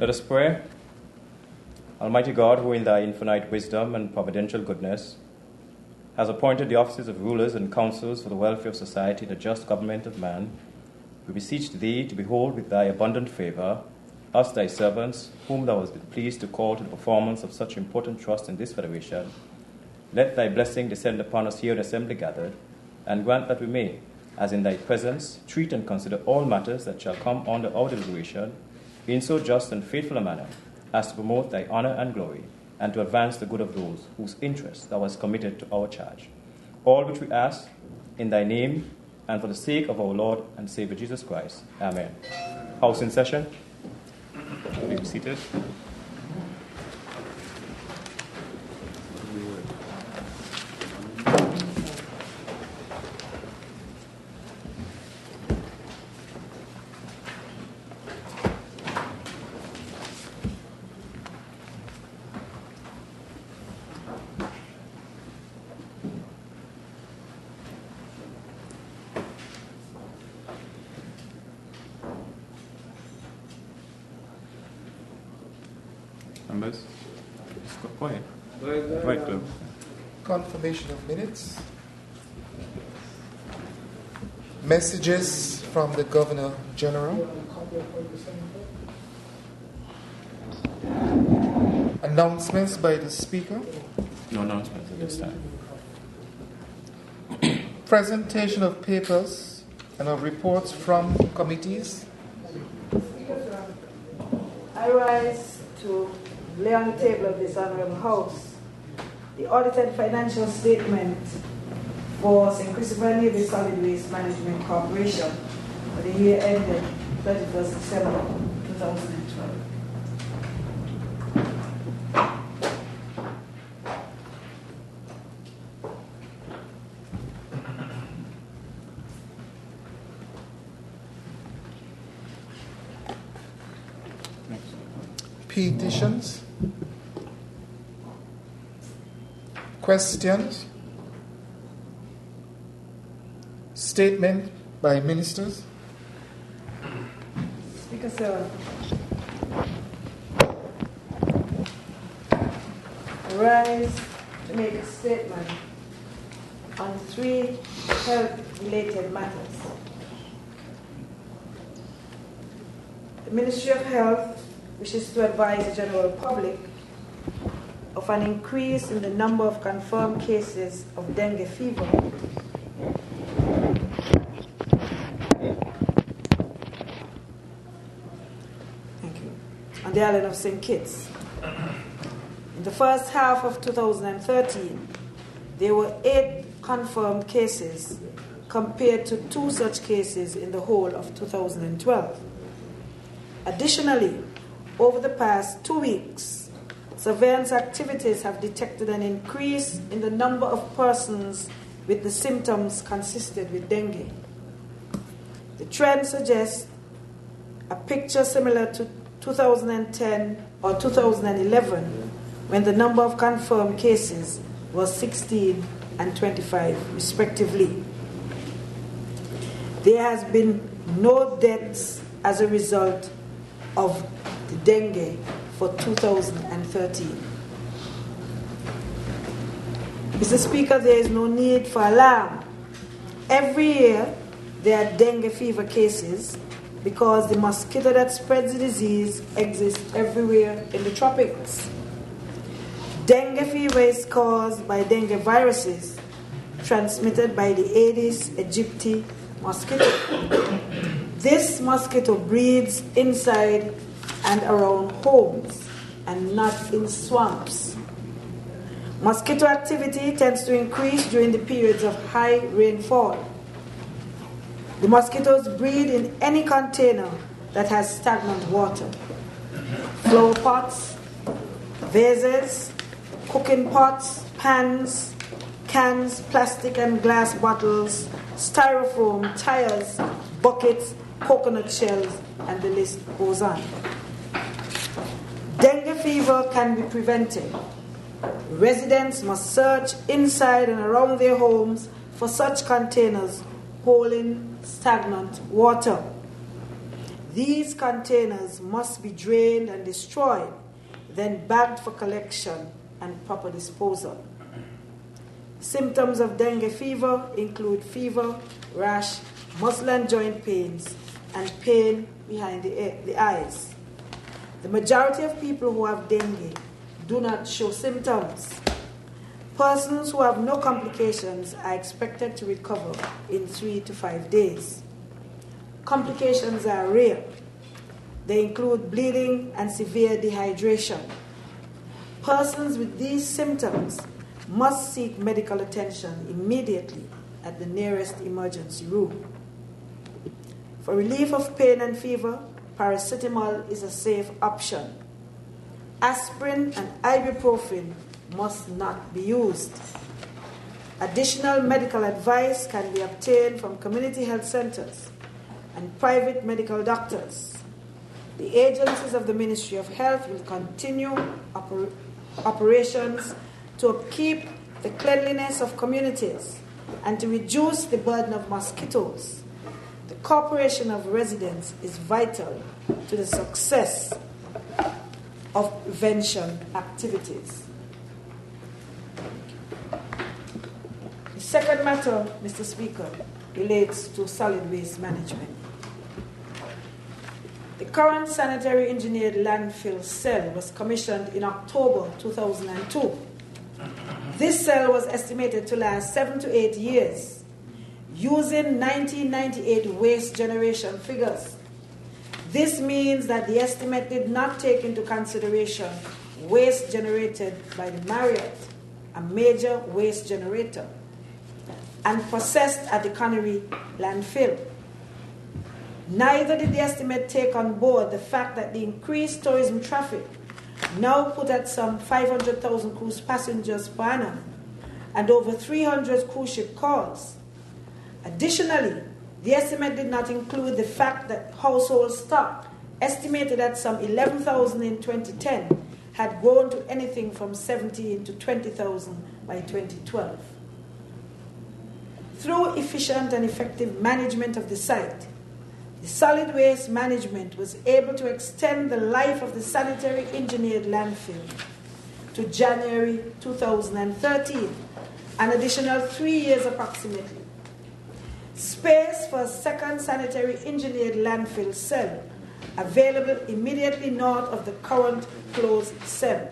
Let us pray. Almighty God, who in thy infinite wisdom and providential goodness has appointed the offices of rulers and councils for the welfare of society and the just government of man, we beseech thee to behold with thy abundant favor us, thy servants, whom thou hast been pleased to call to the performance of such important trust in this federation. Let thy blessing descend upon us here in assembly gathered, and grant that we may, as in thy presence, treat and consider all matters that shall come under our deliberation in so just and faithful a manner as to promote thy honor and glory, and to advance the good of those whose interests thou hast committed to our charge. All which we ask in thy name and for the sake of our Lord and Savior Jesus Christ. Amen. House in session. Please be seated. Members? Go ahead. Right. Confirmation of minutes. Messages from the Governor General. Announcements by the Speaker. No announcements at this time. Presentation of papers and of reports from committees. I rise to lay on the table of this Honorable House the audited financial statement for Kitts-Nevis Solid Waste Management Corporation for the year ended 31st December 2012. Petitions. Questions. Statement by ministers. Speaker, sir. I rise to make a statement on 3 health-related matters. The Ministry of Health wishes to advise the general public of an increase in the number of confirmed cases of dengue fever on the island of St. Kitts. In the first half of 2013, there were 8 confirmed cases compared to 2 such cases in the whole of 2012. Additionally, over the past 2 weeks, surveillance activities have detected an increase in the number of persons with the symptoms consistent with dengue. The trend suggests a picture similar to 2010 or 2011, when the number of confirmed cases was 16 and 25, respectively. There has been no deaths as a result of the dengue for 2013. Mr. Speaker, there is no need for alarm. Every year there are dengue fever cases because the mosquito that spreads the disease exists everywhere in the tropics. Dengue fever is caused by dengue viruses transmitted by the Aedes aegypti mosquito. This mosquito breeds inside and around homes and not in swamps. Mosquito activity tends to increase during the periods of high rainfall. The mosquitoes breed in any container that has stagnant water. Flower pots, vases, cooking pots, pans, cans, plastic and glass bottles, styrofoam, tires, buckets, coconut shells, and the list goes on. Dengue fever can be prevented. Residents must search inside and around their homes for such containers holding stagnant water. These containers must be drained and destroyed, then bagged for collection and proper disposal. Symptoms of dengue fever include fever, rash, muscle and joint pains, and pain behind the eyes. The majority of people who have dengue do not show symptoms. Persons who have no complications are expected to recover in 3 to 5 days. Complications are rare. They include bleeding and severe dehydration. Persons with these symptoms must seek medical attention immediately at the nearest emergency room. For relief of pain and fever, paracetamol is a safe option. Aspirin and ibuprofen must not be used. Additional medical advice can be obtained from community health centers and private medical doctors. The agencies of the Ministry of Health will continue operations to upkeep the cleanliness of communities and to reduce the burden of mosquitoes. The cooperation of residents is vital to the success of prevention activities. The second matter, Mr. Speaker, relates to solid waste management. The current sanitary engineered landfill cell was commissioned in October 2002. This cell was estimated to last 7 to 8 years, using 1998 waste generation figures. This means that the estimate did not take into consideration waste generated by the Marriott, a major waste generator, and processed at the Connery landfill. Neither did the estimate take on board the fact that the increased tourism traffic now put at some 500,000 cruise passengers per annum and over 300 cruise ship calls. Additionally, the estimate did not include the fact that household stock, estimated at some 11,000 in 2010, had grown to anything from 17 to 20,000 by 2012. Through efficient and effective management of the site, the solid waste management was able to extend the life of the sanitary engineered landfill to January 2013, an additional 3 years approximately. Space for a second sanitary engineered landfill cell available immediately north of the current closed cell.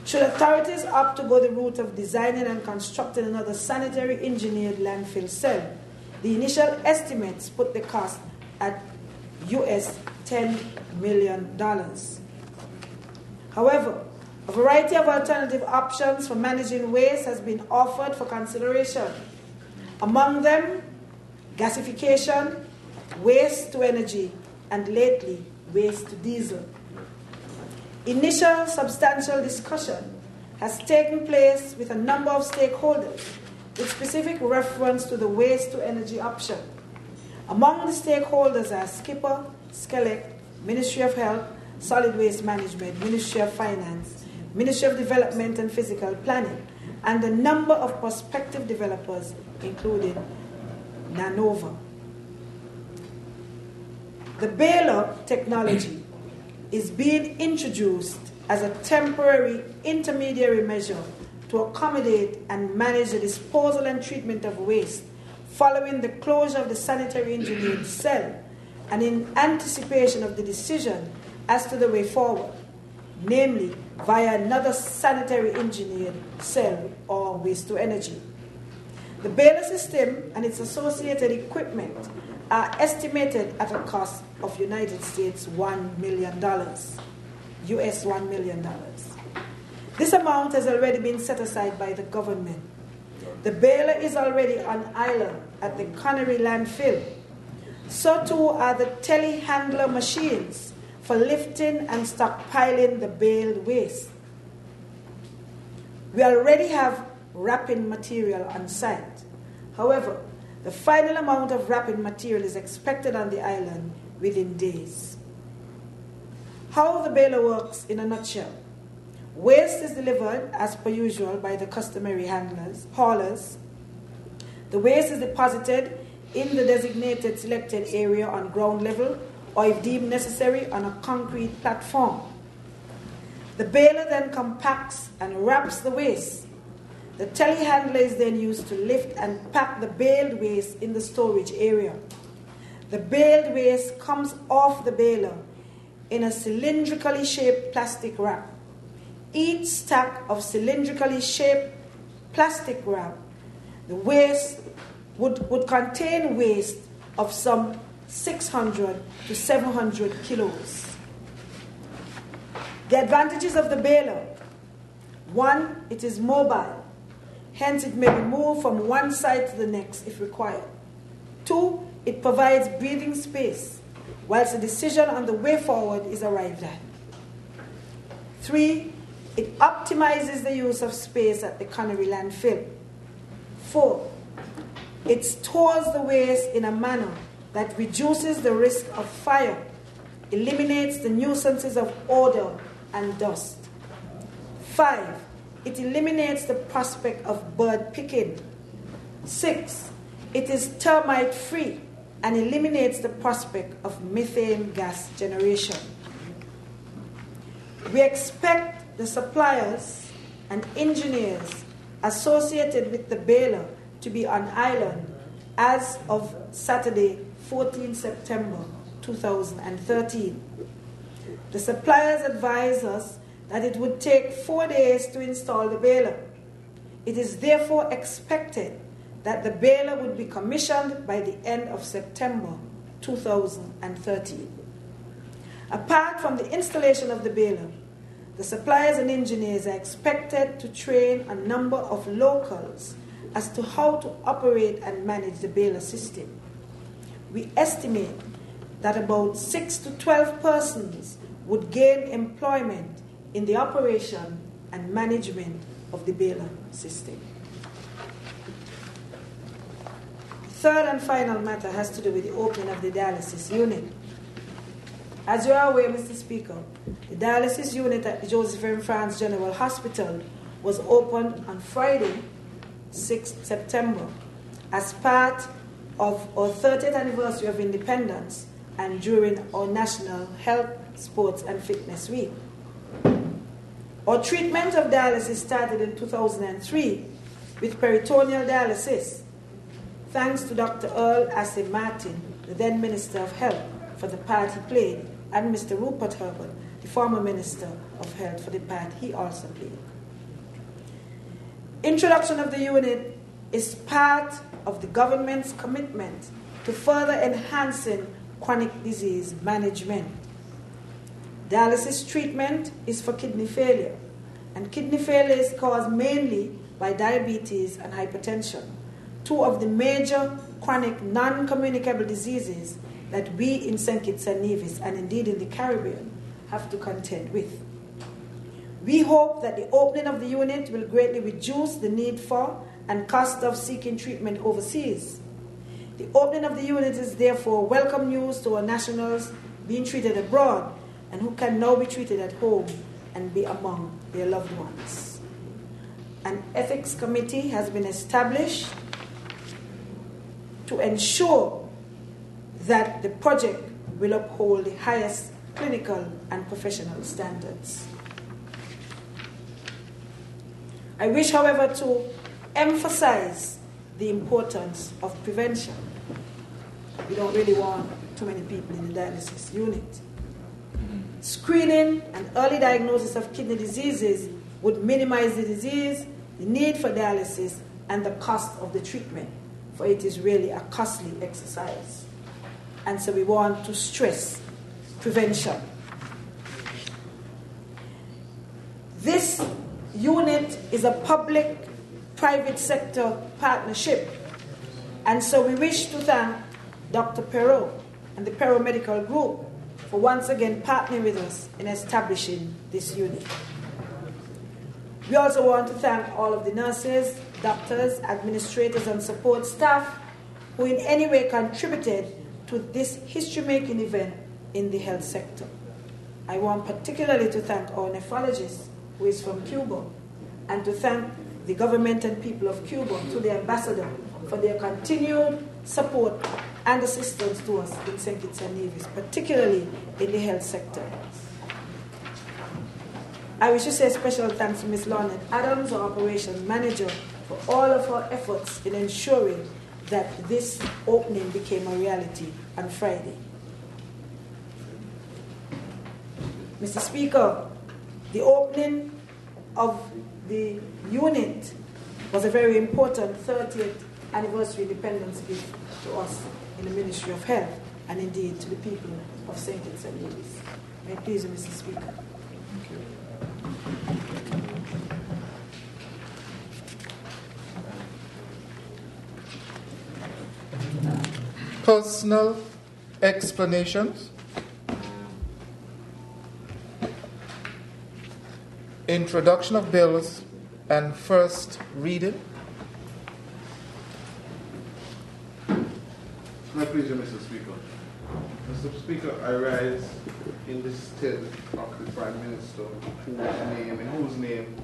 Should authorities opt to go the route of designing and constructing another sanitary engineered landfill cell, the initial estimates put the cost at US $10 million. However, a variety of alternative options for managing waste has been offered for consideration. Among them, gasification, waste to energy, and lately, waste to diesel. Initial substantial discussion has taken place with a number of stakeholders with specific reference to the waste to energy option. Among the stakeholders are Skipper, Skelec, Ministry of Health, Solid Waste Management, Ministry of Finance, Ministry of Development and Physical Planning, and a number of prospective developers, including Nanova. The baler technology is being introduced as a temporary intermediary measure to accommodate and manage the disposal and treatment of waste following the closure of the sanitary engineered cell and in anticipation of the decision as to the way forward, namely via another sanitary engineered cell or waste to energy. The baler system and its associated equipment are estimated at a cost of United States $1 million, US $1 million. This amount has already been set aside by the government. The baler is already on island at the Connery landfill. So too are the telehandler machines for lifting and stockpiling the baled waste. We already have wrapping material on site. However, the final amount of wrapping material is expected on the island within days. How the baler works in a nutshell. Waste is delivered as per usual by the customary haulers. The waste is deposited in the designated selected area on ground level or if deemed necessary, on a concrete platform. The baler then compacts and wraps the waste. The telehandler is then used to lift and pack the baled waste in the storage area. The baled waste comes off the baler in a cylindrically shaped plastic wrap. Each stack of cylindrically shaped plastic wrap, the waste would contain waste of some 600 to 700 kilos. The advantages of the baler: 1, it is mobile, hence it may be moved from one side to the next if required. 2, it provides breathing space, whilst a decision on the way forward is arrived at. 3, it optimizes the use of space at the Connery landfill. 4, it stores the waste in a manner that reduces the risk of fire, eliminates the nuisances of odor and dust. 5, it eliminates the prospect of bird picking. 6, it is termite free and eliminates the prospect of methane gas generation. We expect the suppliers and engineers associated with the baler to be on island as of Saturday, 14 September 2013. The suppliers advise us that it would take 4 days to install the baler. It is therefore expected that the baler would be commissioned by the end of September 2013. Apart from the installation of the baler, the suppliers and engineers are expected to train a number of locals as to how to operate and manage the baler system. We estimate that about 6 to 12 persons would gain employment in the operation and management of the baler system. The third and final matter has to do with the opening of the dialysis unit. As you are aware, Mr. Speaker, the dialysis unit at the Josephine France General Hospital was opened on Friday, 6th September, as part of our 30th anniversary of independence and during our National Health, Sports and Fitness Week. Our treatment of dialysis started in 2003 with peritoneal dialysis, thanks to Dr. Earl Assay Martin, the then Minister of Health, for the part he played, and Mr. Rupert Herbert, the former Minister of Health, for the part he also played. Introduction of the unit is part of the government's commitment to further enhancing chronic disease management. Dialysis treatment is for kidney failure, and kidney failure is caused mainly by diabetes and hypertension, two of the major chronic non-communicable diseases that we in St. Kitts-Nevis and indeed in the Caribbean have to contend with. We hope that the opening of the unit will greatly reduce the need for and cost of seeking treatment overseas. The opening of the unit is therefore welcome news to our nationals being treated abroad and who can now be treated at home and be among their loved ones. An ethics committee has been established to ensure that the project will uphold the highest clinical and professional standards. I wish, however, to emphasize the importance of prevention. We don't really want too many people in the dialysis unit. Screening and early diagnosis of kidney diseases would minimize the disease, the need for dialysis, and the cost of the treatment, for it is really a costly exercise. And so we want to stress prevention. This unit is a public-private sector partnership, and so we wish to thank Dr. Perot and the Perot Medical Group for once again partnering with us in establishing this unit. We also want to thank all of the nurses, doctors, administrators, and support staff who in any way contributed to this history-making event in the health sector. I want particularly to thank our nephrologist, who is from Cuba, and to thank the government and people of Cuba, to the ambassador, for their continued support and assistance to us in St. Kitts and Nevis, particularly in the health sector. I wish to say special thanks to Ms. Lornette Adams, our operations manager, for all of her efforts in ensuring that this opening became a reality on Friday. Mr. Speaker, the opening of the unit was a very important 30th anniversary independence gift to us in the Ministry of Health and indeed to the people of St. Kitts and Nevis. May it please you, Mr. Speaker. Thank you. Personal explanations. Introduction of bills and first reading. My pleasure, Mr. Speaker. Mr. Speaker, I rise in the stead of the Prime Minister, in whose name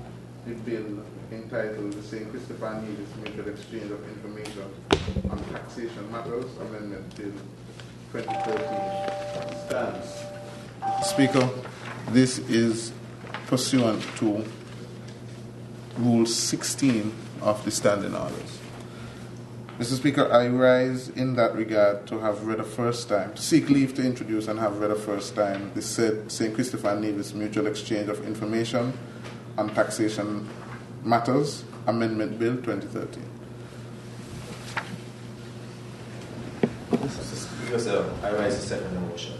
the bill entitled the St. Christopher Nevis Mutual Exchange of Information on Taxation Matters Amendment Bill 2013 stands. Mr. Speaker, this is pursuant to Rule 16 of the Standing Orders. Mr. Speaker, I rise in that regard to have read a first time, to seek leave to introduce and have read a first time the said St. Christopher Nevis Mutual Exchange of Information on Taxation Matters Amendment Bill 2013. Mr. Speaker, sir, I rise to second the motion.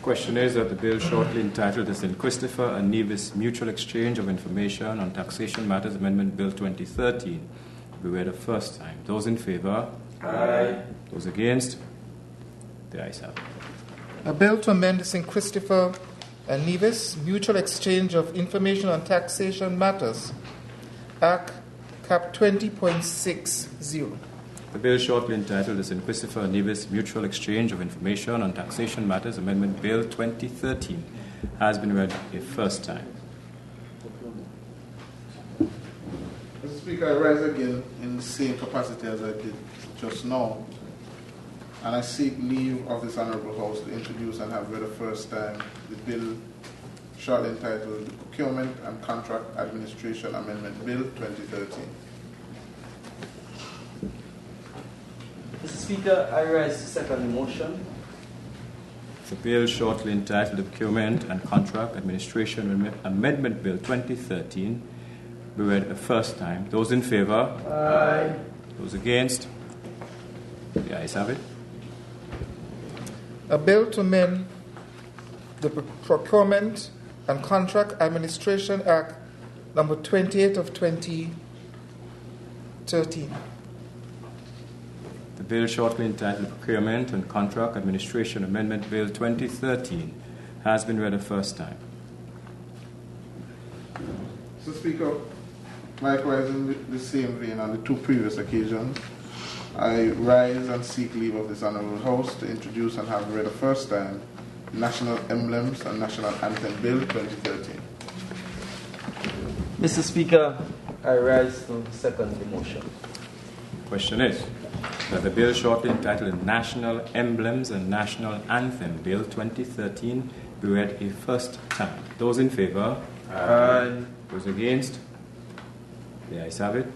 Question is that the bill shortly entitled the St. Christopher and Nevis Mutual Exchange of Information on Taxation Matters Amendment Bill 2013 be read a first time. Those in favor? Aye. Those against? The ayes have it. A bill to amend the St. Christopher and Nevis Mutual Exchange of Information on Taxation Matters Act Cap 20.60. The bill shortly entitled the St. Christopher and Nevis Mutual Exchange of Information on Taxation Matters Amendment Bill 2013 has been read a first time. Mr. Speaker, I rise again in the same capacity as I did just now, and I seek leave of this Honourable House to introduce and have read a first time the bill shortly entitled the Procurement and Contract Administration Amendment Bill 2013. Mr. Speaker, I rise to second the motion. The bill shortly entitled the Procurement and Contract Administration Amendment Bill 2013 be read a first time. Those in favor? Aye. Those against? The ayes have it. A bill to amend the Procurement and Contract Administration Act number 28 of 2013. The bill shortly entitled Procurement and Contract Administration Amendment Bill 2013 has been read a first time. Mr. Speaker, likewise in the same vein on the two previous occasions, I rise and seek leave of this Honourable House to introduce and have read a first time the National Emblems and National Anthem Bill 2013. Mr. Speaker, I rise to second the motion. Question is that the bill shortly entitled the National Emblems and National Anthem Bill 2013 be read a first time. Those in favor? Aye. Those against? The ayes have it.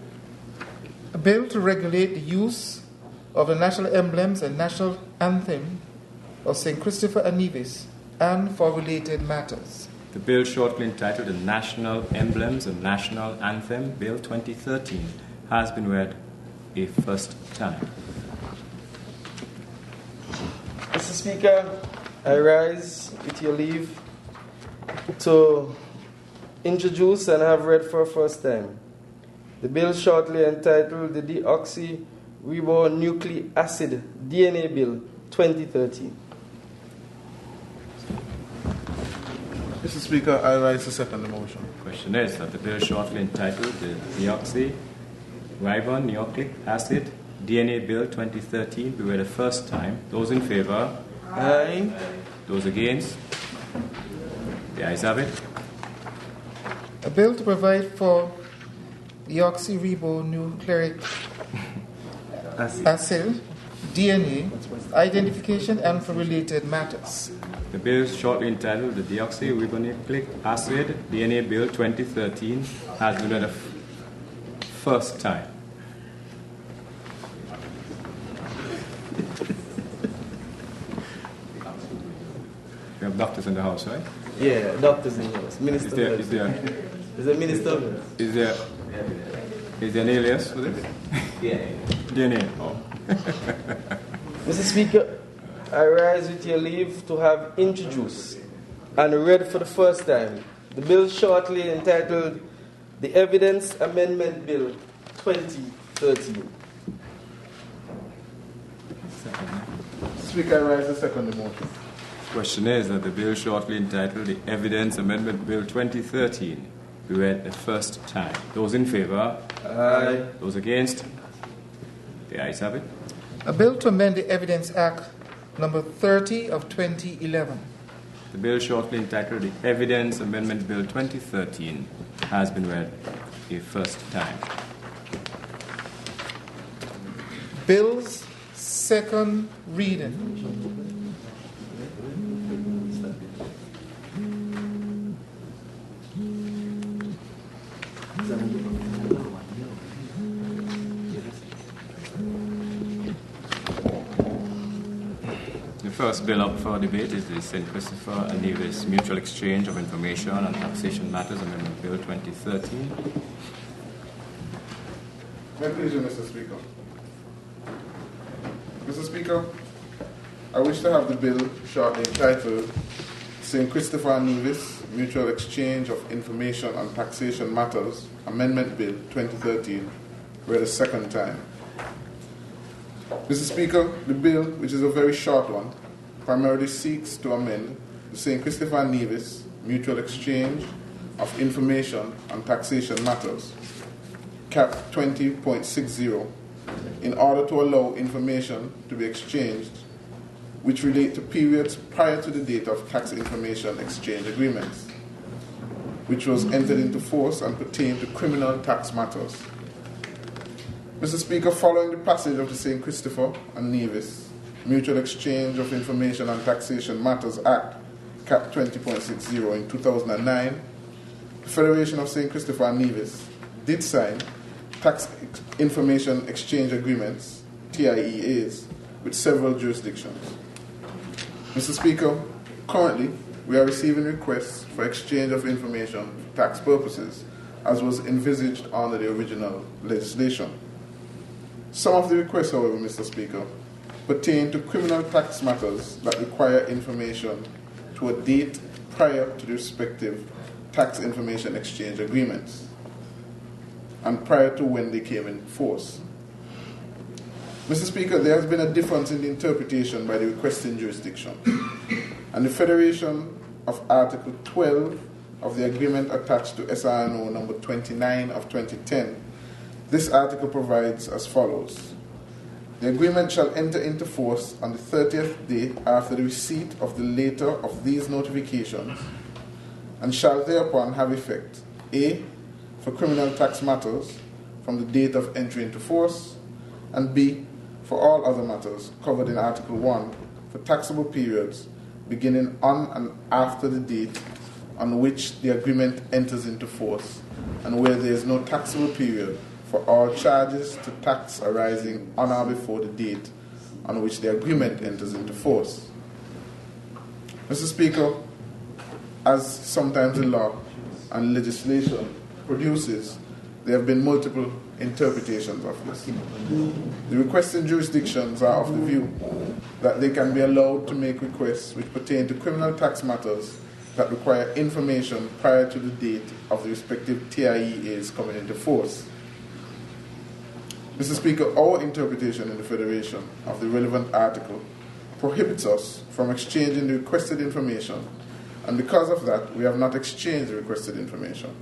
A bill to regulate the use of the national emblems and national anthem of St. Christopher and Nevis and for related matters. The bill shortly entitled the National Emblems and National Anthem Bill 2013 has been read a first time. Mr. Speaker, I rise, with your leave, to introduce and have read for a first time the bill shortly entitled the Deoxyribonucleic Acid DNA Bill 2013. Mr. Speaker, I rise to second the motion. Question is that the bill shortly entitled the Deoxyribonucleic Acid DNA Bill 2013 be read a first time. Those in favor? Aye. Those against? The ayes have it. A bill to provide for deoxyribonucleic acid DNA, identification, and for related matters. The bill shortly entitled the Deoxyribonucleic Acid DNA Bill 2013 has been read a first time. We have doctors in the house, right? Yeah, doctors in the house. Minister. Is there a minister? Is there an alias for this? Yeah. DNA. Oh. Mr. Speaker, I rise with your leave to have introduced and read for the first time the bill shortly entitled the Evidence Amendment Bill 2013. Speaker, I rise to second the motion. Question is that the bill shortly entitled the Evidence Amendment Bill 2013 be read the first time. Those in favour? Aye. Those against? The ayes have it. A bill to amend the Evidence Act number 30 of 2011. The bill shortly entitled the Evidence Amendment Bill 2013 has been read a first time. Bills, second reading. The first bill up for debate is the St. Christopher and Nevis Mutual Exchange of Information on Taxation Matters Amendment Bill 2013. May I please, Mr. Speaker? Mr. Speaker, I wish to have the bill shortly entitled St. Christopher and Nevis Mutual Exchange of Information on Taxation Matters Amendment Bill 2013 read a second time. Mr. Speaker, the bill, which is a very short one, primarily seeks to amend the St. Christopher and Nevis Mutual Exchange of Information on Taxation Matters, Cap 20.60, in order to allow information to be exchanged which relate to periods prior to the date of tax information exchange agreements, which was entered into force and pertain to criminal tax matters. Mr. Speaker, following the passage of the St. Christopher and Nevis Mutual Exchange of Information on Taxation Matters Act, Cap 20.60 in 2009, the Federation of St. Christopher and Nevis did sign tax information exchange agreements, TIEAs, with several jurisdictions. Mr. Speaker, currently we are receiving requests for exchange of information for tax purposes, as was envisaged under the original legislation. Some of the requests, however, Mr. Speaker, pertain to criminal tax matters that require information to a date prior to the respective tax information exchange agreements and prior to when they came in force. Mr. Speaker, there has been a difference in the interpretation by the requesting jurisdiction, and the Federation of Article 12 of the agreement attached to SRNO number 29 of 2010. This article provides as follows. The agreement shall enter into force on the 30th day after the receipt of the later of these notifications, and shall thereupon have effect, A, for criminal tax matters from the date of entry into force, and B, for all other matters covered in Article 1 for taxable periods beginning on and after the date on which the agreement enters into force, and where there is no taxable period for all charges to tax arising on or before the date on which the agreement enters into force. Mr. Speaker, as sometimes the law and legislation produces, there have been multiple interpretations of this. The requesting jurisdictions are of the view that they can be allowed to make requests which pertain to criminal tax matters that require information prior to the date of the respective TIEAs coming into force. Mr. Speaker, our interpretation in the Federation of the relevant article prohibits us from exchanging the requested information, and because of that, we have not exchanged the requested information.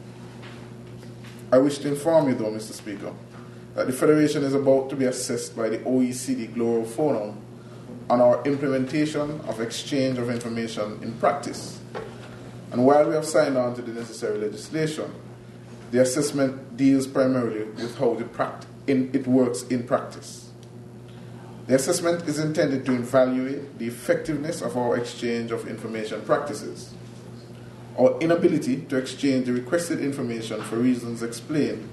I wish to inform you, though, Mr. Speaker, that the Federation is about to be assessed by the OECD Global Forum on our implementation of exchange of information in practice. And while we have signed on to the necessary legislation, the assessment deals primarily with how it works in practice. The assessment is intended to evaluate the effectiveness of our exchange of information practices. Our inability to exchange the requested information for reasons explained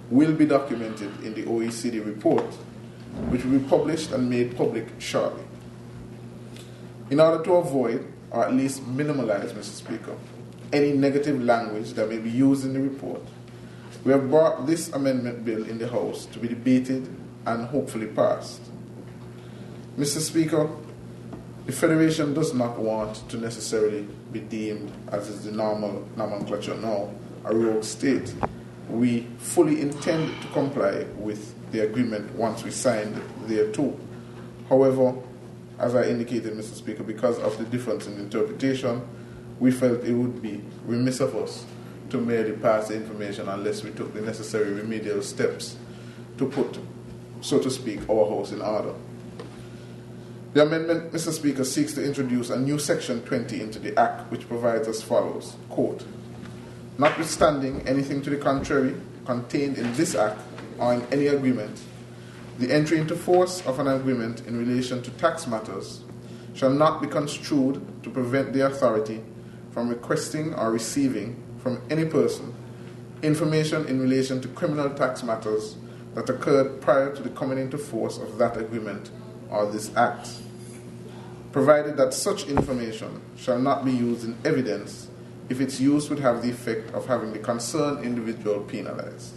will be documented in the OECD report, which will be published and made public shortly. In order to avoid, or at least minimalize, Mr. Speaker, any negative language that may be used in the report, we have brought this amendment bill in the House to be debated and hopefully passed. Mr. Speaker, the Federation does not want to necessarily be deemed, as is the normal nomenclature now, a rogue state. We fully intend to comply with the agreement once we sign thereto. However, as I indicated, Mr. Speaker, because of the difference in interpretation, we felt it would be remiss of us to merely pass the information unless we took the necessary remedial steps to put, so to speak, our house in order. The amendment, Mr. Speaker, seeks to introduce a new Section 20 into the Act, which provides as follows, quote, notwithstanding anything to the contrary contained in this Act or in any agreement, the entry into force of an agreement in relation to tax matters shall not be construed to prevent the authority from requesting or receiving from any person information in relation to criminal tax matters that occurred prior to the coming into force of that agreement or this Act, provided that such information shall not be used in evidence if its use would have the effect of having the concerned individual penalized.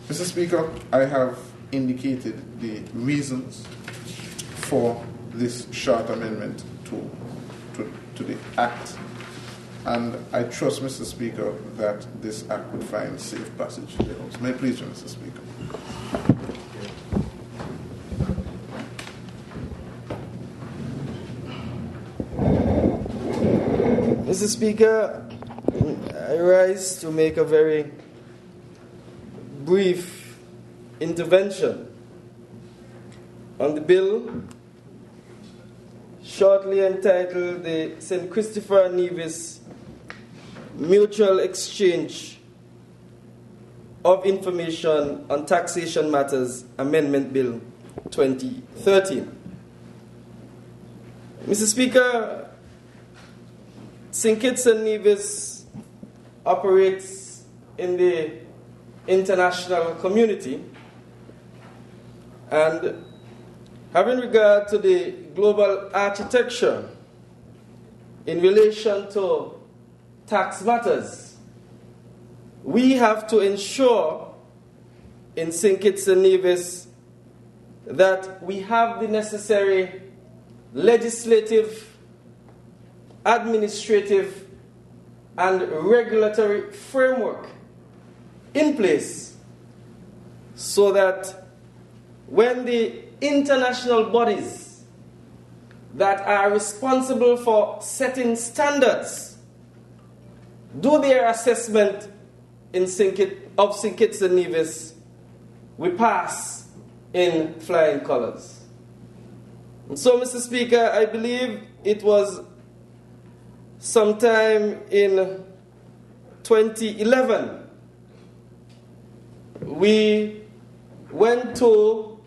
Mr. Speaker, I have indicated the reasons for this short amendment to the Act, and I trust, Mr. Speaker, that this Act would find safe passage in the House. May I please, Mr. Speaker? Mr. Speaker, I rise to make a very brief intervention on the bill shortly entitled the St. Christopher and Nevis Mutual Exchange of Information on Taxation Matters Amendment Bill 2013. Mr. Speaker, St. Kitts and Nevis operates in the international community, and having regard to the global architecture in relation to tax matters, we have to ensure in St. Kitts and Nevis that we have the necessary legislative, administrative, and regulatory framework in place so that when the international bodies that are responsible for setting standards do their assessment of St. Kitts and Nevis, we pass in flying colors. And so, Mr. Speaker, I believe it was sometime in 2011 we went to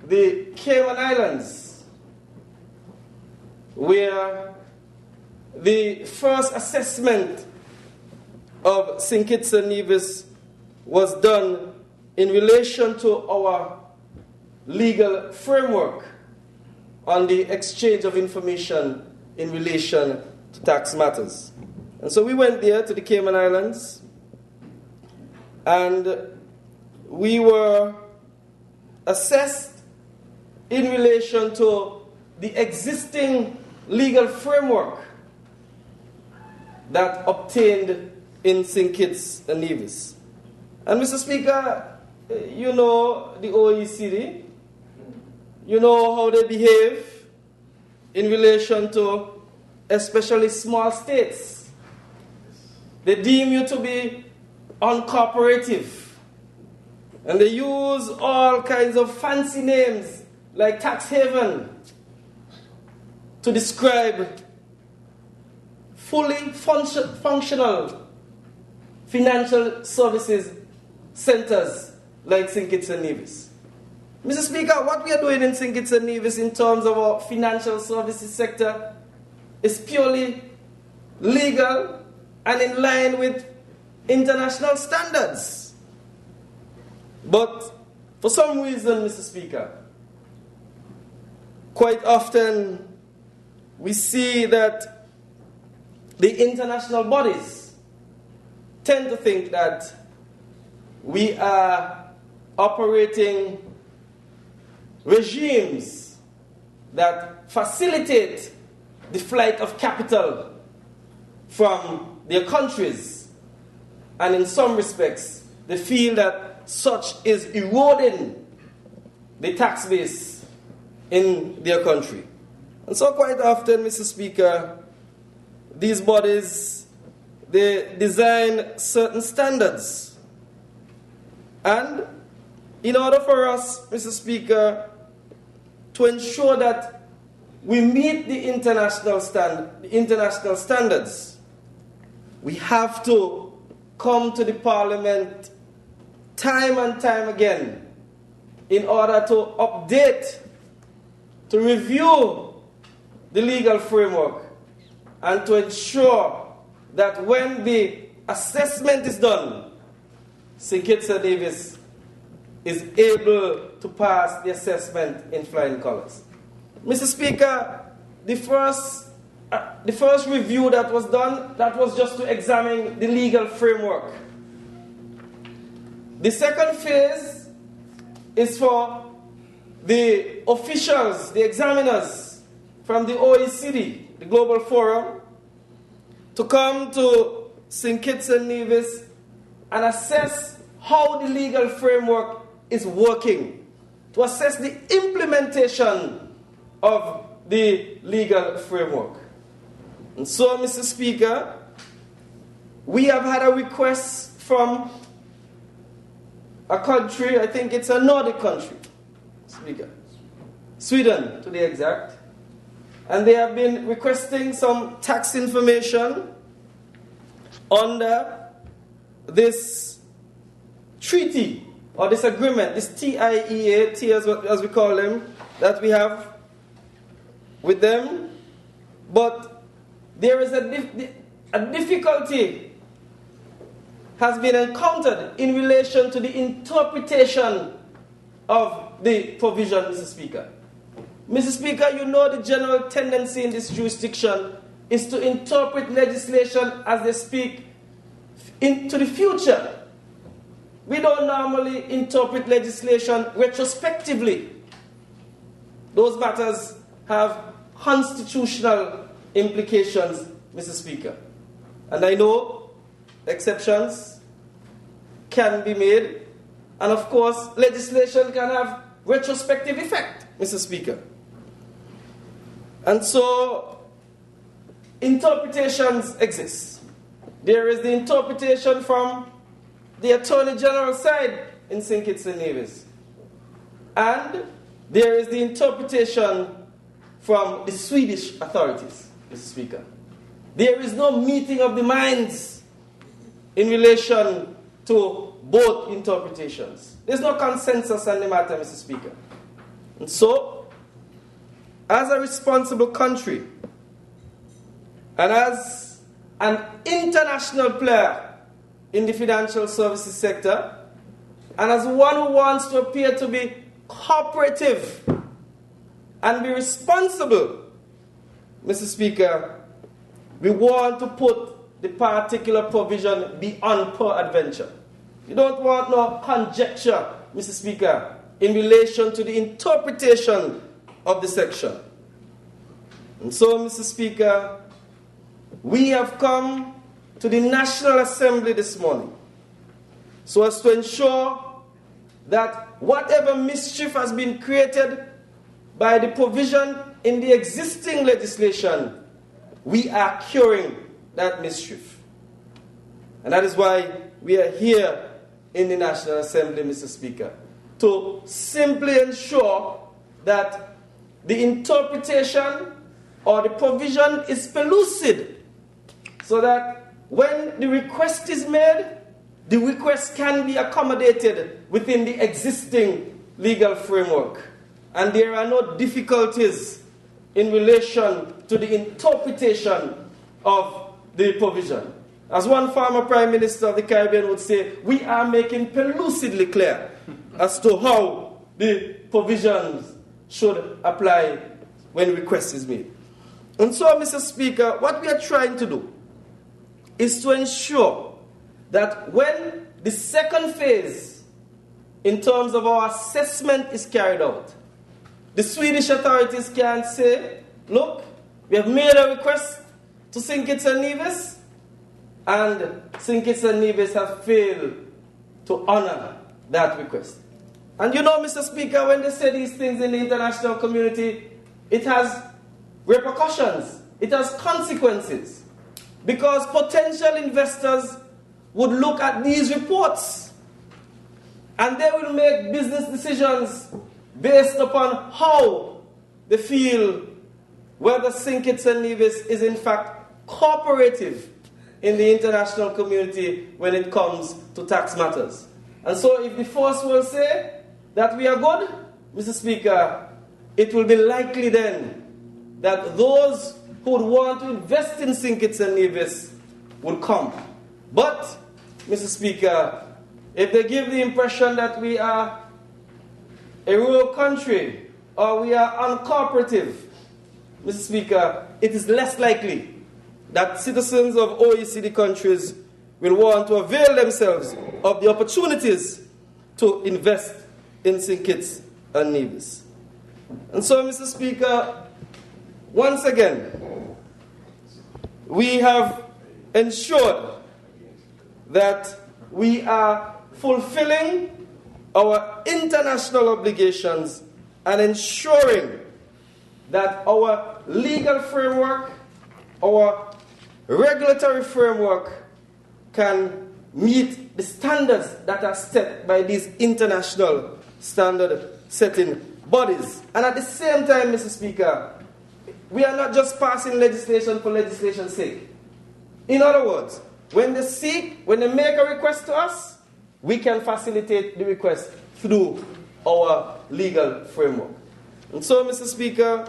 the Cayman Islands, where the first assessment of St. Kitts and Nevis was done in relation to our legal framework on the exchange of information in relation to tax matters. And so we went there to the Cayman Islands, and we were assessed in relation to the existing legal framework that obtained in St. Kitts and Nevis. And Mr. Speaker, you know the OECD, you know how they behave in relation to especially small states. They deem you to be uncooperative, and they use all kinds of fancy names like tax haven to describe fully functional financial services centers like St. Kitts and Nevis. Mr. Speaker, what we are doing in St. Kitts-Nevis in terms of our financial services sector is purely legal and in line with international standards. But for some reason, Mr. Speaker, quite often we see that the international bodies tend to think that we are operating regimes that facilitate the flight of capital from their countries, and in some respects they feel that such is eroding the tax base in their country. And so quite often, Mr. Speaker, these bodies, they design certain standards, and in order for us, Mr. Speaker, to ensure that we meet the international standards, we have to come to the Parliament time and time again in order to update, to review the legal framework, and to ensure that when the assessment is done, St. Kitts-Nevis is able to pass the assessment in flying colors. Mr. Speaker, the first review that was done, that was just to examine the legal framework. The second phase is for the officials, the examiners from the OECD, the Global Forum, to come to St. Kitts and Nevis and assess how the legal framework is working, to assess the implementation of the legal framework. And so, Mr. Speaker, we have had a request from a country, I think it's a Nordic country, Speaker, Sweden to be exact, and they have been requesting some tax information under this treaty or this agreement, this TIEA, as we call them, that we have with them. But there is a difficulty has been encountered in relation to the interpretation of the provision, Mr. Speaker. Mr. Speaker, you know the general tendency in this jurisdiction is to interpret legislation as they speak into the future. We don't normally interpret legislation retrospectively. Those matters have constitutional implications, Mr. Speaker. And I know exceptions can be made, and of course, legislation can have retrospective effect, Mr. Speaker. And so, interpretations exist. There is the interpretation from the Attorney General's side in St. Kitts and Nevis. And there is the interpretation from the Swedish authorities, Mr. Speaker. There is no meeting of the minds in relation to both interpretations. There's no consensus on the matter, Mr. Speaker. And so, as a responsible country, and as an international player in the financial services sector, and as one who wants to appear to be cooperative and be responsible, Mr. Speaker, we want to put the particular provision beyond peradventure. You don't want no conjecture, Mr. Speaker, in relation to the interpretation of the section. And so, Mr. Speaker, we have come to the National Assembly this morning so as to ensure that whatever mischief has been created by the provision in the existing legislation, we are curing that mischief. And that is why we are here in the National Assembly, Mr. Speaker, to simply ensure that the interpretation or the provision is pellucid, so that when the request is made, the request can be accommodated within the existing legal framework, and there are no difficulties in relation to the interpretation of the provision. As one former Prime Minister of the Caribbean would say, we are making pellucidly clear as to how the provisions should apply when request is made. And so, Mr. Speaker, what we are trying to do is to ensure that when the second phase in terms of our assessment is carried out, the Swedish authorities can say, look, we have made a request to St. Kitts-Nevis, and St. Kitts-Nevis have failed to honor that request. And you know, Mr. Speaker, when they say these things in the international community, it has repercussions, it has consequences, because potential investors would look at these reports and they will make business decisions based upon how they feel whether St. Kitts-Nevis is in fact cooperative in the international community when it comes to tax matters. And so if the force will say that we are good, Mr. Speaker, it will be likely then that those who would want to invest in St. Kitts-Nevis will come. But, Mr. Speaker, if they give the impression that we are a rural country or we are uncooperative, Mr. Speaker, it is less likely that citizens of OECD countries will want to avail themselves of the opportunities to invest in St. Kitts and Nevis. And so, Mr. Speaker, once again, we have ensured that we are fulfilling our international obligations and ensuring that our legal framework, our regulatory framework can meet the standards that are set by these international standard-setting bodies. And at the same time, Mr. Speaker, we are not just passing legislation for legislation's sake. In other words, when they make a request to us, we can facilitate the request through our legal framework. And so, Mr. Speaker,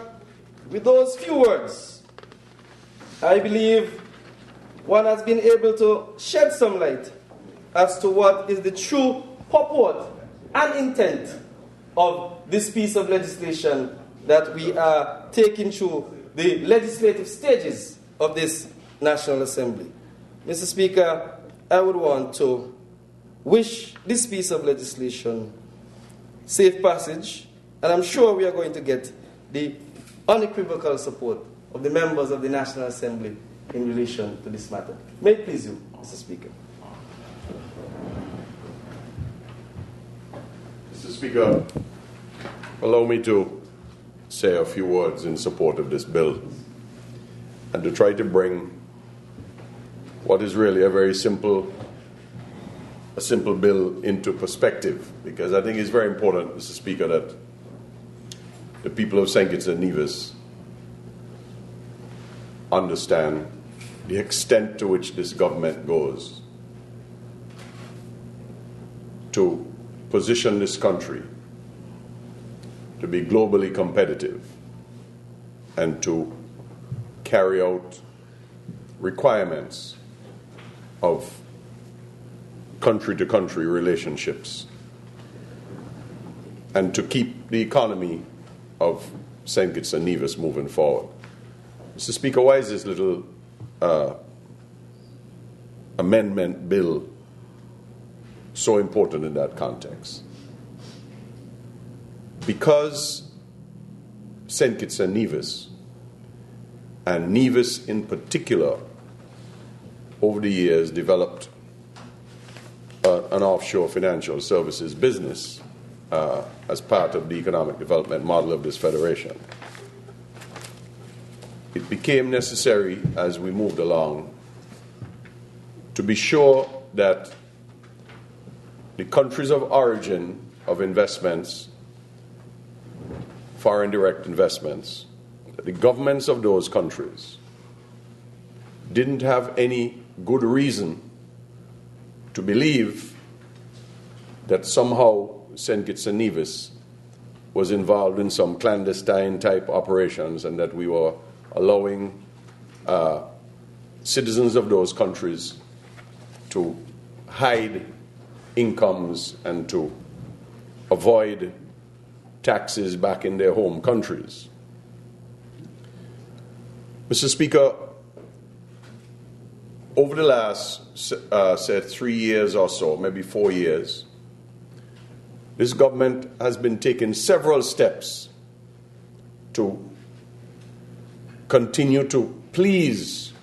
with those few words, I believe one has been able to shed some light as to what is the true purport and intent of this piece of legislation that we are taking through the legislative stages of this National Assembly. Mr. Speaker, I would want to wish this piece of legislation safe passage, and I'm sure we are going to get the unequivocal support of the members of the National Assembly in relation to this matter. May it please you, Mr. Speaker. Mr. Speaker, allow me to say a few words in support of this bill and to try to bring what is really a very simple bill into perspective, because I think it's very important, Mr. Speaker, that the people of St. Kitts and Nevis understand the extent to which this government goes to position this country to be globally competitive and to carry out requirements of country-to-country relationships and to keep the economy of St. Kitts and Nevis moving forward. Mr. Speaker, why is this little amendment bill so important in that context? Because St. Kitts and Nevis in particular, over the years developed an offshore financial services business as part of the economic development model of this federation. It became necessary as we moved along to be sure that the countries of origin of investments, foreign direct investments, the governments of those countries didn't have any good reason to believe that somehow St. Kitts and Nevis was involved in some clandestine type operations, and that we were allowing citizens of those countries to hide incomes and to avoid taxes back in their home countries. Mr. Speaker, over the last, say, 3 years or so, maybe 4 years, this government has been taking several steps to continue to please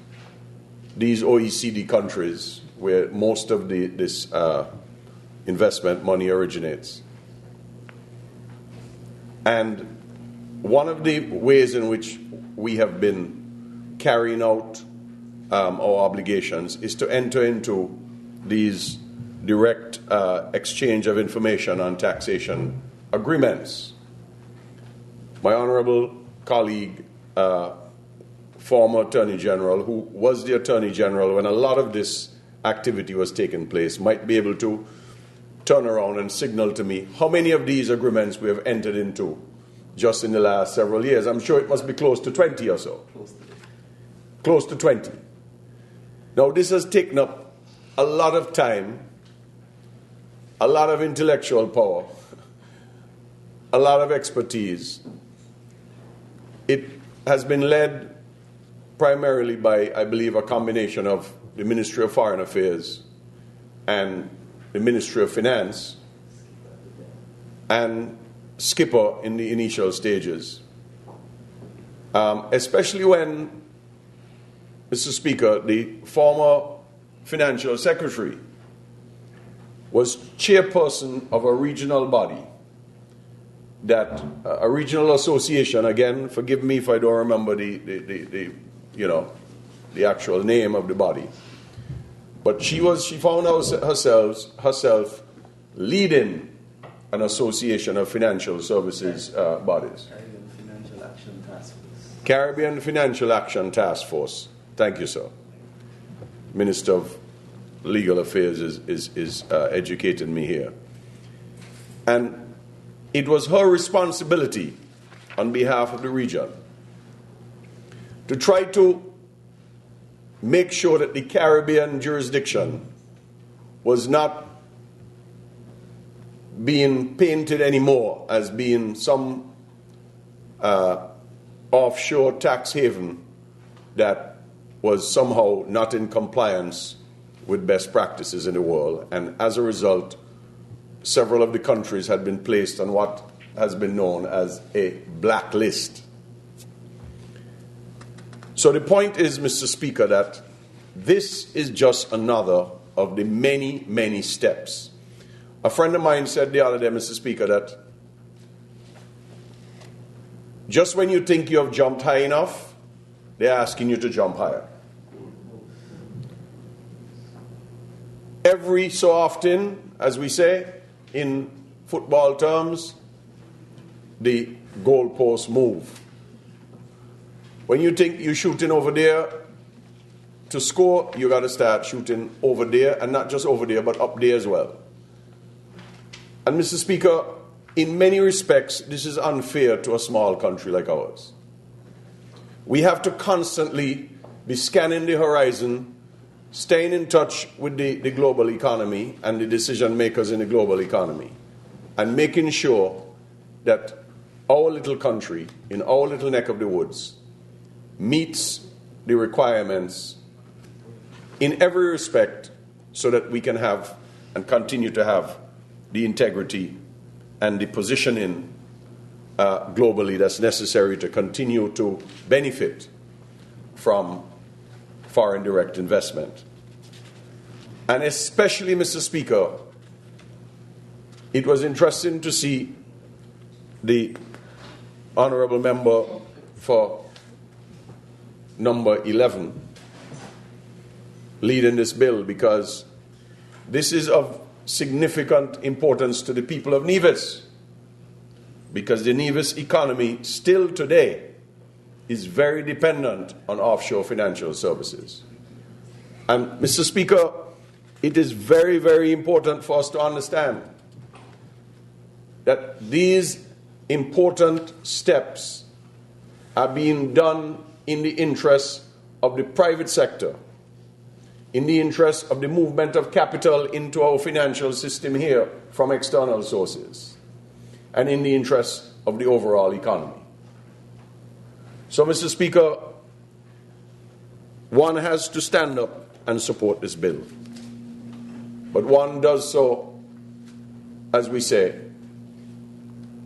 these OECD countries where most of this investment money originates. And one of the ways in which we have been carrying out our obligations is to enter into these direct exchange of information on taxation agreements. My honorable colleague, former Attorney General, who was the Attorney General when a lot of this activity was taking place, might be able to turn around and signal to me how many of these agreements we have entered into just in the last several years. I'm sure it must be close to 20 or so. Close to 20. Now, this has taken up a lot of time, a lot of intellectual power, a lot of expertise. It has been led primarily by, I believe, a combination of the Ministry of Foreign Affairs and the Ministry of Finance and Skipper in the initial stages. Especially when, Mr. Speaker, the former Financial Secretary was chairperson of a regional body, that a regional association, again, forgive me if I don't remember the actual name of the body, but she found herself leading an association of financial services bodies. Caribbean Financial Action Task Force. Thank you, sir. Minister of Legal Affairs is educating me here. And it was her responsibility on behalf of the region to try to make sure that the Caribbean jurisdiction was not being painted anymore as being some offshore tax haven that was somehow not in compliance with best practices in the world. And as a result, several of the countries had been placed on what has been known as a blacklist. So the point is, Mr. Speaker, that this is just another of the many, many steps. A friend of mine said the other day, Mr. Speaker, that just when you think you have jumped high enough, they're asking you to jump higher. Every so often, as we say in football terms, the goalposts move. When you think you're shooting over there to score, you got to start shooting over there, and not just over there, but up there as well. And Mr. Speaker, in many respects, this is unfair to a small country like ours. We have to constantly be scanning the horizon, staying in touch with the global economy and the decision makers in the global economy, and making sure that our little country, in our little neck of the woods, meets the requirements in every respect so that we can have and continue to have the integrity and the positioning globally that's necessary to continue to benefit from foreign direct investment. And especially, Mr. Speaker, it was interesting to see the honourable member for number 11 leading this bill, because this is of significant importance to the people of Nevis, because the Nevis economy still today is very dependent on offshore financial services. And Mr. Speaker, it is very, very important for us to understand that these important steps are being done in the interest of the private sector, in the interest of the movement of capital into our financial system here from external sources, and in the interest of the overall economy. So, Mr. Speaker, one has to stand up and support this bill. But one does so, as we say,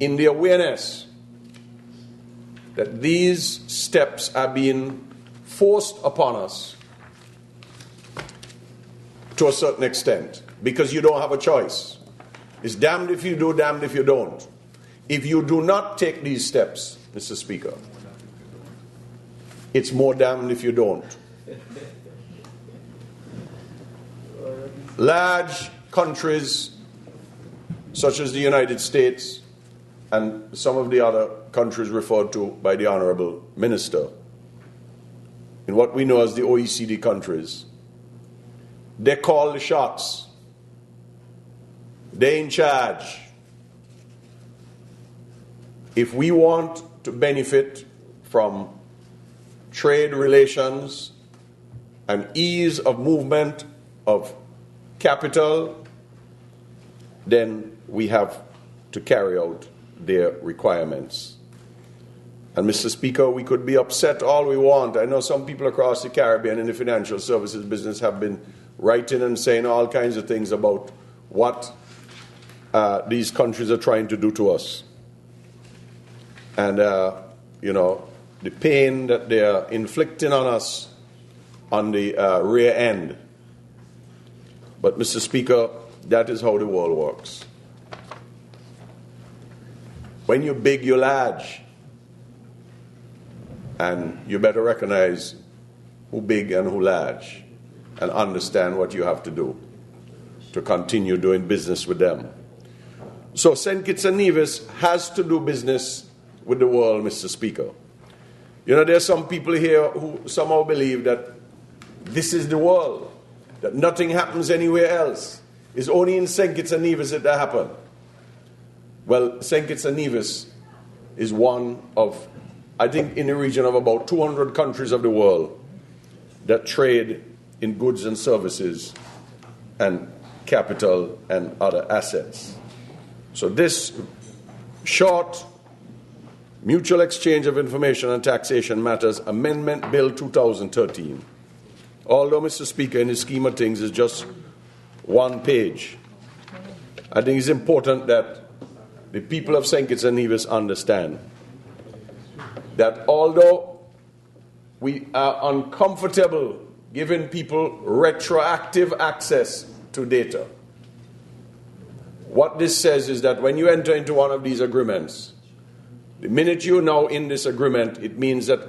in the awareness that these steps are being forced upon us to a certain extent, because you don't have a choice. It's damned if you do, damned if you don't. If you do not take these steps, Mr. Speaker, it's more damned if you don't. Large countries such as the United States and some of the other countries referred to by the Honorable Minister, in what we know as the OECD countries, they call the shots. They're in charge. If we want to benefit from trade relations and ease of movement of capital, then we have to carry out their requirements. And Mr. Speaker, we could be upset all we want. I know some people across the Caribbean in the financial services business have been writing and saying all kinds of things about what these countries are trying to do to us. And, the pain that they are inflicting on us on the rear end. But, Mr. Speaker, that is how the world works. When you're big, you're large. And you better recognize who big and who large and understand what you have to do to continue doing business with them. So St. Kitts-Nevis has to do business with the world, Mr. Speaker. There are some people here who somehow believe that this is the world, that nothing happens anywhere else. It's only in St. Kitts-Nevis that happens. Well, St. Kitts-Nevis is one of, I think, in the region of about 200 countries of the world that trade in goods and services and capital and other assets. So this short Mutual Exchange of Information on Taxation Matters Amendment Bill 2013, although, Mr. Speaker, in the scheme of things is just one page, I think it's important that the people of St. Kitts-Nevis understand that although we are uncomfortable giving people retroactive access to data, what this says is that when you enter into one of these agreements, the minute you're now in this agreement, it means that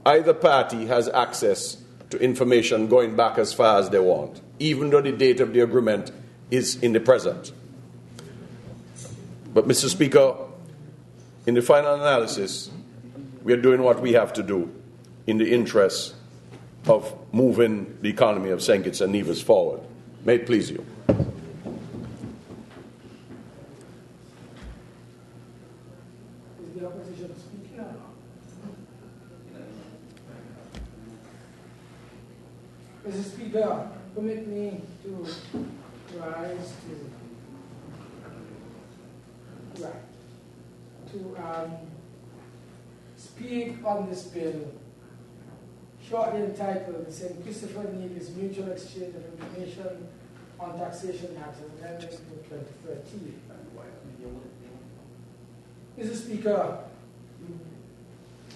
either party has access to information going back as far as they want, even though the date of the agreement is in the present. But, Mr. Speaker, in the final analysis, we are doing what we have to do in the interest of moving the economy of St. Kitts-Nevis forward. May it please you. Is the opposition speaking or not? Mr. Speaker, permit me to rise to speak on this bill, shortly entitled the St. Kitts-Nevis Mutual Exchange of Information on Taxation Matters, Amendment 2013. Mr. Speaker,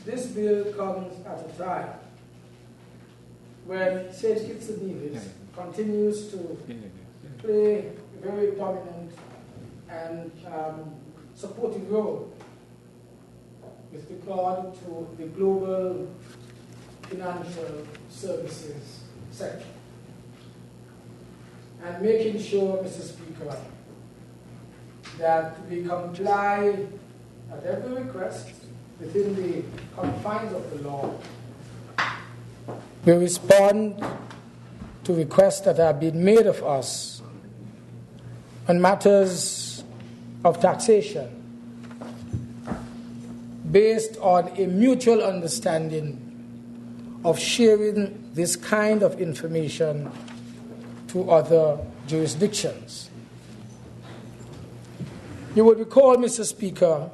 this bill comes at a time when St. Kitts-Nevis continues to play a very dominant and supportive role with regard to the global financial services sector, and making sure, Mr. Speaker, that we comply at every request within the confines of the law. We respond to requests that have been made of us on matters of taxation, based on a mutual understanding of sharing this kind of information to other jurisdictions. You would recall, Mr. Speaker,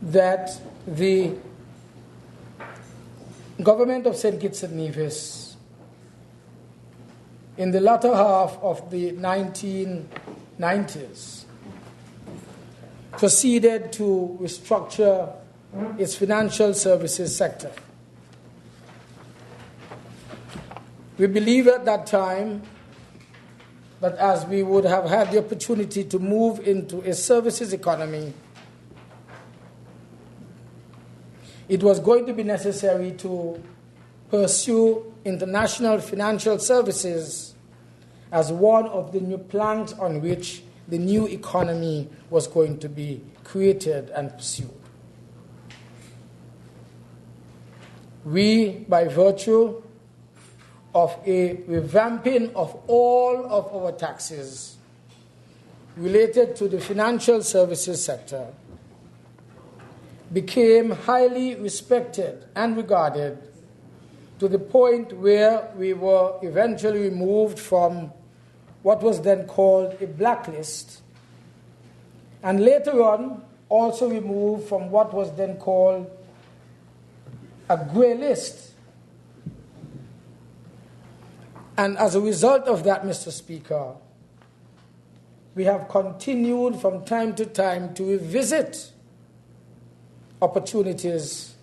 that the government of St. Kitts-Nevis in the latter half of the 1990s proceeded to restructure its financial services sector. We believe at that time that as we would have had the opportunity to move into a services economy, it was going to be necessary to pursue international financial services as one of the new planks on which the new economy was going to be created and pursued. We, by virtue of a revamping of all of our taxes related to the financial services sector, became highly respected and regarded to the point where we were eventually removed from what was then called a blacklist, and later on also removed from what was then called a grey list. And as a result of that, Mr. Speaker, we have continued from time to time to revisit opportunities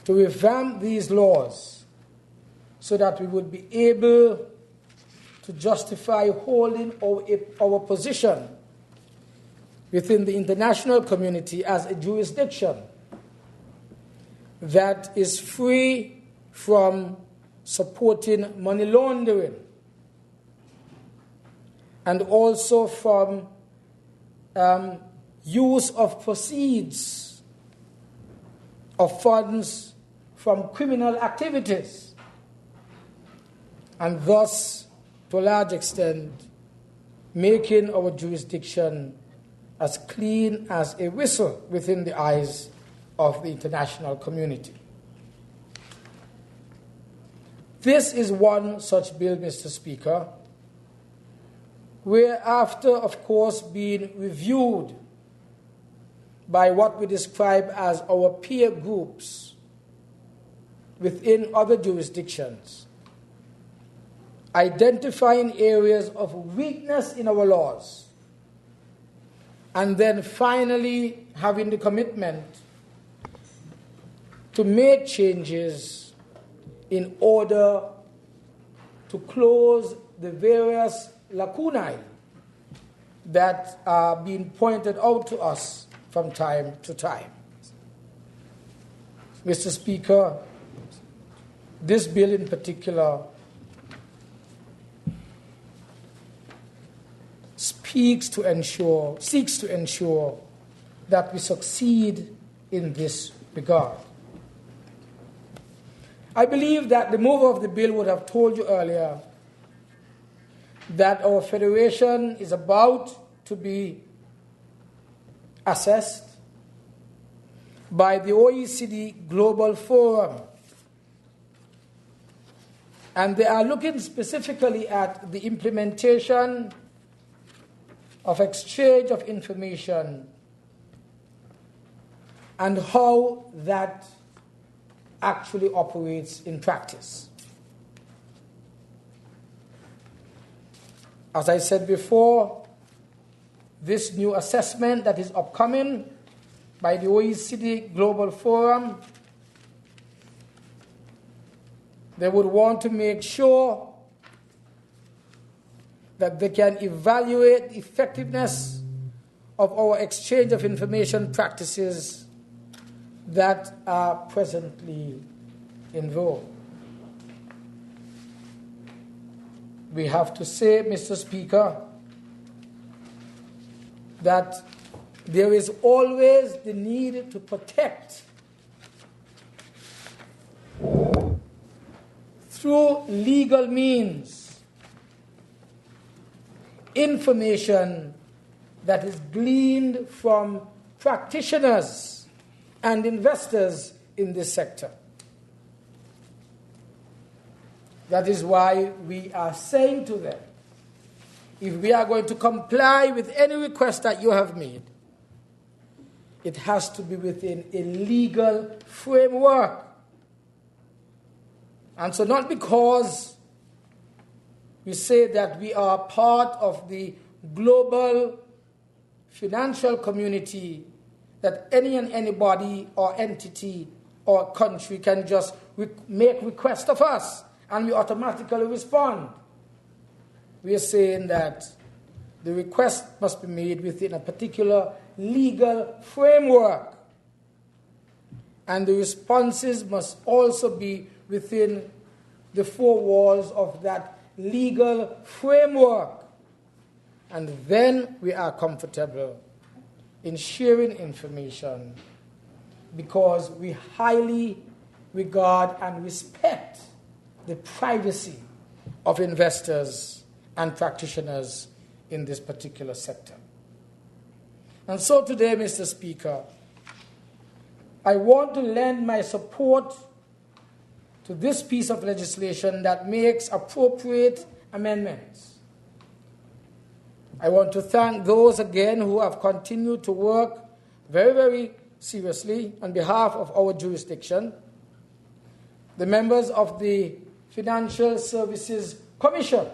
to revamp these laws so that we would be able to justify holding our position within the international community as a jurisdiction that is free from supporting money laundering and also from use of proceeds of funds from criminal activities, and thus, to a large extent, making our jurisdiction as clean as a whistle within the eyes of the international community. This is one such bill, Mr. Speaker, where after, of course, being reviewed by what we describe as our peer groups within other jurisdictions, identifying areas of weakness in our laws, and then finally having the commitment to make changes in order to close the various lacunae that are being pointed out to us from time to time. Mr. Speaker, this bill in particular seeks to ensure that we succeed in this regard. I believe that the mover of the bill would have told you earlier that our federation is about to be assessed by the OECD Global Forum, and they are looking specifically at the implementation of exchange of information and how that actually operates in practice. As I said before, this new assessment that is upcoming by the OECD Global Forum, they would want to make sure that they can evaluate the effectiveness of our exchange of information practices that are presently in vogue. We have to say, Mr. Speaker, that there is always the need to protect through legal means information that is gleaned from practitioners and investors in this sector. That is why we are saying to them, if we are going to comply with any request that you have made, it has to be within a legal framework. And so not because we say that we are part of the global financial community, that any and anybody or entity or country can just make request of us and we automatically respond. We are saying that the request must be made within a particular legal framework, and the responses must also be within the four walls of that legal framework. And then we are comfortable in sharing information because we highly regard and respect the privacy of investors and practitioners in this particular sector. And so today, Mr. Speaker, I want to lend my support to this piece of legislation that makes appropriate amendments. I want to thank those again who have continued to work very, very seriously on behalf of our jurisdiction, the members of the Financial Services Commission,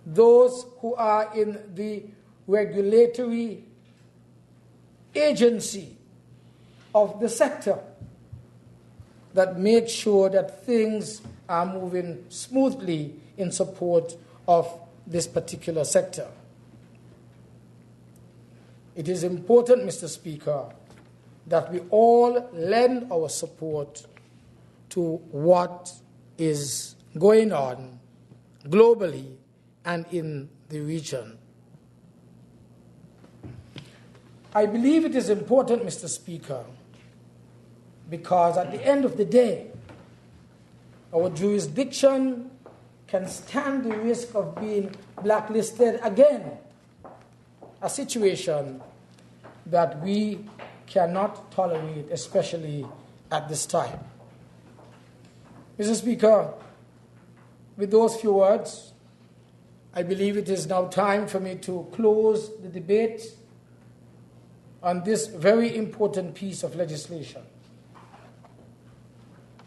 those who are in the regulatory agency of the sector that make sure that things are moving smoothly in support of this particular sector. It is important, Mr. Speaker, that we all lend our support to what is going on globally and in the region. I believe it is important, Mr. Speaker, because at the end of the day, our jurisdiction can stand the risk of being blacklisted again, a situation that we cannot tolerate, especially at this time. Mr. Speaker, with those few words, I believe it is now time for me to close the debate on this very important piece of legislation.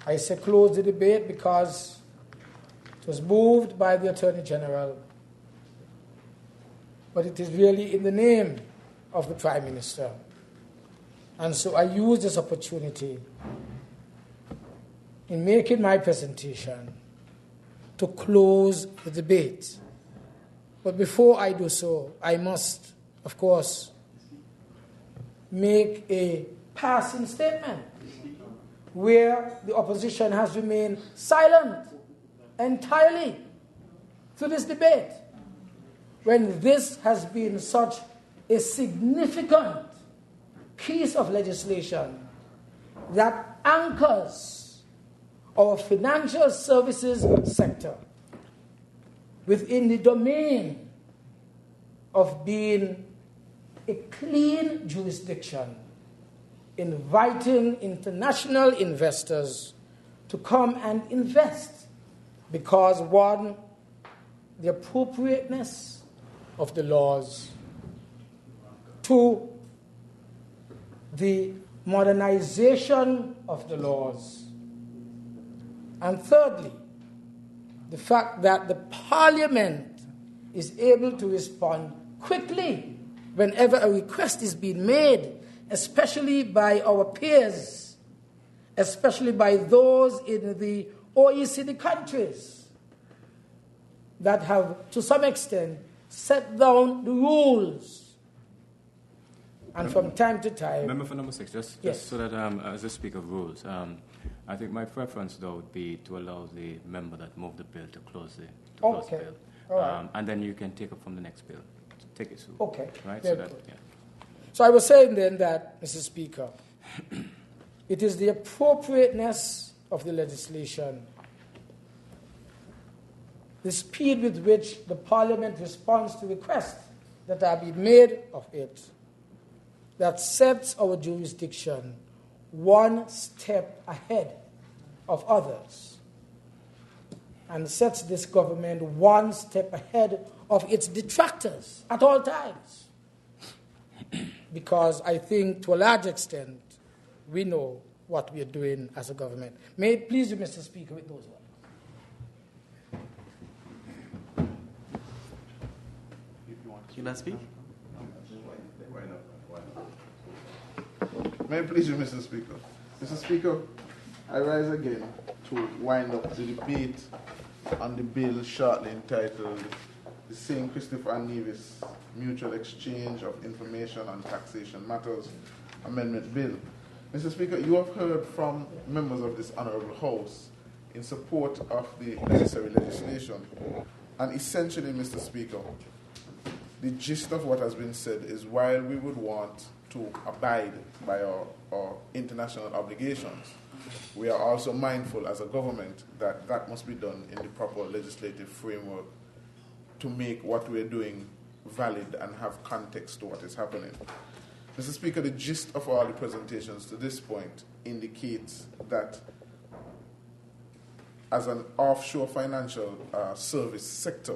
I say close the debate because it was moved by the Attorney General, but it is really in the name of the Prime Minister. And so I use this opportunity in making my presentation to close the debate. But before I do so, I must, of course, make a passing statement where the opposition has remained silent entirely to this debate, when this has been such a significant piece of legislation that anchors our financial services sector within the domain of being a clean jurisdiction, inviting international investors to come and invest because, one, the appropriateness of the laws, two, the modernization of the laws, and thirdly, the fact that the Parliament is able to respond quickly whenever a request is being made, especially by our peers, especially by those in the OECD countries that have, to some extent, set down the rules. And from time to time... Member for number 6, just so that as I speak of rules, I think my preference, though, would be to allow the member that moved the bill to close the bill. All right. And then you can take up from the next bill. Take it through. Okay. Right? Very good. So I was saying then that, Mr. Speaker, it is the appropriateness of the legislation, the speed with which the Parliament responds to requests that are being made of it, that sets our jurisdiction one step ahead of others and sets this government one step ahead of its detractors at all times. Because I think to a large extent, we know what we are doing as a government. May it please you, Mr. Speaker, with those words. Can I speak? May it please you, Mr. Speaker. Mr. Speaker, I rise again to wind up the debate on the bill shortly entitled the St. Christopher and Nevis Mutual Exchange of Information on Taxation Matters Amendment Bill. Mr. Speaker, you have heard from members of this Honourable House in support of the necessary legislation. And essentially, Mr. Speaker, the gist of what has been said is while we would want to abide by our international obligations, we are also mindful as a government that that must be done in the proper legislative framework to make what we're doing valid and have context to what is happening. Mr. Speaker, the gist of all the presentations to this point indicates that as an offshore financial service sector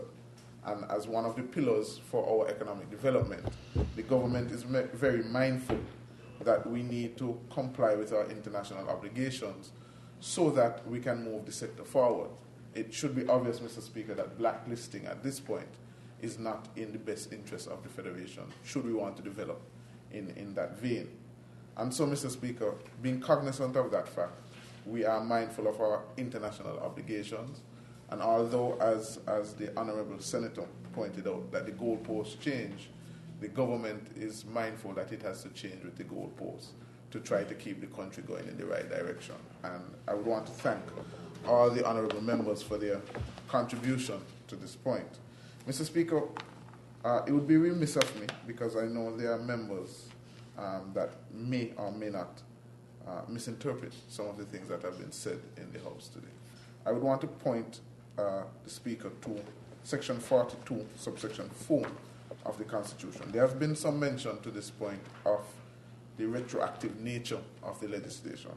and as one of the pillars for our economic development, the government is very mindful that we need to comply with our international obligations so that we can move the sector forward. It should be obvious, Mr. Speaker, that blacklisting at this point is not in the best interest of the Federation, should we want to develop in that vein. And so, Mr. Speaker, being cognizant of that fact, we are mindful of our international obligations. And although, as the Honourable Senator pointed out, that the goalposts change, the government is mindful that it has to change with the goalposts to try to keep the country going in the right direction. And I would want to thank all the honourable members for their contribution to this point. Mr. Speaker, it would be remiss of me, because I know there are members that may or may not misinterpret some of the things that have been said in the House today. I would want to point the Speaker to Section 42, subsection 4 of the Constitution. There have been some mention to this point of the retroactive nature of the legislation.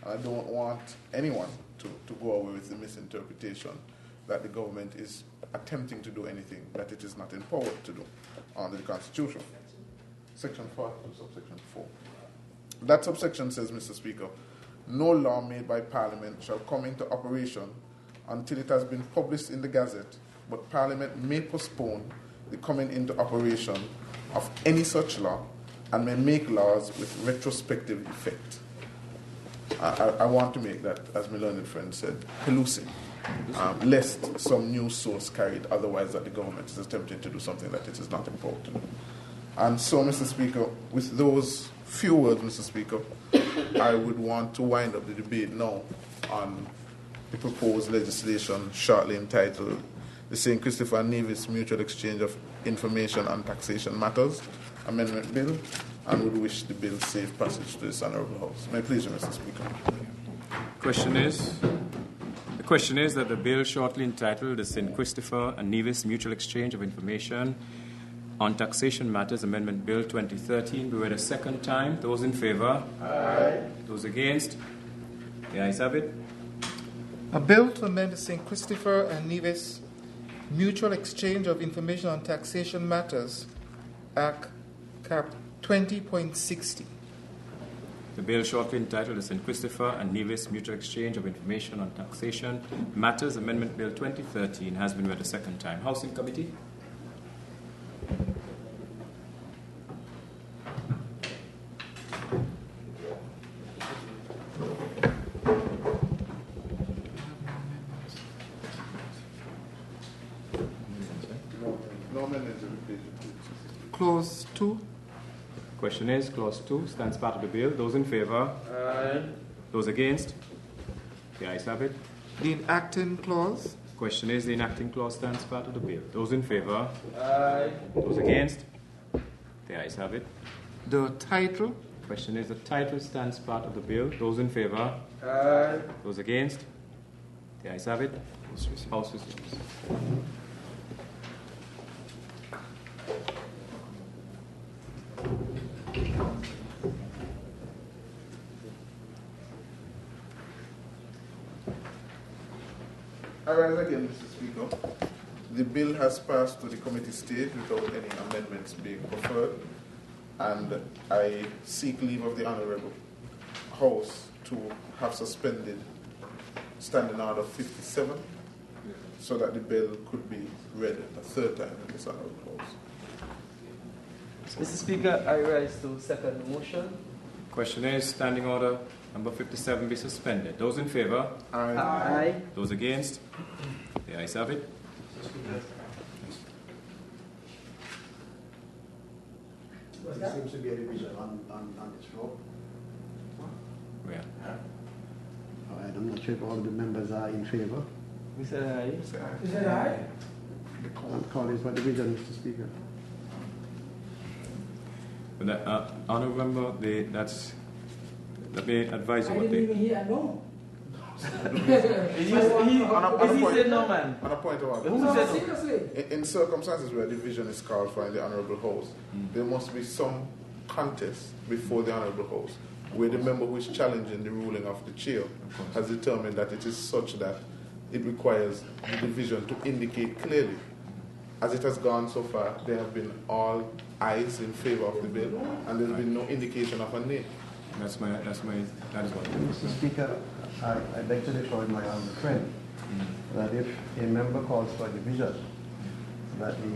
And I don't want anyone to go away with the misinterpretation that the government is attempting to do anything that it is not empowered to do under the Constitution. Section 42, subsection 4. That subsection says, Mr. Speaker, no law made by Parliament shall come into operation until it has been published in the Gazette, but Parliament may postpone the coming into operation of any such law and may make laws with retrospective effect. I want to make that, as my learned friend said, elusive, lest some new source carried otherwise that the government is attempting to do something that it is not empowered to do. And so, Mr. Speaker, with those few words, Mr. Speaker, I would want to wind up the debate now on the proposed legislation shortly entitled the St. Christopher and Nevis Mutual Exchange of Information on Taxation Matters Amendment Bill, and would wish the bill safe passage to this Honourable House. May I please you, Mr. Speaker. The question is that the bill shortly entitled the St. Christopher and Nevis Mutual Exchange of Information on Taxation Matters Amendment Bill 2013 be read a second time. Those in favour? Aye. Those against? The ayes have it. A bill to amend the St. Christopher and Nevis Mutual Exchange of Information on Taxation Matters Act Cap 20.60. The bill shortly entitled the St. Christopher and Nevis Mutual Exchange of Information on Taxation Matters Amendment Bill 2013 has been read a second time. House in committee. Clause 2. Question is, Clause 2 stands part of the bill. Those in favour? Aye. Those against? The ayes have it. The enacting clause. Question is, the enacting clause stands part of the bill. Those in favour? Aye. Those against? The ayes have it. The title. Question is, the title stands part of the bill. Those in favour? Aye. Those against? The ayes have it. House resumes. I rise again, Mr. Speaker. The bill has passed to the committee stage without any amendments being preferred, and I seek leave of the Honourable House to have suspended Standing Order 57 so that the bill could be read a third time in this Honourable House. Mr. Speaker, I rise to second the motion. Question is Standing Order number 57 be suspended. Those in favour? Aye. Aye. Those against? The ayes have it. There seems to be a division on this floor. Where? I'm not sure if all the members are in favour. We said aye. Is that aye? I'll call this for division, Mr. Speaker. But that, Honourable Member, let me advise you I what didn't they... even hear no. Is he said no, man? On a point of order. Who said no? Seriously? In circumstances where division is called for in the Honourable House, there must be some contest before the Honourable House where the member who is challenging the ruling of the chair has determined that it is such that it requires the division to indicate clearly. As it has gone so far, there have been all ayes in favour of the bill, and there's been no indication of a nay. That is what... Mr. Speaker, I beg to differ with my honourable friend that if a member calls for division, that the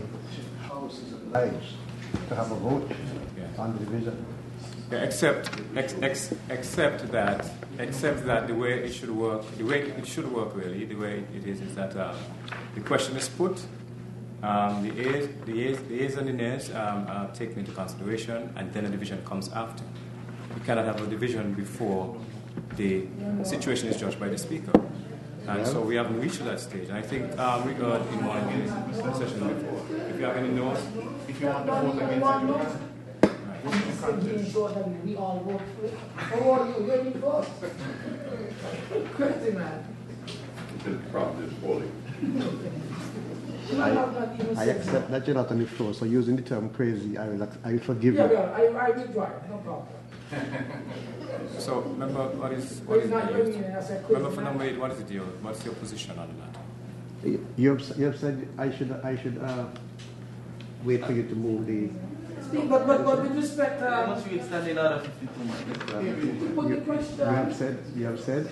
House is obliged to have a vote on the division. Yeah, except that the way it should work, really, the way it is that the question is put, the ayes and the nays are taken into consideration, and then a division comes after. You cannot have a division before the situation is judged by the Speaker. And so we haven't reached that stage. And I think we heard in one of the session before. If you have any notes, If you want to vote against it, We all vote for it. Or what are you waiting for? Crazy man. The problem is voting. I accept that you're not on the floor, so using the term crazy, I will forgive you. Yeah, I withdraw it. No problem. so remember what is But it's not used? bringing in as a Remember for quiz. number 8, what's your position on that? You have said I should wait for you to move the. But with respect, Must be Standing Order 52, man. put the question. You have said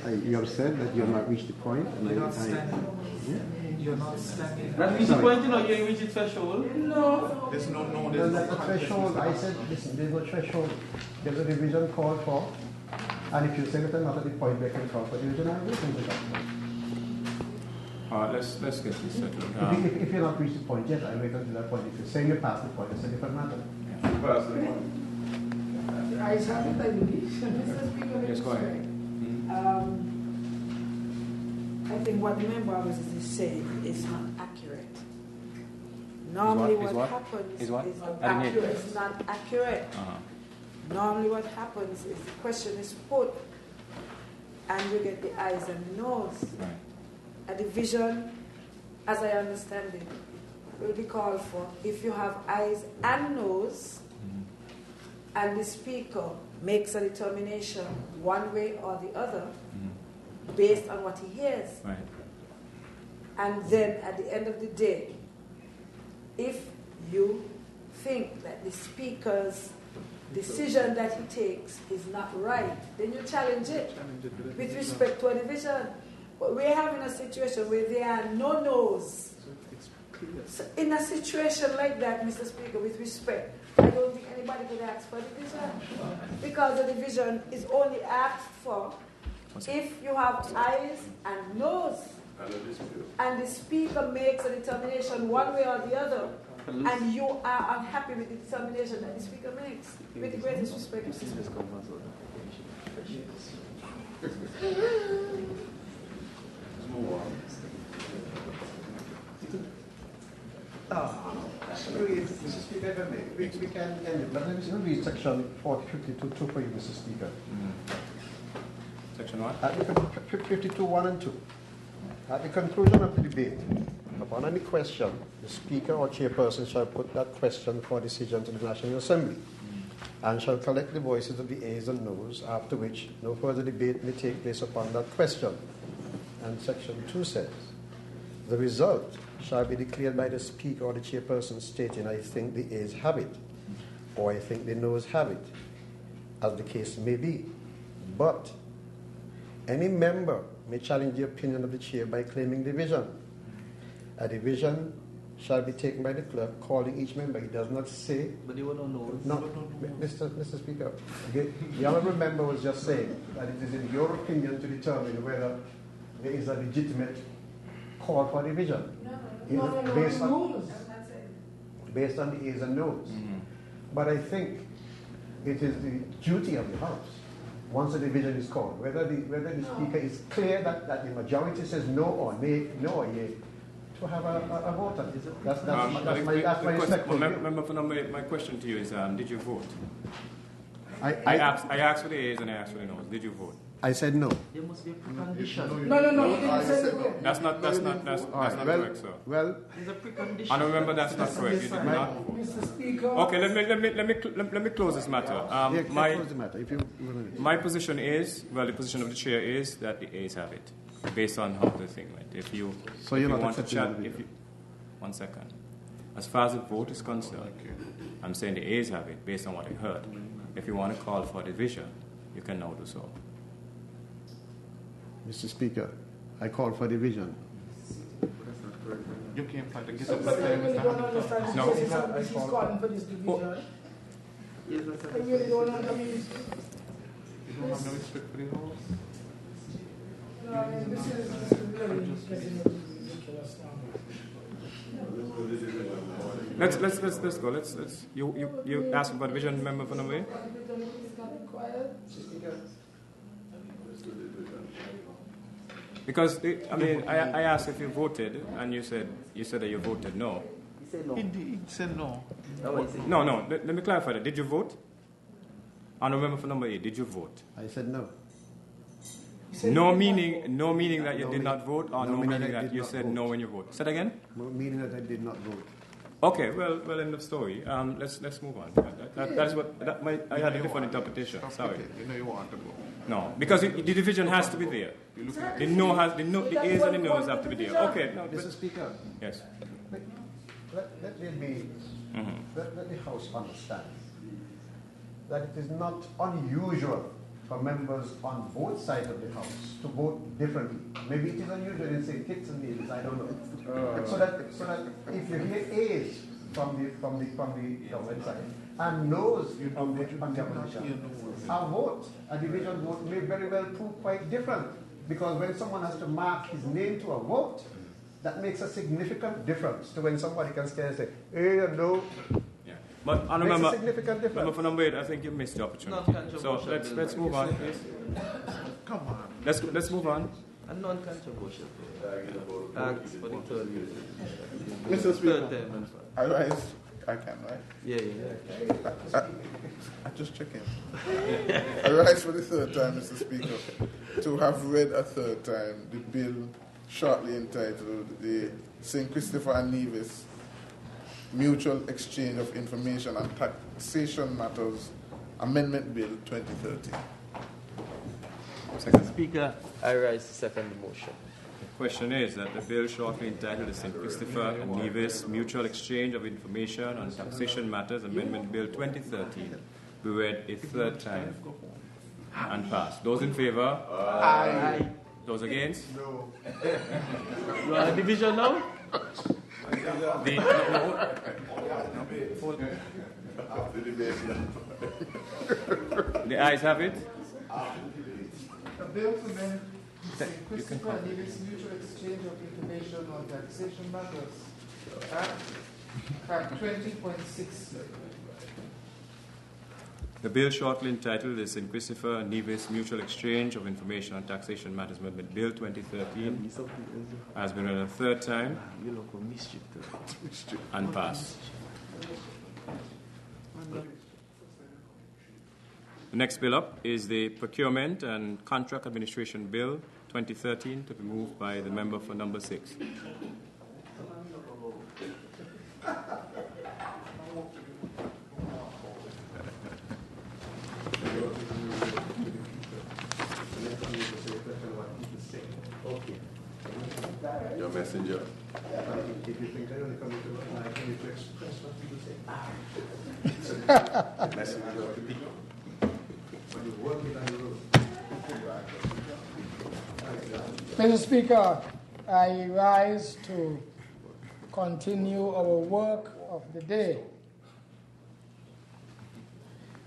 that you have not reached the point. And You're not standing. That reach the point, you ain't reached the threshold. No. there's no There's a threshold. I said, listen, there's no threshold. There's a division called for. And if you say that I'm not at the point where I can call for division, I will consider that. Let's get this settled. If you're not reached the point yet, I wait until that point. If you say you're past the point, it's a different matter. I have it, I believe. Mr. Speaker, Yes, go ahead. I think what the member was saying is not accurate. Normally what happens Is what? is Accurate. it's not accurate. Normally what happens is the question is put and you get the ayes and the noes. Right. A division, as I understand it, will be called for if you have ayes and noes and the Speaker makes a determination one way or the other based on what he hears. Right. And then at the end of the day, if you think that the Speaker's decision that he takes is not right, then you challenge it with respect to a division. But we're having a situation where there are no no's. So in a situation like that, Mr. Speaker, with respect, I don't think anybody could ask for a division. Because the division is only asked for if you have ayes and no's. And the Speaker makes a determination one way or the other, and you are unhappy with the determination that the Speaker makes. With the greatest respect, Mr. Speaker. Mr. Speaker, if I may, we can end it. But let me read section 4052 for you, Mr. Speaker. Section what? Article 52, 1 and 2. At the conclusion of the debate, upon any question, the Speaker or Chairperson shall put that question for decision to the National Assembly and shall collect the voices of the ayes and noes, after which no further debate may take place upon that question. And section 2 says, The result shall be declared by the Speaker or the Chairperson stating, I think the ayes have it, or I think the noes have it, as the case may be. But any member may challenge the opinion of the Chair by claiming division. A division shall be taken by the clerk, calling each member. He does not say. But you don't know. No, Mr. Speaker, the honourable member was just saying that it is in your opinion to determine whether there is a legitimate call for division. Based on the ayes and noes. Mm-hmm. But I think it is the duty of the House, once a division is called, whether the Speaker is clear that the majority says no or nay, no or yea, to have a vote on it. That's my respectful view. Member for number 8, my question to you is, did you vote? I asked for the ayes and I asked for the noes. Did you vote? I said no. There must be a precondition. No. That's not correct, sir. Well, There's a precondition. And remember, that's not correct. You did not vote. Mr. Speaker. Okay, let me close this matter. close the matter. If you My position is, the position of the chair is that the ayes have it, based on how the thing went. If you want to chat, one second. As far as the vote is concerned, I'm saying the ayes have it, based on what I heard. If you want to call for division, you can now do so. Mr. Speaker, I call for division. You can't find the So I really don't understand. No. She's calling for this division. I really don't understand. You don't have no respect for the House? No, I mean, this is really ridiculous now. Let's go. You ask for division, member for number 8? Because I asked if you voted, and you said that you voted no. He said no. He said no. No. Let me clarify that. Did you vote? And remember for number 8, did you vote? I said no. No meaning that you did not vote, or no meaning that you said vote. no when you voted. Say that again. No meaning that I did not vote. Okay, well, end of story. Let's move on. That's what I had a different interpretation. Sorry. You know you want to go. No, because the division has to be there. The ayes and the noes have to be there. Okay. No, Mr. Speaker. Yes. Let the House understand that it is not unusual for members on both sides of the House to vote differently. Maybe it is unusual in, say, Kitts-Nevis, I don't know. So that if you hear ayes from the government side and noes from the opposition, a division vote may very well prove quite different. Because when someone has to mark his name to a vote, that makes a significant difference to when somebody can stand and say, hey, no. Yeah. But I remember, significant difference. Remember for number 8, I think you missed the opportunity. So let's move on, please. Come on. Let's move on. A non-controversial. Ask for the third year. Mr. Speaker, Third time. I rise. I can, right? Yeah. I just check in. I rise for the third time, Mr. Speaker, to have read a third time the bill shortly entitled the St. Christopher and Nevis Mutual Exchange of Information and Taxation Matters Amendment Bill 2013. Second. Speaker, I rise to second the motion. The question is that the bill shortly entitled the St. Christopher and Nevis Mutual Exchange of Information on Taxation Matters Amendment Bill 2013 be read a third time and passed. Those in favor? Aye. Those against? No. You want a division now? The ayes have it. A bill to amend St. Christopher and Nevis Mutual Exchange of Information on Taxation Matters, Act 20.6. The bill shortly entitled the St. Christopher and Nevis Mutual Exchange of Information on Taxation Matters Amendment Bill 2013 has been read a third time and passed. The next bill up is the Procurement and Contract Administration Bill 2013 to be moved by the member for number 6. Your messenger. If you think I only come into I come to express what people say. But you work it on the road. Mr. Speaker, I rise to continue our work of the day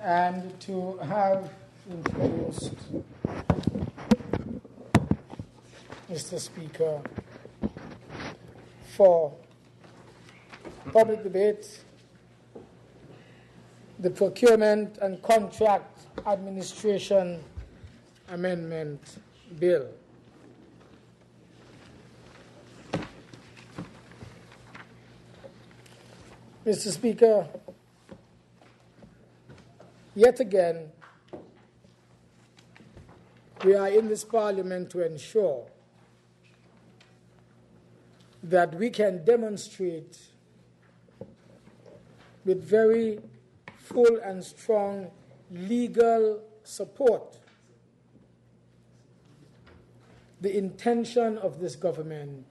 and to have introduced Mr. Speaker for public debate the Procurement and Contract Administration Amendment Bill. Mr. Speaker, yet again, we are in this Parliament to ensure that we can demonstrate with very full and strong legal support the intention of this government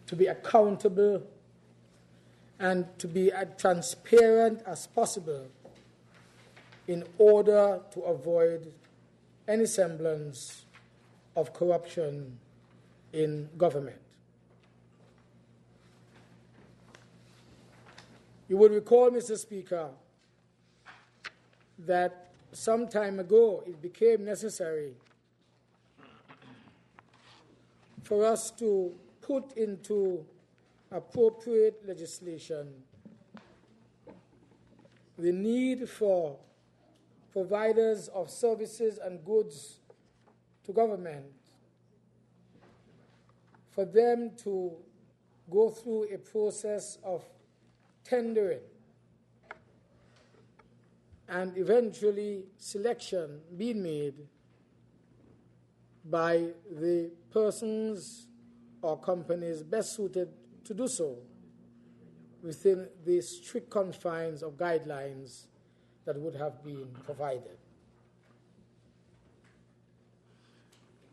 to be accountable and to be as transparent as possible in order to avoid any semblance of corruption in government. You would recall, Mr. Speaker, that some time ago it became necessary for us to put into appropriate legislation the need for providers of services and goods to government for them to go through a process of tendering and eventually selection being made by the persons or companies best suited to do so within the strict confines of guidelines that would have been provided.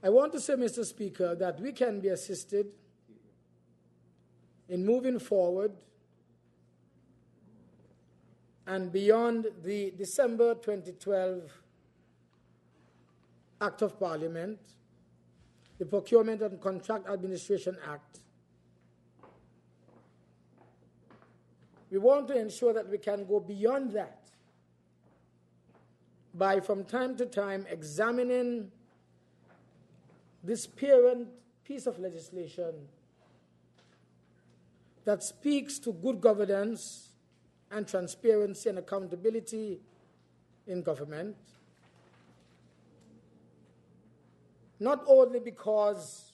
I want to say, Mr. Speaker, that we can be assisted in moving forward and beyond the December 2012 Act of Parliament, the Procurement and Contract Administration Act. We want to ensure that we can go beyond that by, from time to time, examining this parent piece of legislation that speaks to good governance and transparency and accountability in government, not only because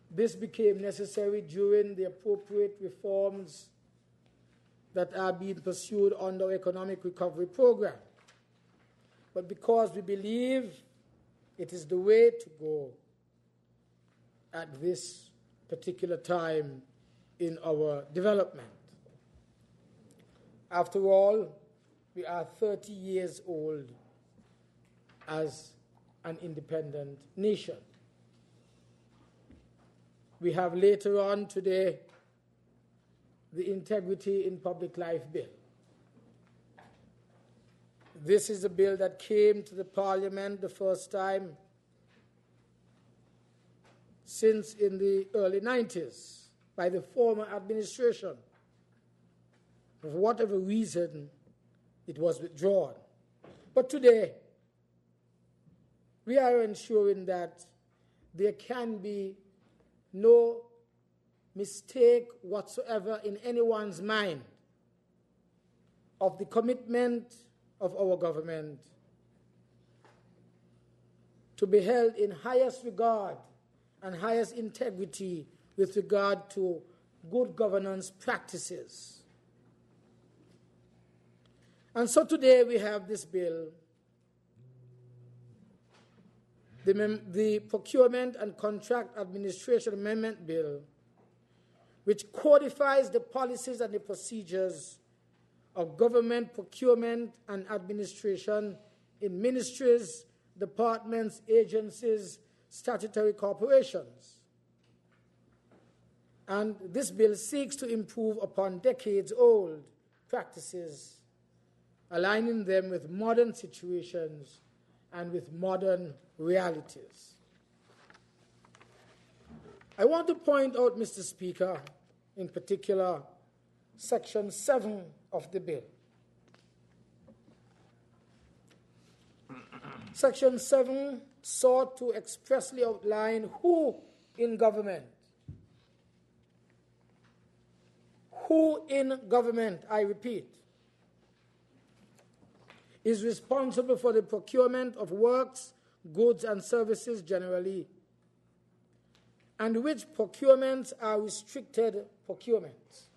this became necessary during the appropriate reforms that are being pursued under our economic recovery program, but because we believe it is the way to go at this particular time in our development. After all, we are 30 years old as an independent nation. We have later on today the Integrity in Public Life Bill. This is a bill that came to the Parliament the first time since in the early 90s by the former administration. For whatever reason, it was withdrawn. But today, we are ensuring that there can be no mistake whatsoever in anyone's mind of the commitment of our government to be held in highest regard and highest integrity with regard to good governance practices. And so today we have this bill, the Procurement and Contract Administration Amendment Bill, which codifies the policies and the procedures of government procurement and administration in ministries, departments, agencies, statutory corporations. And this bill seeks to improve upon decades-old practices, aligning them with modern situations and with modern realities. I want to point out, Mr. Speaker, in particular, Section 7 of the bill. Section 7 sought to expressly outline who in government, I repeat, is responsible for the procurement of works, goods, and services generally, and which procurements are restricted procurements.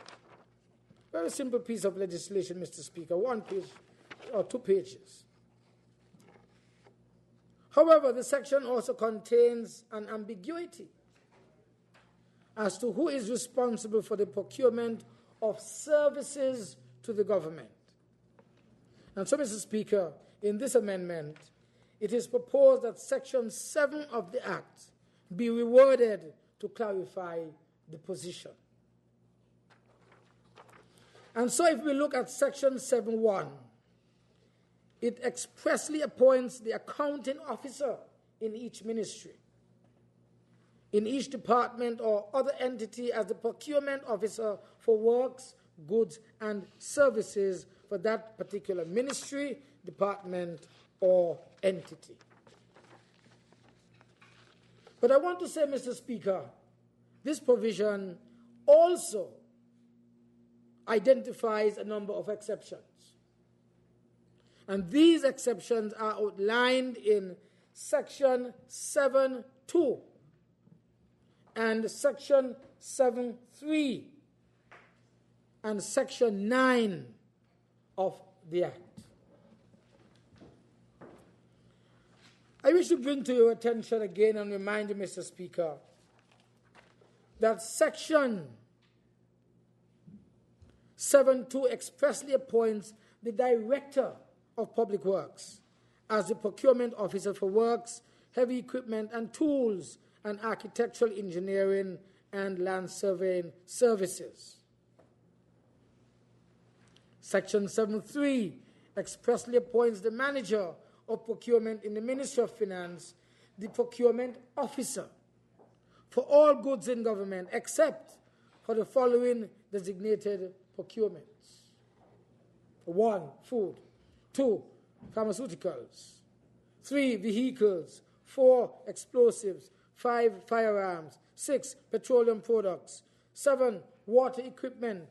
Very simple piece of legislation, Mr. Speaker, 1 page or 2 pages. However, the section also contains an ambiguity as to who is responsible for the procurement of services to the government. And so, Mr. Speaker, in this amendment, it is proposed that Section 7 of the Act be reworded to clarify the position. And so if we look at Section 7.1, it expressly appoints the accounting officer in each ministry, in each department or other entity as the procurement officer for works, goods, and services for that particular ministry, department, or entity. But I want to say, Mr. Speaker, this provision also identifies a number of exceptions. And these exceptions are outlined in Section 7.2 and Section 7.3 and Section 9 of the Act. I wish to bring to your attention again and remind you, Mr. Speaker, that Section 7.2 expressly appoints the Director of Public Works as the procurement officer for works, heavy equipment and tools, and architectural engineering and land surveying services. Section 7.3 expressly appoints the manager of procurement in the Ministry of Finance, the procurement officer for all goods in government except for the following designated procurements. 1, food. 2, pharmaceuticals. 3, vehicles. 4, explosives. 5, firearms. 6, petroleum products. 7, water equipment,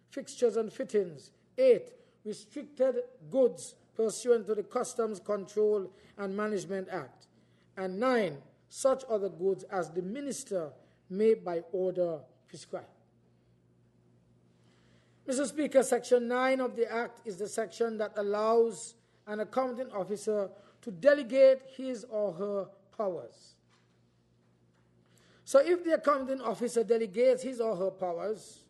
fixtures and fittings. 8, restricted goods pursuant to the Customs Control and Management Act. And 9, such other goods as the minister may by order prescribe. Mr. Speaker, Section 9 of the Act is the section that allows an accounting officer to delegate his or her powers. So if the accounting officer delegates his or her powers,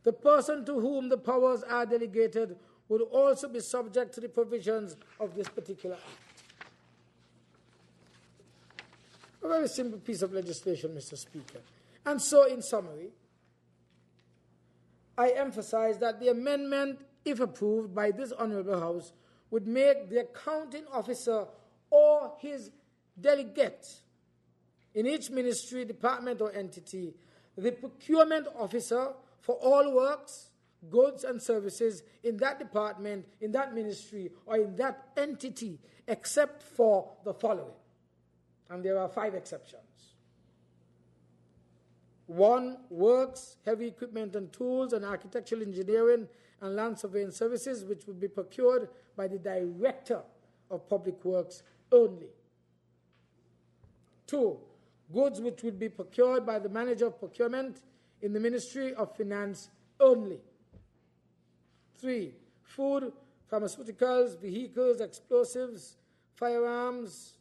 the person to whom the powers are delegated would also be subject to the provisions of this particular Act. A very simple piece of legislation, Mr. Speaker. And so, in summary, I emphasize that the amendment, if approved by this Honourable House, would make the accounting officer or his delegate in each ministry, department, or entity the procurement officer for all works, goods, and services in that department, in that ministry, or in that entity, except for the following. And there are 5 exceptions. 1, works, heavy equipment and tools, and architectural engineering and land surveying services, which would be procured by the Director of Public Works only. 2, goods which would be procured by the Manager of Procurement in the Ministry of Finance only. 3, food, pharmaceuticals, vehicles, explosives, firearms,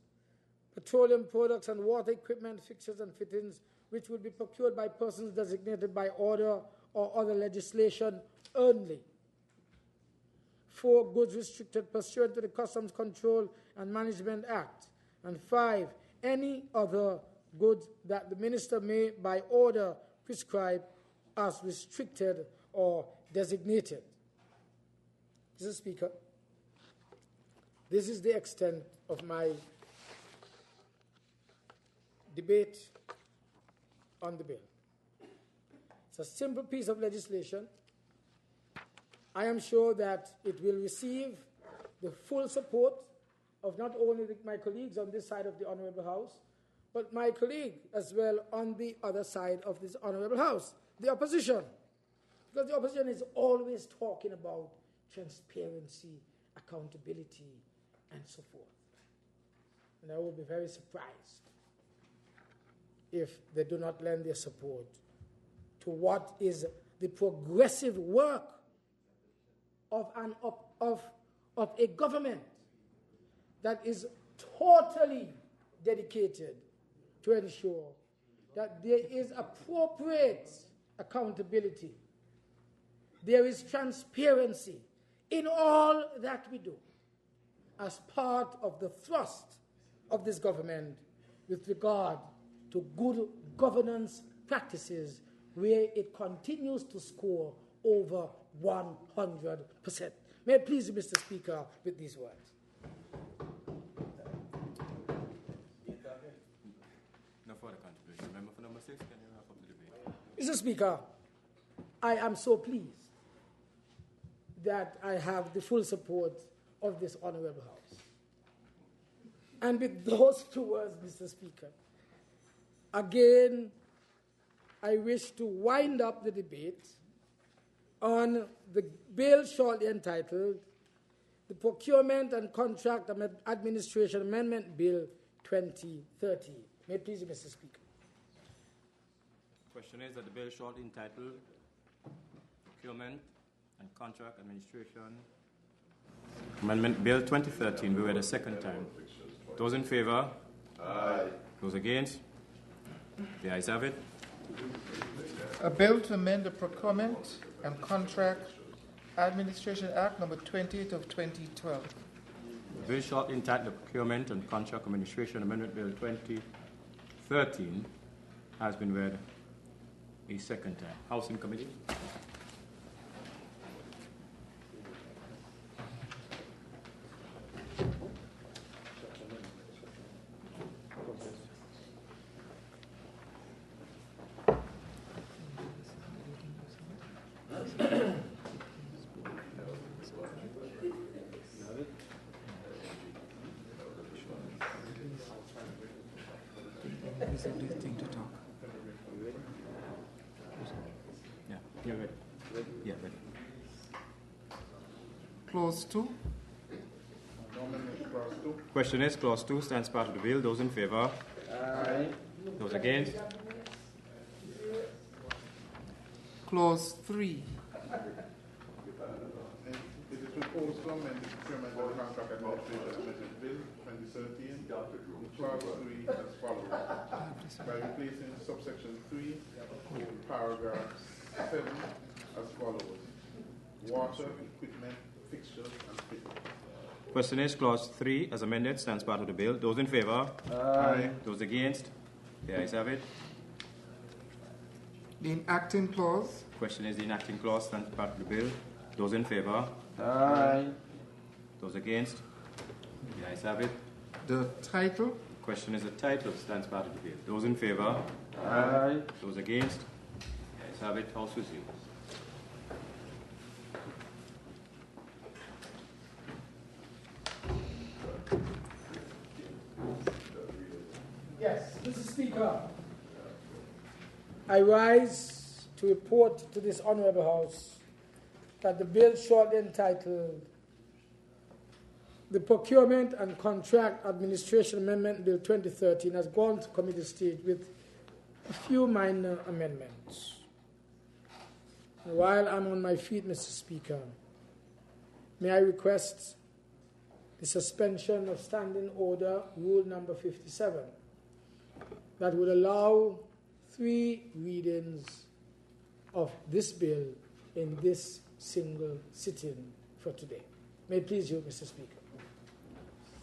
petroleum products, and water equipment, fixtures, and fittings, which will be procured by persons designated by order or other legislation only. 4, goods restricted pursuant to the Customs Control and Management Act. And 5, any other goods that the minister may by order prescribe as restricted or designated. Mr. Speaker, this is the extent of my debate on the bill. It's a simple piece of legislation. I am sure that it will receive the full support of not only my colleagues on this side of the Honourable House, but my colleague as well on the other side of this Honourable House, the opposition. Because the opposition is always talking about transparency, accountability, and so forth. And I will be very surprised if they do not lend their support to what is the progressive work of a government that is totally dedicated to ensure that there is appropriate accountability, there is transparency in all that we do as part of the thrust of this government with regard to good governance practices where it continues to score over 100%. May it please you, Mr. Speaker, with these words. No further contribution. Member for number 6, can you wrap up the debate? Mr. Speaker, I am so pleased that I have the full support of this Honourable House. And with those 2 words, Mr. Speaker, again, I wish to wind up the debate on the bill shortly entitled the Procurement and Contract Administration Amendment Bill 2030. May it please you, Mr. Speaker. The question is that the bill shortly entitled Procurement and Contract Administration Amendment Bill 2013 be read a second time. Those in favour? Aye. Those against? The ayes have it. A bill to amend the Procurement and Contract Administration Act number 28 of 2012. The bill shortly entitled the Procurement and Contract Administration Amendment Bill 2013 has been read a second time. Housing Committee. Clause 2. Question is, Clause 2 stands part of the bill. Those in favour? Aye. Those against? Clause 3. It is proposed to amend the Procurement and Contract Administration Amendment Bill 2013, Clause 3 as follows. By replacing subsection 3 with paragraph 7 as follows. Water, equipment, fixtures, and fittings. Question is, Clause 3 as amended stands part of the bill. Those in favour? Aye. Those against? The ayes have it. The enacting clause. Question is, the enacting clause stands part of the bill. Those in favour? Aye. Those against? The ayes have it. The title. Question is, the title stands part of the bill. Those in favour? Aye. Those against? The ayes have it. House resumes. Yes, Mr. Speaker, I rise to report to this Honourable House that the bill shortly entitled the Procurement and Contract Administration Amendment Bill 2013 has gone to committee stage with a few minor amendments. And while I'm on my feet, Mr. Speaker, may I request the suspension of Standing Order Rule number 57 that would allow 3 readings of this bill in this single sitting for today. May it please you, Mr. Speaker.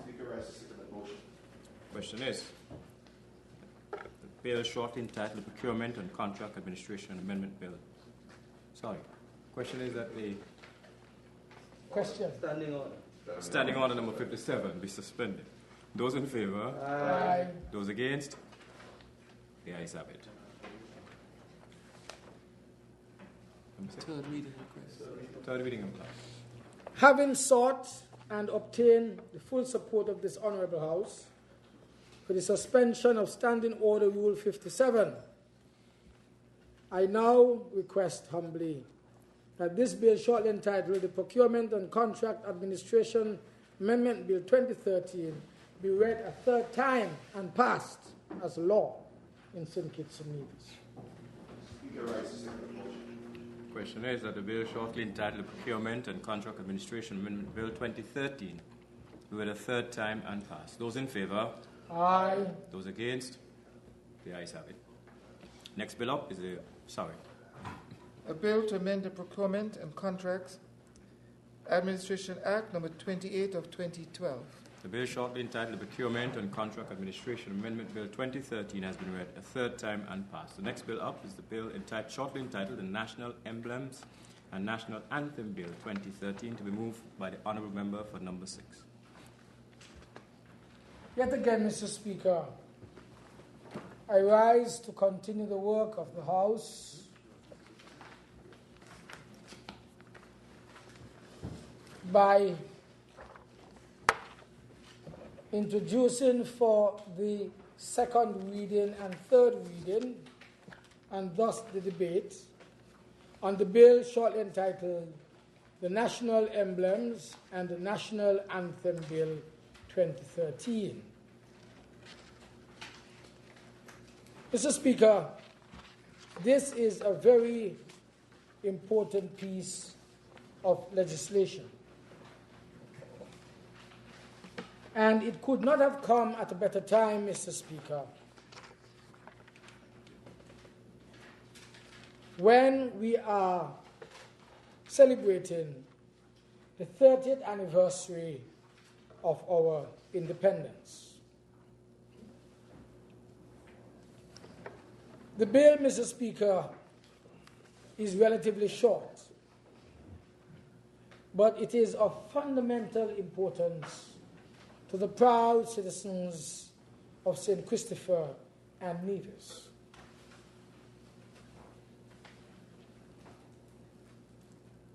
Speaker, rise to second the motion. Question is, the bill shortly entitled Procurement and Contract Administration Amendment Bill. Sorry. Question is that the Question. standing order number 57 be suspended. Those in favor? Aye. Those against? The ayes have it. Third reading request. Third reading of law. Having sought and obtained the full support of this Honourable House for the suspension of Standing Order Rule 57, I now request humbly that this bill shortly entitled the Procurement and Contract Administration Amendment Bill 2013 be read a third time and passed as law in St. Kitts-Nevis. Question is that the bill shortly entitled Procurement and Contract Administration Amendment Bill 2013 be read a third time and passed. Those in favor? Aye. Those against? The ayes have it. Next bill up is A bill to amend the Procurement and Contracts Administration Act number 28 of 2012. The bill shortly entitled Procurement and Contract Administration Amendment Bill 2013 has been read a third time and passed. The next bill up is the bill shortly entitled the National Emblems and National Anthem Bill 2013 to be moved by the Honourable Member for number 6. Yet again, Mr. Speaker, I rise to continue the work of the House by introducing for the second reading and third reading, and thus the debate, on the bill shortly entitled the National Emblems and the National Anthem Bill 2013. Mr. Speaker, this is a very important piece of legislation. And it could not have come at a better time, Mr. Speaker, when we are celebrating the 30th anniversary of our independence. The bill, Mr. Speaker, is relatively short, but it is of fundamental importance to the proud citizens of St. Christopher and Nevis.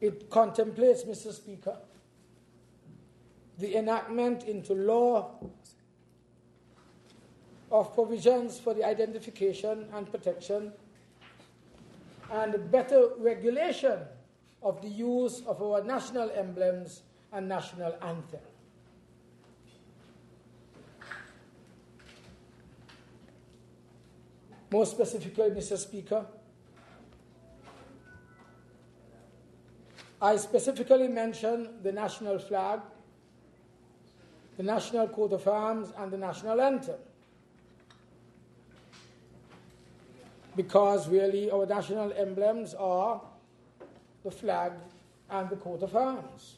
It contemplates, Mr. Speaker, the enactment into law of provisions for the identification and protection and better regulation of the use of our national emblems and national anthem. More specifically, Mr. Speaker, I specifically mention the national flag, the national coat of arms, and the national anthem, because really our national emblems are the flag and the coat of arms.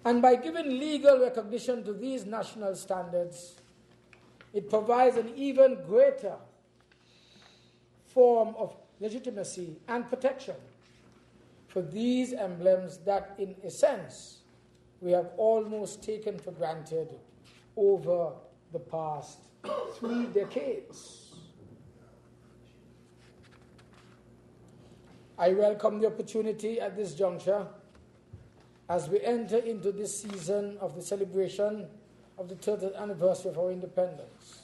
And by giving legal recognition to these national standards, it provides an even greater form of legitimacy and protection for these emblems that, in a sense, we have almost taken for granted over the past 3 decades. I welcome the opportunity at this juncture as we enter into this season of the celebration of the 30th anniversary of our independence,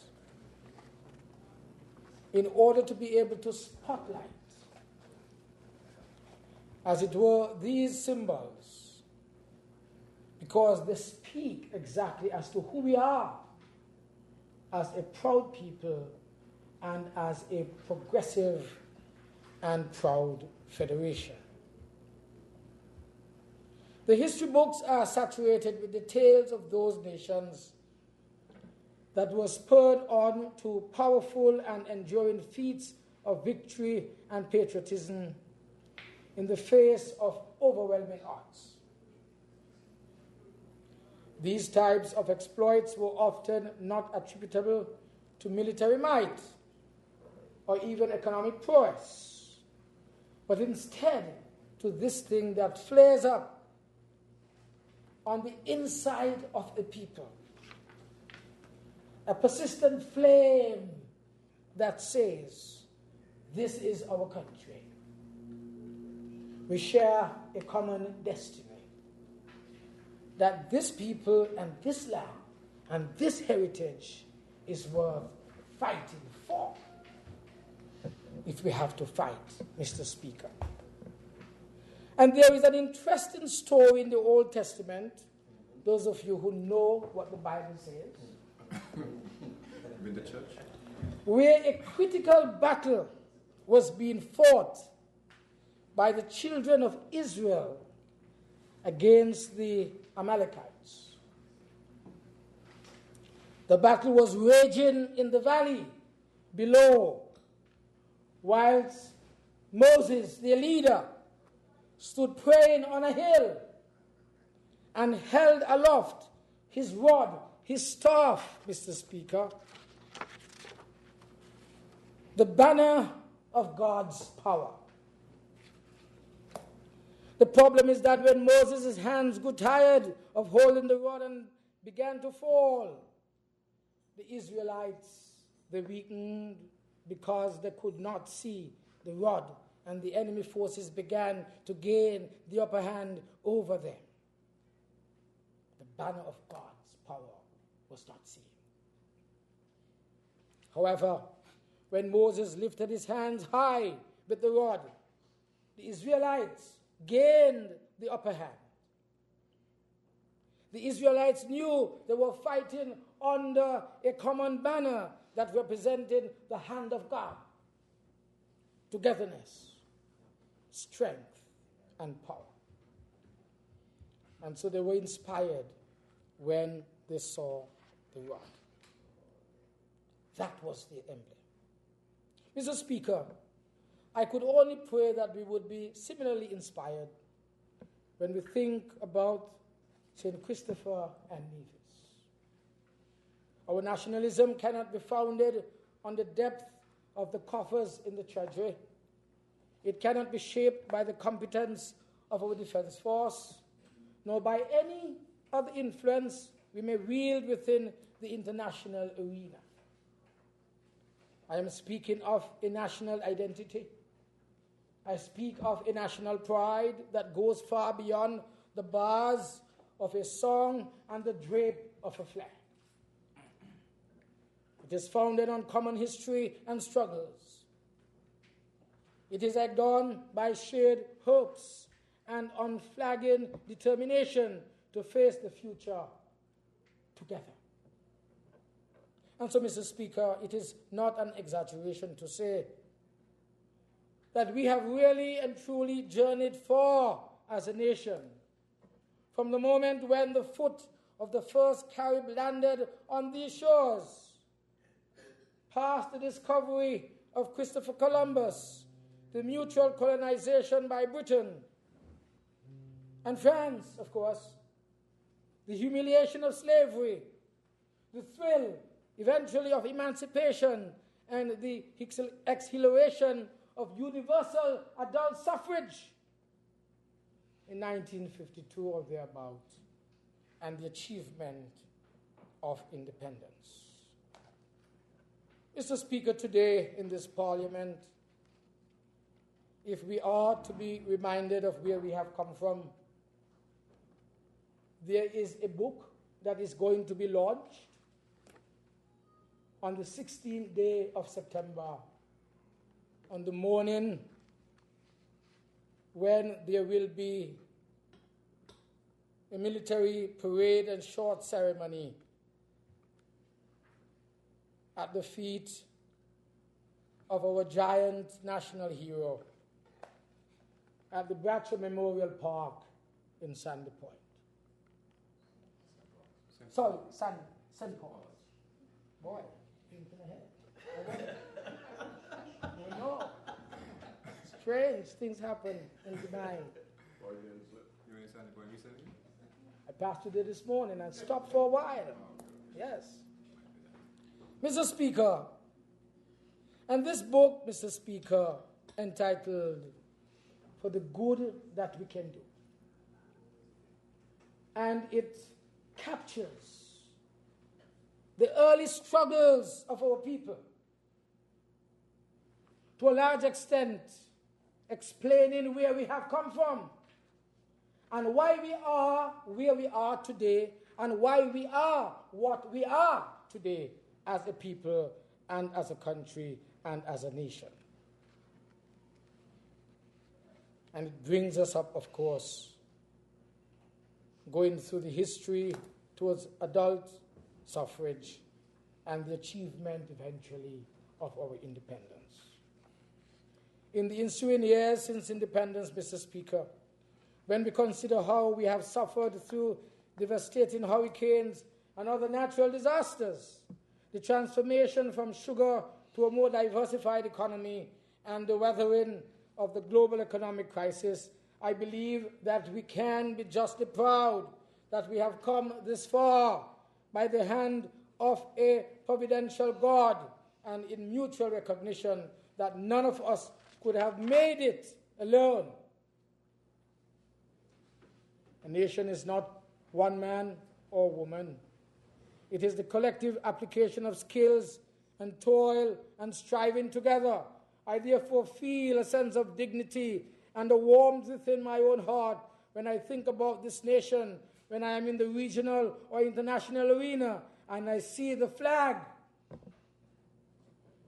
in order to be able to spotlight, as it were, these symbols, because they speak exactly as to who we are as a proud people and as a progressive and proud federation. The history books are saturated with the tales of those nations that were spurred on to powerful and enduring feats of victory and patriotism in the face of overwhelming odds. These types of exploits were often not attributable to military might or even economic prowess, but instead to this thing that flares up on the inside of a people, a persistent flame that says, this is our country. We share a common destiny. That this people and this land and this heritage is worth fighting for. If we have to fight, Mr. Speaker. And there is an interesting story in the Old Testament, those of you who know what the Bible says, with the church, where a critical battle was being fought by the children of Israel against the Amalekites. The battle was raging in the valley below, whilst Moses, their leader, stood praying on a hill and held aloft his rod, his staff, Mr. Speaker, the banner of God's power. The problem is that when Moses' hands grew tired of holding the rod and began to fall, the Israelites, they weakened because they could not see the rod, and the enemy forces began to gain the upper hand over them. The banner of God's power was not seen. However, when Moses lifted his hands high with the rod, the Israelites gained the upper hand. The Israelites knew they were fighting under a common banner that represented the hand of God. Togetherness, strength, and power. And so they were inspired when they saw the rod. That was the emblem. Mr. Speaker, I could only pray that we would be similarly inspired when we think about St. Christopher and Nevis. Our nationalism cannot be founded on the depth of the coffers in the treasury. It cannot be shaped by the competence of our defense force, nor by any other influence we may wield within the international arena. I am speaking of a national identity. I speak of a national pride that goes far beyond the bars of a song and the drape of a flag. It is founded on common history and struggles. It is egged on by shared hopes and unflagging determination to face the future together. And so, Mr. Speaker, it is not an exaggeration to say that we have really and truly journeyed far as a nation from the moment when the foot of the first Carib landed on these shores, past the discovery of Christopher Columbus, the mutual colonization by Britain and France, of course, the humiliation of slavery, the thrill eventually of emancipation, and the exhilaration of universal adult suffrage in 1952 or thereabout, and the achievement of independence. Mr. Speaker, today in this Parliament, if we are to be reminded of where we have come from, there is a book that is going to be launched on the 16th day of September, on the morning when there will be a military parade and short ceremony at the feet of our giant national hero at the Bratcher Memorial Park in Sandy Point. Sorry, St. Paul. Boy, thinking ahead. You know, strange things happen in the mind. You were in Sandy Point recently? I passed through there this morning and stopped for a while. Yes. Mr. Speaker, and this book, Mr. Speaker, entitled For the Good That We Can Do, and it captures the early struggles of our people, to a large extent explaining where we have come from and why we are where we are today and why we are what we are today as a people and as a country and as a nation. And it brings us up, of course, going through the history towards adult suffrage and the achievement eventually of our independence. In the ensuing years since independence, Mr. Speaker, when we consider how we have suffered through devastating hurricanes and other natural disasters, the transformation from sugar to a more diversified economy, and the weathering of the global economic crisis, I believe that we can be justly proud that we have come this far by the hand of a providential God and in mutual recognition that none of us could have made it alone. A nation is not one man or woman. It is the collective application of skills and toil and striving together. I therefore feel a sense of dignity and a warmth within my own heart when I think about this nation, when I am in the regional or international arena and I see the flag,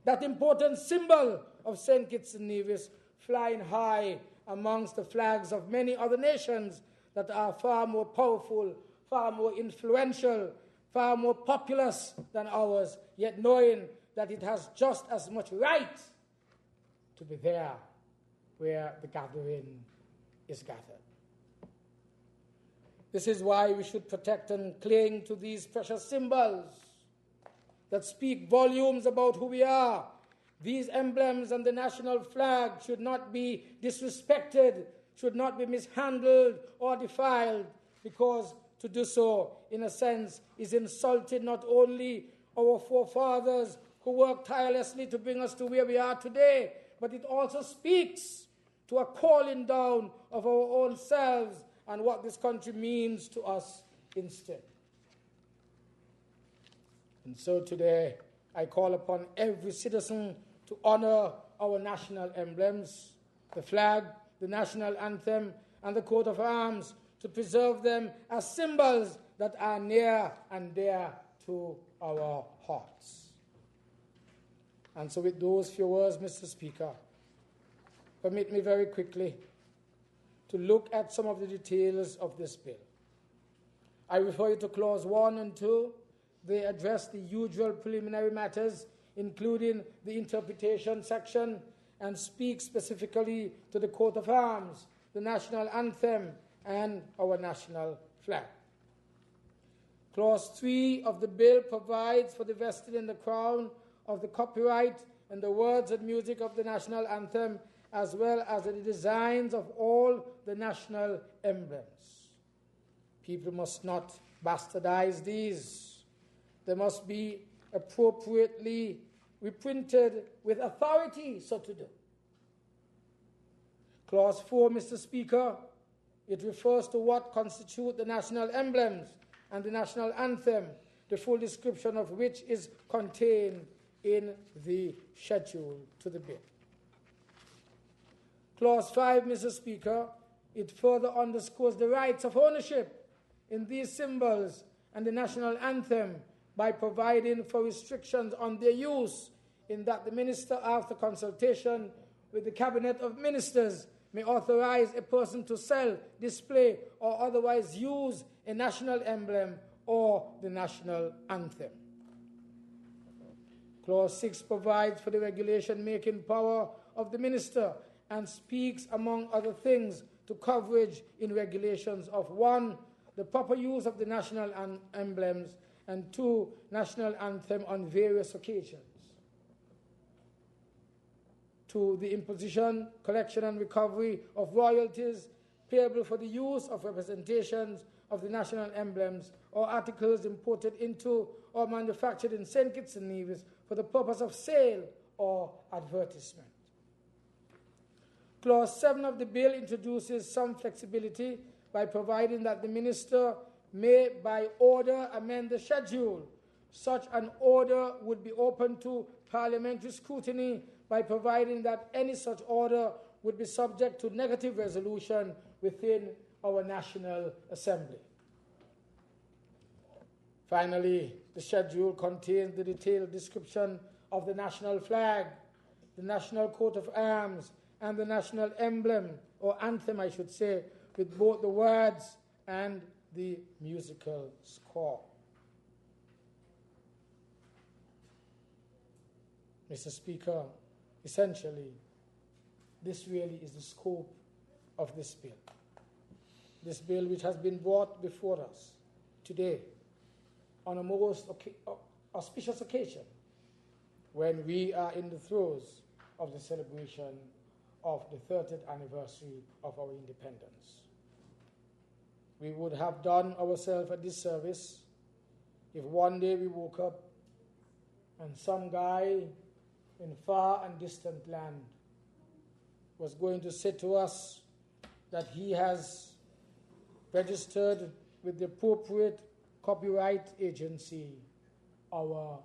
that important symbol of St. Kitts-Nevis, flying high amongst the flags of many other nations that are far more powerful, far more influential, far more populous than ours, yet knowing that it has just as much right to be there where the gathering is gathered. This is why we should protect and cling to these precious symbols that speak volumes about who we are. These emblems and the national flag should not be disrespected, should not be mishandled or defiled, because to do so, in a sense, is insulting not only our forefathers who worked tirelessly to bring us to where we are today, but it also speaks to a calling down of our own selves and what this country means to us instead. And so today, I call upon every citizen to honor our national emblems, the flag, the national anthem, and the coat of arms, to preserve them as symbols that are near and dear to our hearts. And so with those few words, Mr. Speaker, permit me very quickly to look at some of the details of this bill. I refer you to Clause 1 and 2. They address the usual preliminary matters, including the interpretation section, and speak specifically to the coat of arms, the national anthem, and our national flag. Clause 3 of the bill provides for the vesting in the Crown of the copyright and the words and music of the national anthem, as well as the designs of all the national emblems. People must not bastardize these. They must be appropriately reprinted with authority so to do. Clause 4, Mr. Speaker, it refers to what constitute the national emblems and the national anthem, the full description of which is contained in the schedule to the bill. Clause 5, Mr. Speaker, it further underscores the rights of ownership in these symbols and the national anthem by providing for restrictions on their use, in that the minister, after consultation with the Cabinet of Ministers, may authorize a person to sell, display, or otherwise use a national emblem or the national anthem. Clause 6 provides for the regulation-making power of the minister and speaks, among other things, to coverage in regulations of 1, the proper use of the national emblems, and 2, national anthem on various occasions. 2, the imposition, collection, and recovery of royalties payable for the use of representations of the national emblems or articles imported into or manufactured in St. Kitts and Nevis for the purpose of sale or advertisement. Clause 7 of the bill introduces some flexibility by providing that the minister may, by order, amend the schedule. Such an order would be open to parliamentary scrutiny by providing that any such order would be subject to negative resolution within our National Assembly. Finally, the schedule contains the detailed description of the national flag, the national coat of arms, and the national emblem, or anthem, I should say, with both the words and the musical score. Mr. Speaker, essentially, this really is the scope of this bill. This bill which has been brought before us today on a most auspicious occasion when we are in the throes of the celebration of the 30th anniversary of our independence. We would have done ourselves a disservice if one day we woke up and some guy in far and distant land was going to say to us that he has registered with the appropriate copyright agency our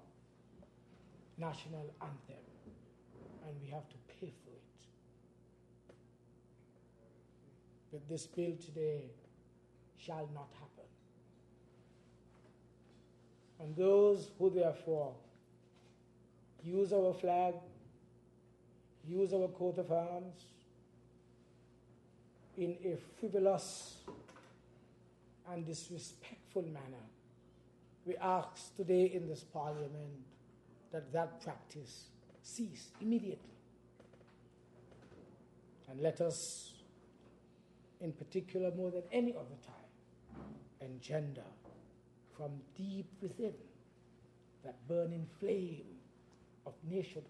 national anthem, and we have to pay for it. But this bill today shall not happen. And those who therefore use our flag, use our coat of arms in a frivolous and disrespectful manner, we ask today in this Parliament that that practice cease immediately. And let us, in particular more than any other time, engender from deep within that burning flame of nationhood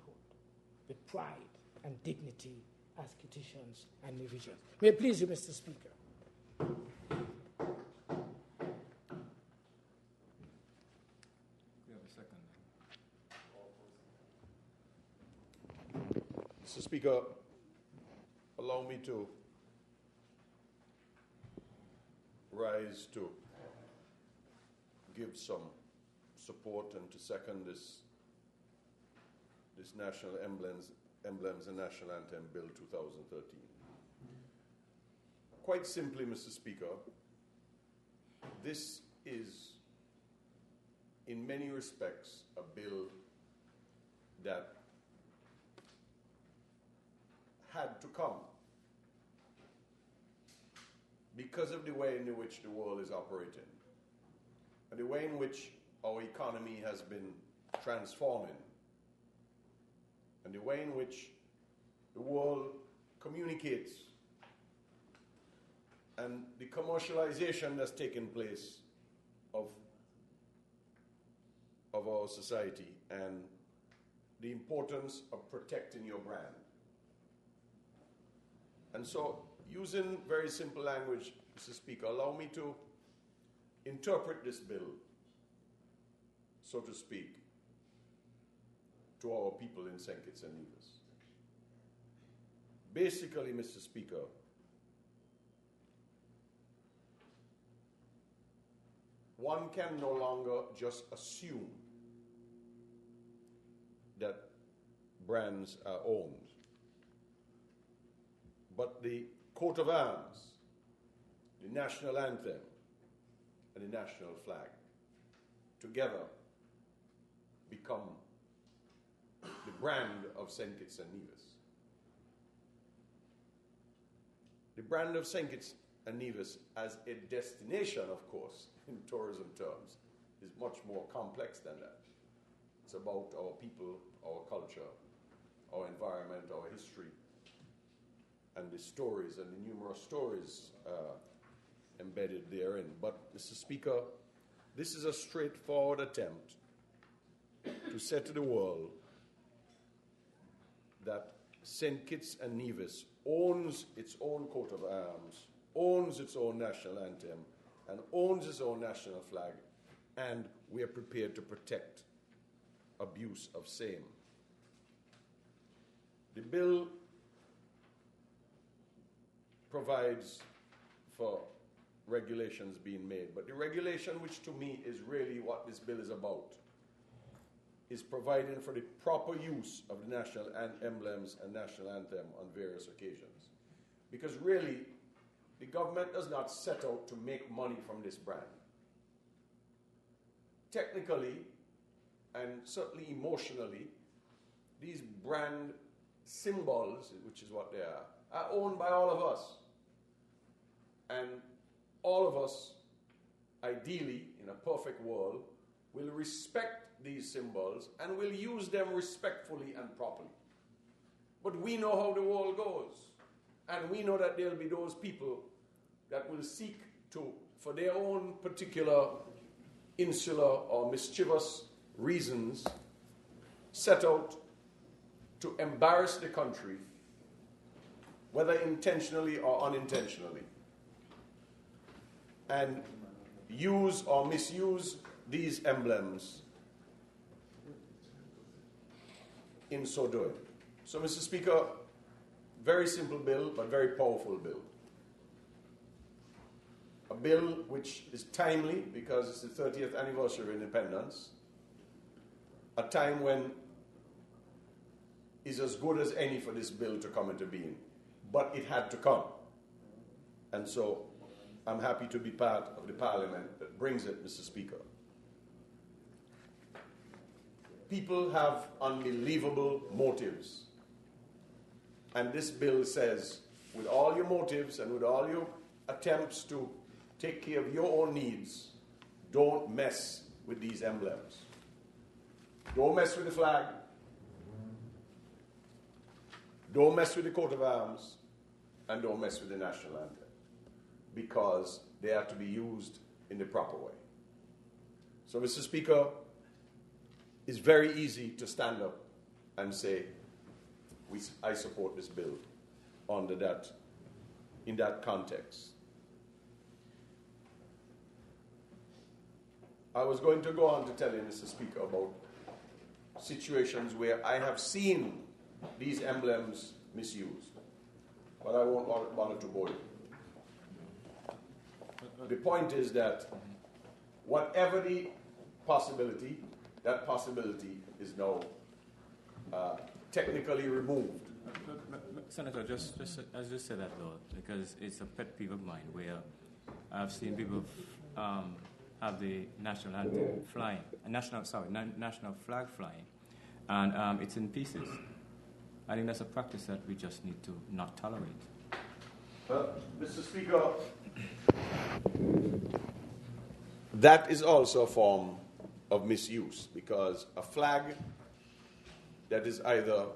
with pride and dignity as petitions and revisions. May it please you, Mr. Speaker. We have a second. Mr. Speaker, allow me to rise to give some support and to second this national emblems and national anthem bill 2013. Quite simply, Mr. Speaker, this is in many respects a bill that had to come because of the way in which the world is operating and the way in which our economy has been transforming and the way in which the world communicates and the commercialization that's taken place of our society and the importance of protecting your brand. And so, using very simple language, Mr. Speaker, allow me to interpret this bill, so to speak, to our people in St. Kitts and Nevis. Basically, Mr. Speaker, one can no longer just assume that brands are owned. But the coat of arms, the national anthem, and the national flag together become the brand of St. Kitts and Nevis. The brand of St. Kitts and Nevis as a destination, of course, in tourism terms, is much more complex than that. It's about our people, our culture, our environment, our history, and the stories and the numerous stories embedded therein. But, Mr. Speaker, this is a straightforward attempt to say to the world that St. Kitts and Nevis owns its own coat of arms, owns its own national anthem and owns its own national flag, and we are prepared to protect abuse of same. The bill provides for regulations being made, but the regulation, which to me is really what this bill is about, is providing for the proper use of the national emblems and national anthem on various occasions. Because really, the government does not set out to make money from this brand. Technically, and certainly emotionally, these brand symbols, which is what they are owned by all of us. And all of us, ideally, in a perfect world, will respect these symbols and will use them respectfully and properly. But we know how the world goes. And we know that there will be those people that will seek to, for their own particular insular or mischievous reasons, set out to embarrass the country, whether intentionally or unintentionally, and use or misuse these emblems in so doing. So, Mr. Speaker, very simple bill, but very powerful bill. A bill which is timely because it's the 30th anniversary of independence, a time when is as good as any for this bill to come into being. But it had to come. And so I'm happy to be part of the parliament that brings it, Mr. Speaker. People have unbelievable motives. And this bill says, with all your motives and with all your attempts to take care of your own needs, don't mess with these emblems. Don't mess with the flag. Don't mess with the coat of arms. And don't mess with the national anthem. Because they have to be used in the proper way. So, Mr. Speaker, it's very easy to stand up and say, I support this bill under that, in that context. I was going to go on to tell you, Mr. Speaker, about situations where I have seen these emblems misused, but I won't bother to bore you. The point is that whatever the possibility, that possibility is now technically removed. Senator, just say that though, because it's a pet peeve of mine where I've seen people have the national anthem flying, national flag flying, and it's in pieces. I think that's a practice that we just need to not tolerate. Mr. Speaker, that is also a form of misuse, because a flag that is either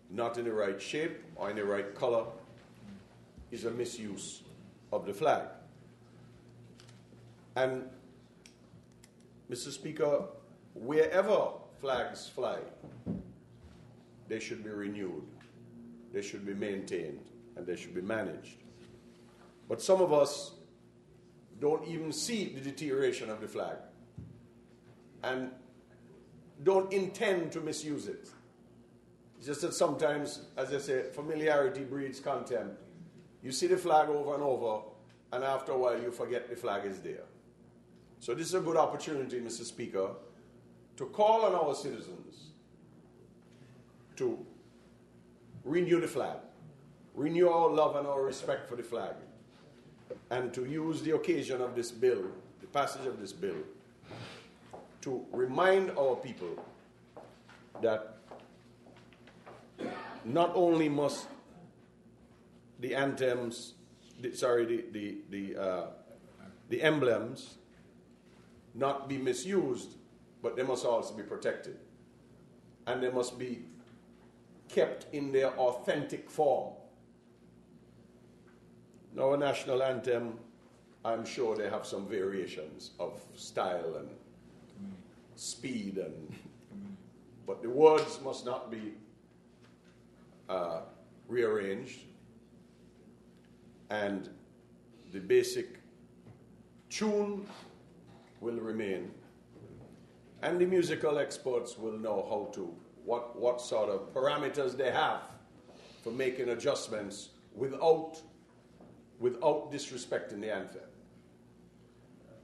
not in the right shape or in the right color is a misuse of the flag. And, Mr. Speaker, wherever flags fly, they should be renewed, they should be maintained, and they should be managed. But some of us don't even see the deterioration of the flag and don't intend to misuse it. It's just that sometimes, as I say, familiarity breeds contempt. You see the flag over and over, and after a while you forget the flag is there. So this is a good opportunity, Mr. Speaker, to call on our citizens to renew the flag, renew our love and our respect for the flag, and to use the occasion of this bill, the passage of this bill, to remind our people that not only must the anthems, the emblems not be misused, but they must also be protected. And they must be kept in their authentic form. Now, a national anthem, I'm sure they have some variations of style and speed, but the words must not be rearranged, and the basic tune will remain, and the musical experts will know how to, what sort of parameters they have for making adjustments without disrespecting the anthem.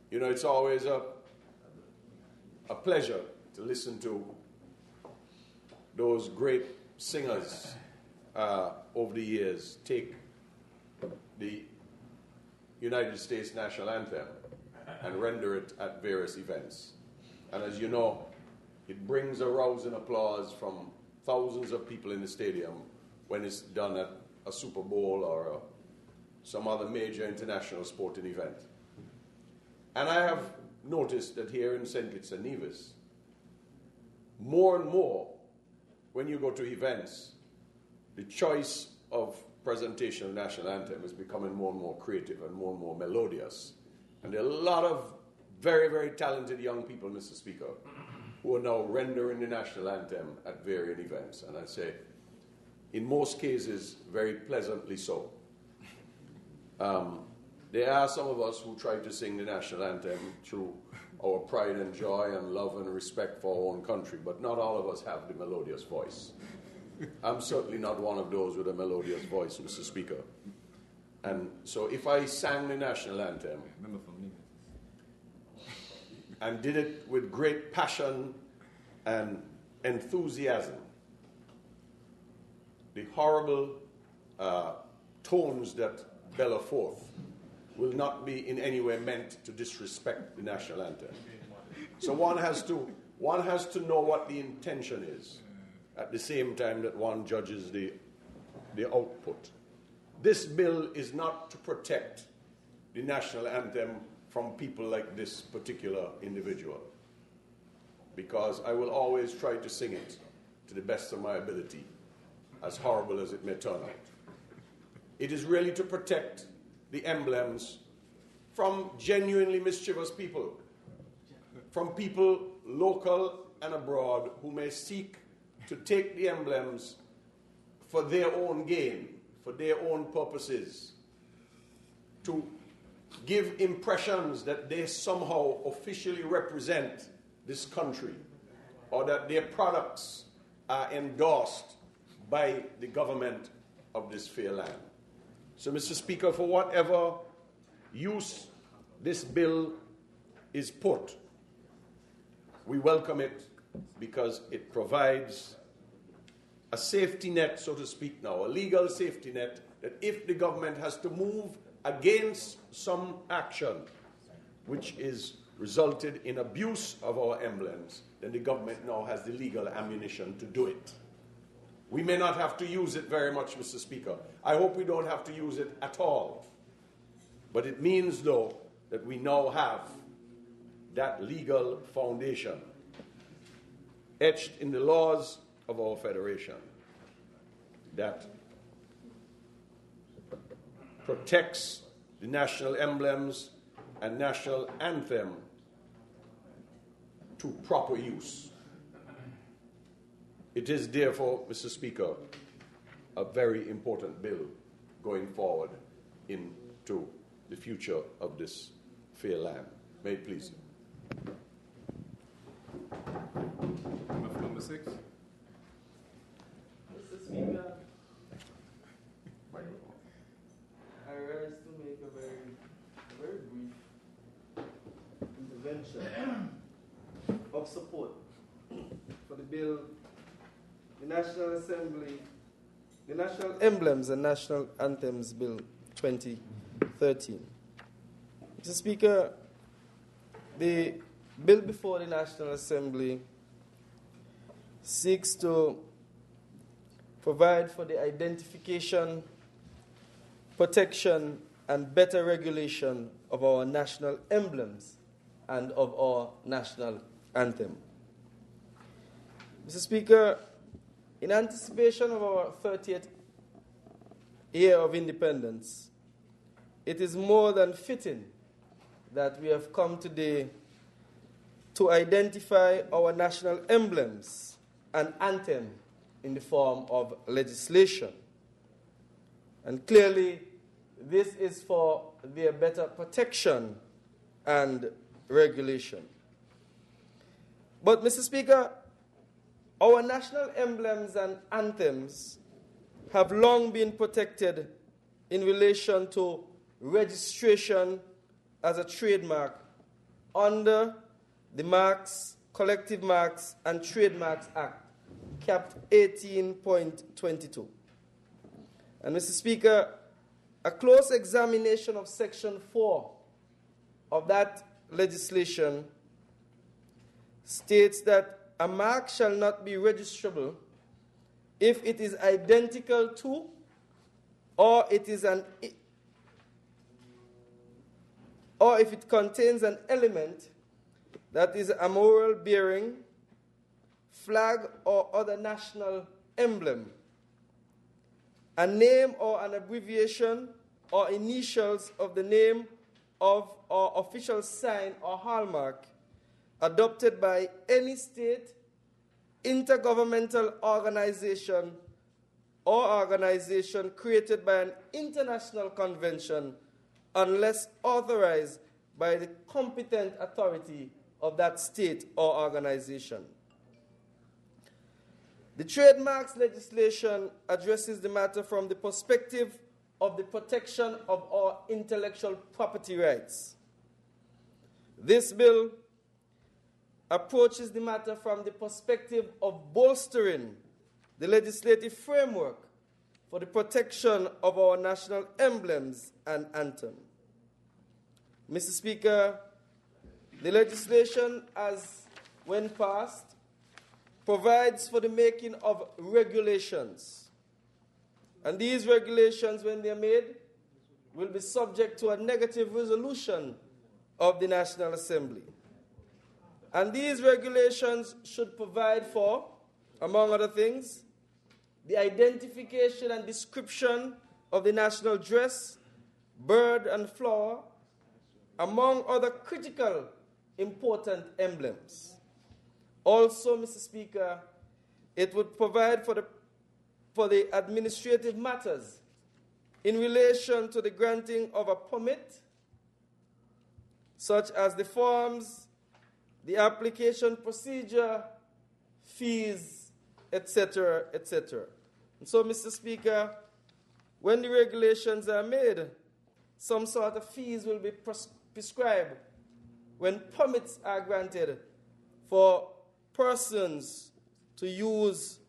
You know, it's always a pleasure to listen to those great singers over the years take the United States national anthem and render it at various events. And as you know, it brings a rousing applause from thousands of people in the stadium when it's done at a Super Bowl or some other major international sporting event. And I have noticed that here in St. Kitts-Nevis, more and more, when you go to events, the choice of presentation of the national anthem is becoming more and more creative and more melodious. And there are a lot of very, very talented young people, Mr. Speaker, who are now rendering the national anthem at varying events. And I'd say, in most cases, very pleasantly so. There are some of us who try to sing the national anthem through our pride and joy and love and respect for our own country, but not all of us have the melodious voice. I'm certainly not one of those with a melodious voice, Mr. Speaker. And so if I sang the national anthem and did it with great passion and enthusiasm, the horrible tones that bellow forth will not be in any way meant to disrespect the national anthem. So one has to know what the intention is at the same time that one judges the output. This bill is not to protect the national anthem from people like this particular individual, because I will always try to sing it to the best of my ability, as horrible as it may turn out. It is really to protect the emblems from genuinely mischievous people, from people local and abroad who may seek to take the emblems for their own gain, for their own purposes, to give impressions that they somehow officially represent this country, or that their products are endorsed by the government of this fair land. So, Mr. Speaker, for whatever use this bill is put, we welcome it because it provides a safety net, so to speak now, a legal safety net, that if the government has to move against some action which is resulted in abuse of our emblems, then the government now has the legal ammunition to do it. We may not have to use it very much, Mr. Speaker. I hope we don't have to use it at all. But it means, though, that we now have that legal foundation etched in the laws of our federation that protects the national emblems and national anthem to proper use. It is therefore, Mr. Speaker, a very important bill going forward into the future of this fair land. May it please you. Number 6. Mr. Speaker, I rise to make a very brief intervention of support for the bill, the National Assembly, the National Emblems and National Anthems Bill 2013. Mr. Speaker, the bill before the National Assembly seeks to provide for the identification, protection, and better regulation of our national emblems and of our national anthem. Mr. Speaker, in anticipation of our 30th year of independence, it is more than fitting that we have come today to identify our national emblems and anthem in the form of legislation. And clearly, this is for their better protection and regulation. But, Mr. Speaker, our national emblems and anthems have long been protected in relation to registration as a trademark under the Marks, Collective Marks and Trademarks Act, Cap 18.22. And, Mr. Speaker, a close examination of Section 4 of that legislation states that a mark shall not be registrable if it is identical to or if it contains an element that is a moral bearing, flag or other national emblem, a name or an abbreviation or initials of the name of or official sign or hallmark adopted by any state, intergovernmental organization, or organization created by an international convention unless authorized by the competent authority of that state or organization. The trademarks legislation addresses the matter from the perspective of the protection of our intellectual property rights. This bill approaches the matter from the perspective of bolstering the legislative framework for the protection of our national emblems and anthem. Mr. Speaker, the legislation, as when passed, provides for the making of regulations. And these regulations, when they are made, will be subject to a negative resolution of the National Assembly. And these regulations should provide for, among other things, the identification and description of the national dress, bird and flower, among other critical, important emblems. Also, Mr. Speaker, it would provide for the administrative matters in relation to the granting of a permit, such as the forms, the application procedure, fees, etc., etc. And so, Mr. Speaker, when the regulations are made, some sort of fees will be prescribed when permits are granted for persons to use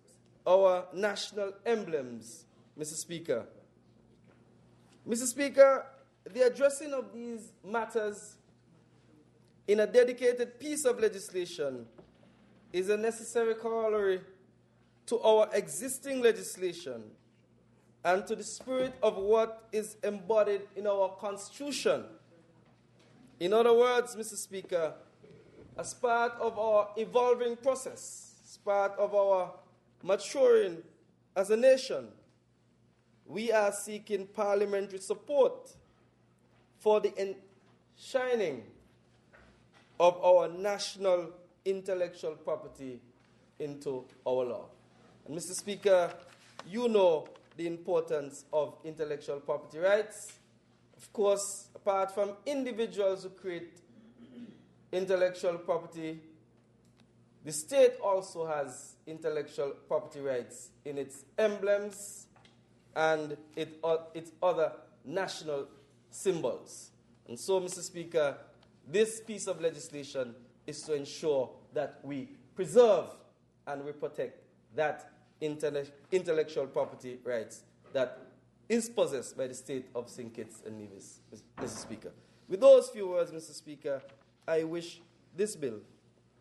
our national emblems, Mr. Speaker. Mr. Speaker, the addressing of these matters in a dedicated piece of legislation is a necessary corollary to our existing legislation and to the spirit of what is embodied in our Constitution. In other words, Mr. Speaker, as part of our evolving process, as part of our maturing as a nation, we are seeking parliamentary support for the enshrining of our national intellectual property into our law. And Mr. Speaker, you know the importance of intellectual property rights. Of course, apart from individuals who create intellectual property, the state also has intellectual property rights in its emblems and its other national symbols. And so, Mr. Speaker, this piece of legislation is to ensure that we preserve and we protect that intellectual property rights that is possessed by the state of St. Kitts and Nevis, Mr. Speaker. With those few words, Mr. Speaker, I wish this bill,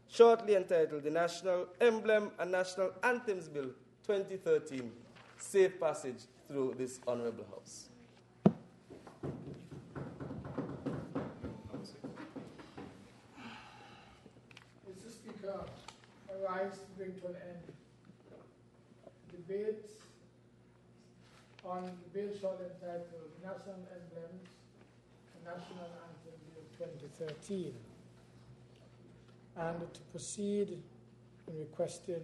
shortly entitled the National Emblem and National Anthems Bill 2013, safe passage through this honorable House. Mr. Speaker, I rise to bring to an end debate on the bill shortly entitled National Emblems and National Anthem Bill 2013, and to proceed in requesting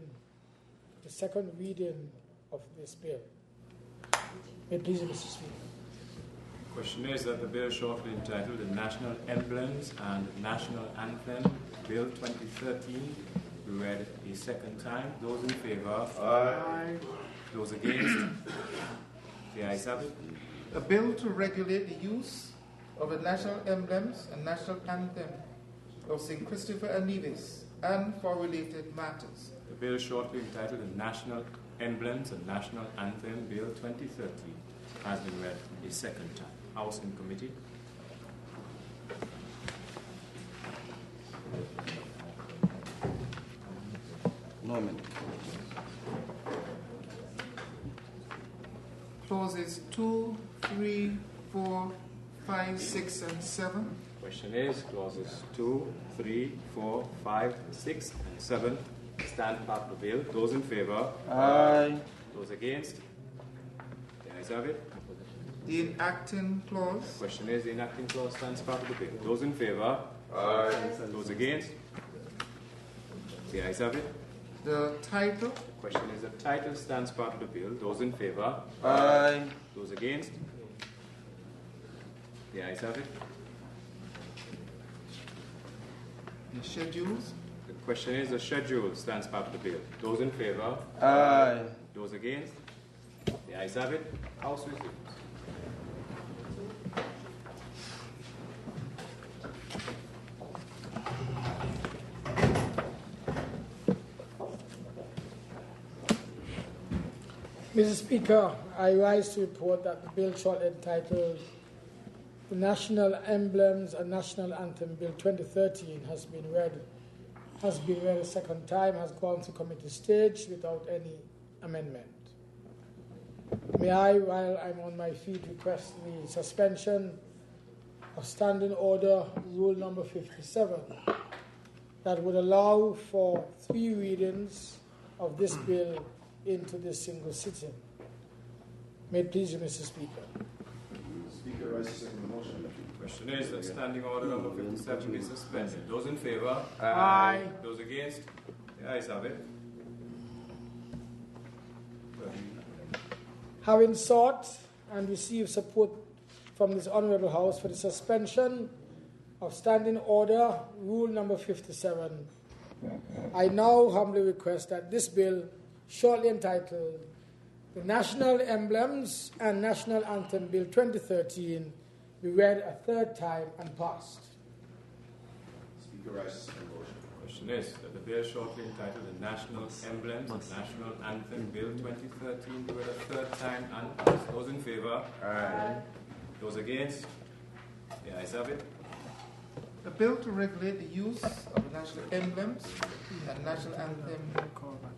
the second reading of this bill. May it please, Mr. Speaker. Question is that the bill shortly entitled the National Emblems and National Anthem, Bill 2013, be read a second time. Those in favor? Aye. Those against? The ayes have it. A bill to regulate the use of the national emblems and national anthem of St. Christopher and Nevis and for related matters. The bill shortly entitled the National Emblems and National Anthem, Bill 2013, has been read a second time. House in committee. Norman. Clauses 2, 3, 4, 5, 6, and 7. Question is clauses 2, 3, 4, 5, 6, and 7 stand part of the bill. Those in favor? Aye. Those against? The ayes have it. The enacting clause. Question is the enacting clause stands part of the bill. Those in favor? Aye. Those against? The ayes have it. The title. Question is the title stands part of the bill. Those in favor? Aye. Those against? The ayes have it. The schedules. The question is the schedule stands part of the bill. Those in favor? Aye. Those against? The ayes have it. House resumes. Mr. Speaker, I rise to report that the bill shortly entitled the National Emblems and National Anthem Bill 2013 has been read a second time, has gone to committee stage without any amendment. May I, while I'm on my feet, request the suspension of Standing Order Rule number 57 that would allow for 3 readings of this bill into this single sitting. May it please you, Mr. Speaker. Speaker, I second the motion. Question is that Standing Order number 57 be suspended. Those in favor? Aye. Those against? The ayes have it. Having sought and received support from this Honourable House for the suspension of Standing Order Rule number 57, I now humbly request that this bill, shortly entitled the National Emblems and National Anthem Bill 2013, be read a third time and passed. Speaker, I second the motion. Question is that the bill shortly entitled the National Emblems and National Anthem Bill 2013 be read a third time and passed. Those in favor? Aye. Those against? The ayes have it. A bill to regulate the use of the national emblems and national anthem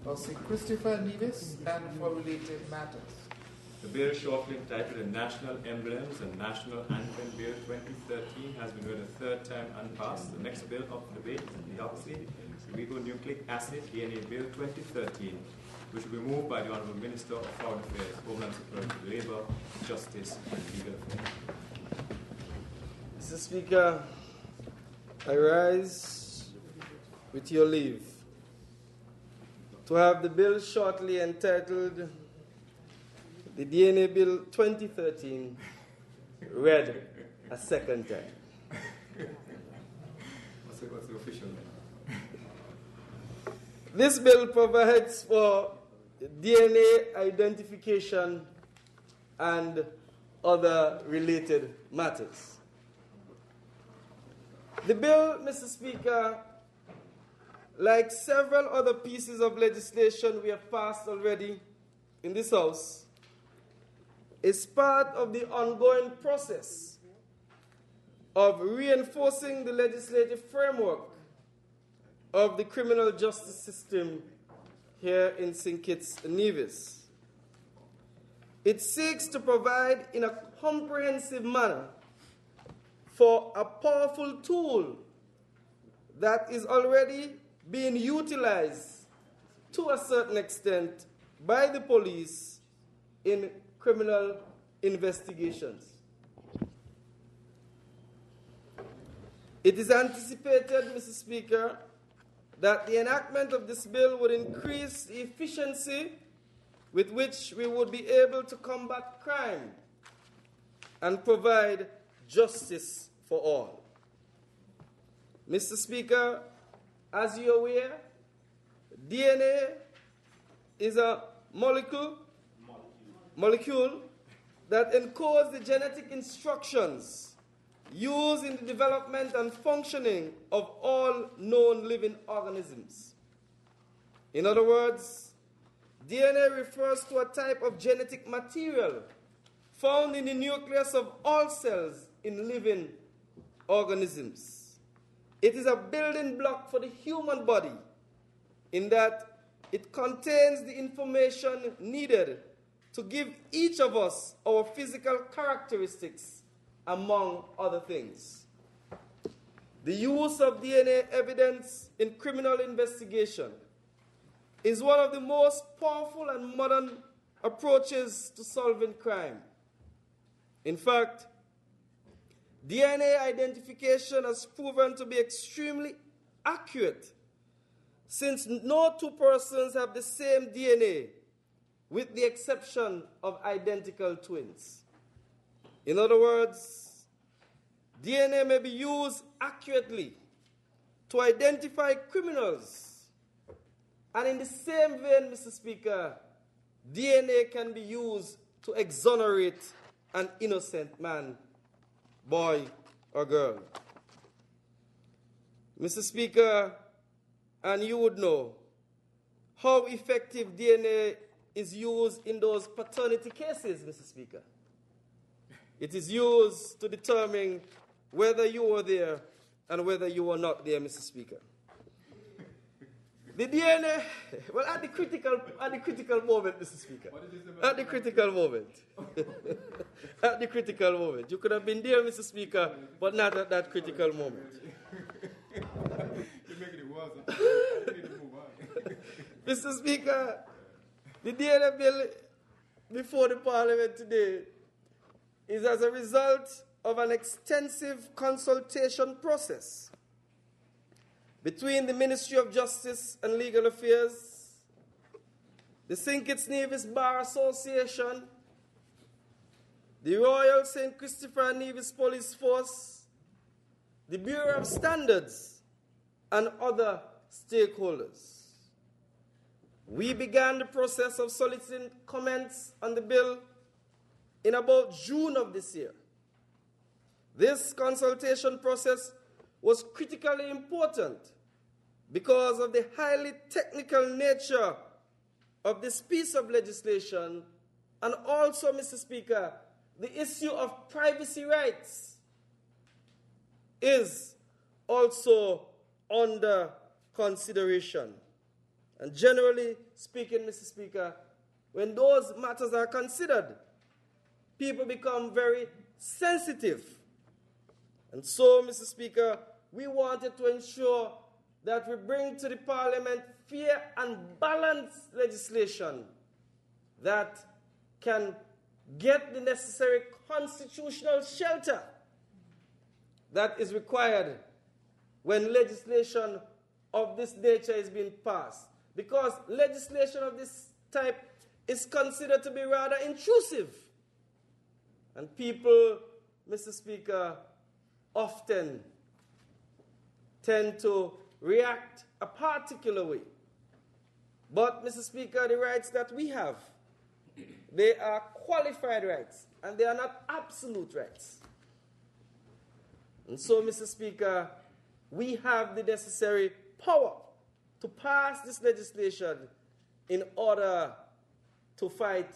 of St. Christopher and Nevis and for related matters. The bill shortly entitled the National Emblems and National Anthem Bill 2013 has been read a third time and passed. The next bill up for debate is the opposite, the ribonucleic acid DNA Bill 2013, which will be moved by the Honourable Minister of Foreign Affairs, Homeland Security, Labour, Justice and Legal Affairs. Mr. Speaker, I rise with your leave to have the bill shortly entitled the DNA Bill 2013 read a second time. What's the official name? This bill provides for DNA identification and other related matters. The bill, Mr. Speaker, like several other pieces of legislation we have passed already in this House, is part of the ongoing process of reinforcing the legislative framework of the criminal justice system here in St. Kitts-Nevis. It seeks to provide in a comprehensive manner for a powerful tool that is already being utilized to a certain extent by the police in criminal investigations. It is anticipated, Mr. Speaker, that the enactment of this bill would increase the efficiency with which we would be able to combat crime and provide justice for all. Mr. Speaker, as you're aware, DNA is a molecule that encodes the genetic instructions used in the development and functioning of all known living organisms. In other words, DNA refers to a type of genetic material found in the nucleus of all cells in living organisms. It is a building block for the human body in that it contains the information needed to give each of us our physical characteristics, among other things. The use of DNA evidence in criminal investigation is one of the most powerful and modern approaches to solving crime. In fact, DNA identification has proven to be extremely accurate, since no two persons have the same DNA, with the exception of identical twins. In other words, DNA may be used accurately to identify criminals. And in the same vein, Mr. Speaker, DNA can be used to exonerate an innocent man, boy or girl. Mr. Speaker, and you would know how effective DNA is used in those paternity cases, Mr. Speaker. It is used to determine whether you were there and whether you were not there, Mr. Speaker. The DNA, well, at the critical moment, Mr. Speaker. At the critical moment. At the critical moment. You could have been there, Mr. Speaker, but not at that critical moment. Mr. Speaker, the DNA bill before the Parliament today is as a result of an extensive consultation process between the Ministry of Justice and Legal Affairs, the Kitts-Nevis Bar Association, the Royal St. Christopher and Nevis Police Force, the Bureau of Standards, and other stakeholders. We began the process of soliciting comments on the bill in about June of this year. This consultation process was critically important because of the highly technical nature of this piece of legislation, and also, Mr. Speaker, the issue of privacy rights is also under consideration. And generally speaking, Mr. Speaker, when those matters are considered, people become very sensitive. And so, Mr. Speaker, we wanted to ensure that we bring to the Parliament fair and balanced legislation that can get the necessary constitutional shelter that is required when legislation of this nature is being passed. Because legislation of this type is considered to be rather intrusive. And people, Mr. Speaker, often tend to react a particular way. But, Mr. Speaker, the rights that we have, they are qualified rights, and they are not absolute rights. And so, Mr. Speaker, we have the necessary power to pass this legislation in order to fight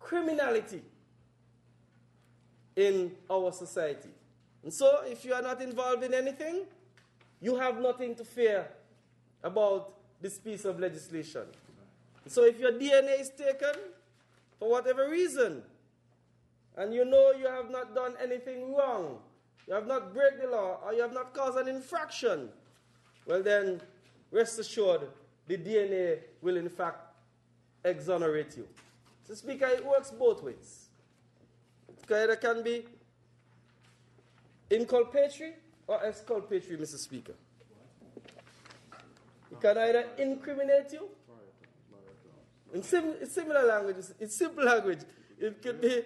criminality in our society. And so, if you are not involved in anything, you have nothing to fear about this piece of legislation. So if your DNA is taken, for whatever reason, and you know you have not done anything wrong, you have not break the law, or you have not caused an infraction, well then, rest assured, the DNA will in fact exonerate you. So, Speaker, it works both ways. It either can be inculpatory or exculpatory, Mr. Speaker. It can either incriminate you, in similar languages, in simple language, it could be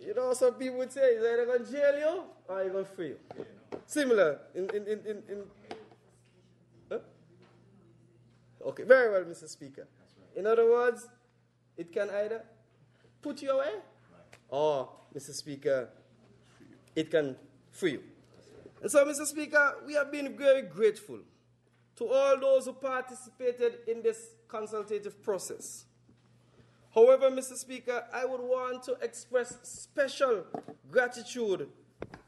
You know, some people would say, is either going to jail you or you're going to free you. Similar in huh? Okay, very well, Mr. Speaker. In other words, it can either put you away or, Mr. Speaker, it can free you. And so, Mr. Speaker, we have been very grateful to all those who participated in this consultative process. However, Mr. Speaker, I would want to express special gratitude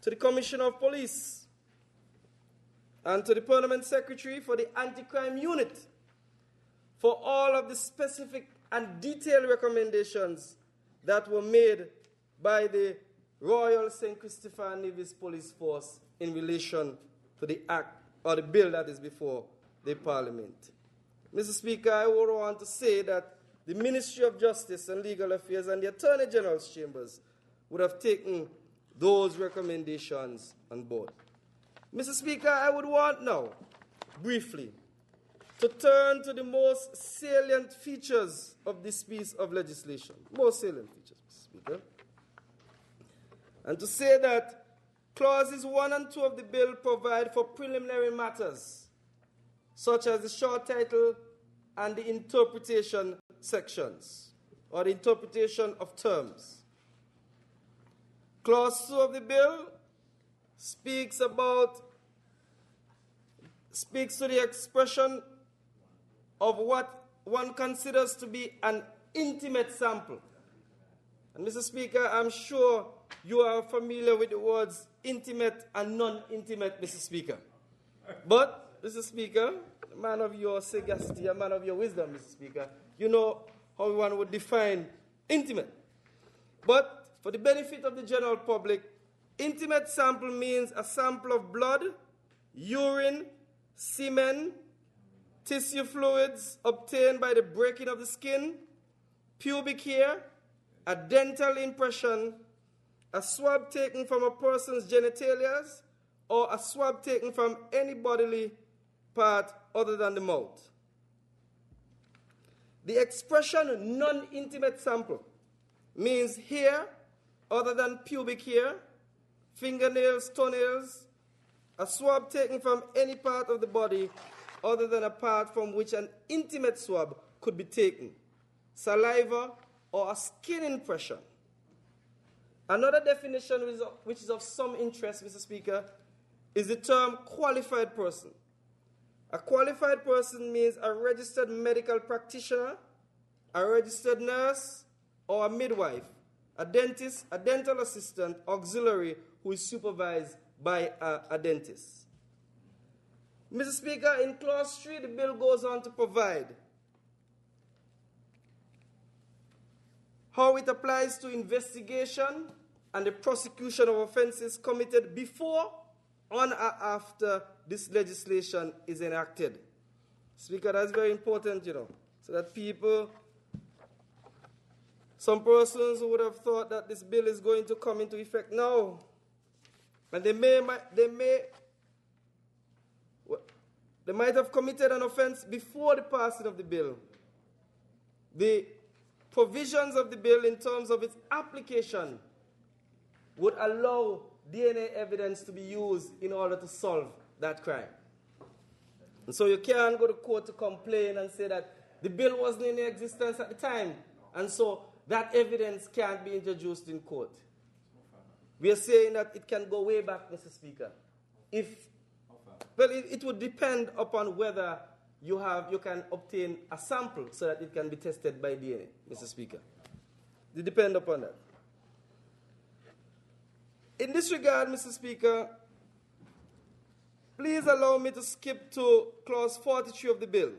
to the Commissioner of Police and to the Permanent Secretary for the Anti-Crime Unit for all of the specific and detailed recommendations that were made by the Royal St. Christopher and Nevis Police Force in relation to the act or the bill that is before the Parliament. Mr. Speaker, I would want to say that the Ministry of Justice and Legal Affairs and the Attorney General's Chambers would have taken those recommendations on board. Mr. Speaker, I would want now, briefly, to turn to the most salient features of this piece of legislation. Most salient features, Mr. Speaker. And to say that clauses 1 and 2 of the bill provide for preliminary matters, such as the short title and the interpretation sections, or the interpretation of terms. Clause 2 of the bill speaks to the expression of what one considers to be an intimate sample. And Mr. Speaker, I'm sure you are familiar with the words intimate and non-intimate, Mr. Speaker. But, Mr. Speaker, a man of your sagacity, a man of your wisdom, Mr. Speaker, you know how one would define intimate. But for the benefit of the general public, intimate sample means a sample of blood, urine, semen, tissue fluids obtained by the breaking of the skin, pubic hair, a dental impression, a swab taken from a person's genitalias, or a swab taken from any bodily part other than the mouth. The expression non-intimate sample means hair other than pubic hair, fingernails, toenails, a swab taken from any part of the body other than a part from which an intimate swab could be taken, saliva, or a skin impression. Another definition which is of some interest, Mr. Speaker, is the term qualified person. A qualified person means a registered medical practitioner, a registered nurse, or a midwife, a dentist, a dental assistant, auxiliary who is supervised by a dentist. Mr. Speaker, in Clause 3, the bill goes on to provide how it applies to investigation and the prosecution of offenses committed before, on, or after this legislation is enacted. Speaker, that's very important, so that some persons who would have thought that this bill is going to come into effect now, and they might have committed an offense before the passing of the bill. The provisions of the bill in terms of its application would allow DNA evidence to be used in order to solve that crime. And so you can't go to court to complain and say that the bill wasn't in existence at the time, and so that evidence can't be introduced in court. We are saying that it can go way back, Mr. Speaker. It would depend upon whether you can obtain a sample so that it can be tested by DNA, Mr. Speaker. It depends upon that. In this regard, Mr. Speaker, please allow me to skip to Clause 43 of the bill.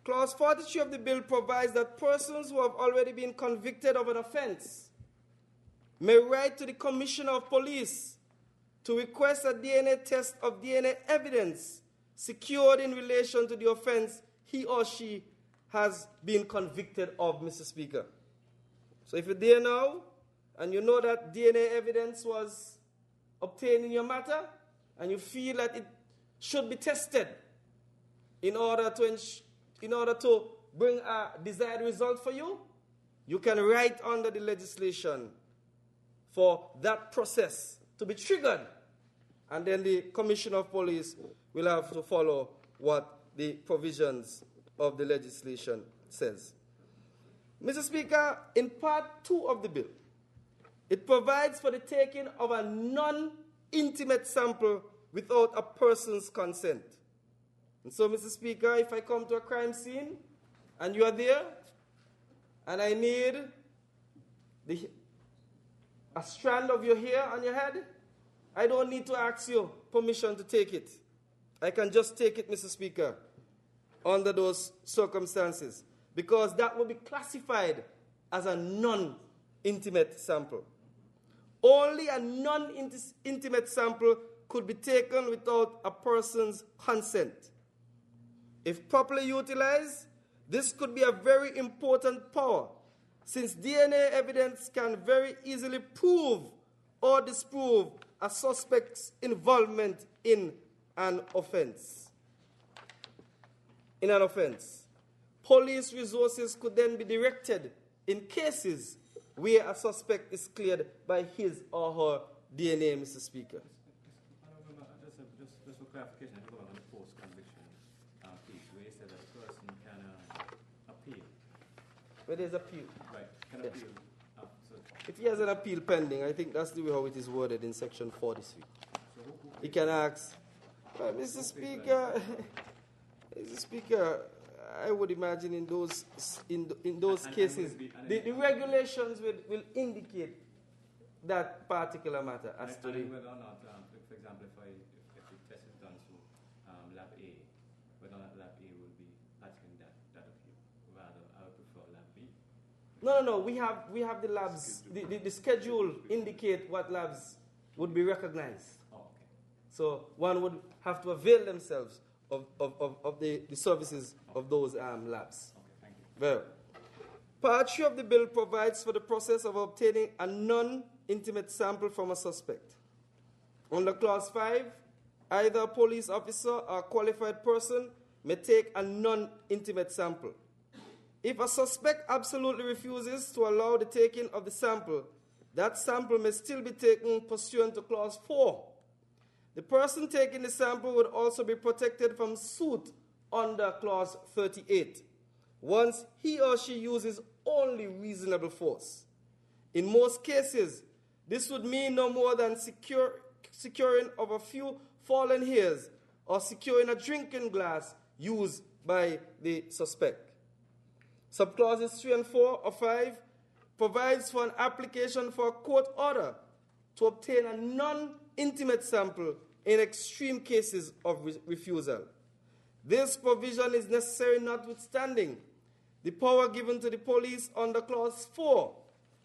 Clause 43 of the bill provides that persons who have already been convicted of an offense may write to the Commissioner of Police to request a DNA test of DNA evidence secured in relation to the offense he or she has been convicted of, Mr. Speaker. So if you're there now, and you know that DNA evidence was obtained in your matter, and you feel that it should be tested in order to bring a desired result for you, you can write under the legislation for that process to be triggered. And then the Commissioner of Police will have to follow what the provisions of the legislation says. Mr. Speaker, in Part 2 of the bill, it provides for the taking of a non-intimate sample without a person's consent. And so, Mr. Speaker, if I come to a crime scene and you are there and I need a strand of your hair on your head, I don't need to ask you permission to take it. I can just take it, Mr. Speaker, under those circumstances, because that will be classified as a non-intimate sample. Only a non-intimate sample could be taken without a person's consent. If properly utilized, this could be a very important power, since DNA evidence can very easily prove or disprove a suspect's involvement in an offense. Police resources could then be directed in cases where a suspect is cleared by his or her DNA, Mr. Speaker. Just for clarification, I go on the post-conviction piece where you said that a person can appeal. Where there's appeal. Right, can Yes. appeal. So If he has an appeal pending, I think that's the way how it is worded in Section 43. He can ask, Mr. Speaker, Mr. Speaker, I would imagine in those cases, the regulations will indicate that particular matter as to the... whether or not, for example, if the test is done through Lab A, whether or not Lab A will be answering that appeal. Rather, I would prefer Lab B. No. We have the labs. The schedule indicate what labs would be recognized. Oh, okay. So one would have to avail themselves of the services of those labs. Okay, thank you. Well, Part 3 of the bill provides for the process of obtaining a non-intimate sample from a suspect. Under Clause 5, either a police officer or a qualified person may take a non-intimate sample. If a suspect absolutely refuses to allow the taking of the sample, that sample may still be taken pursuant to Clause 4. The person taking the sample would also be protected from suit under Clause 38, once he or she uses only reasonable force. In most cases, this would mean no more than securing of a few fallen hairs or securing a drinking glass used by the suspect. Subclauses 3 and 4 of 5 provides for an application for a court order to obtain a non-intimate sample in extreme cases of refusal. This provision is necessary notwithstanding the power given to the police under Clause 4,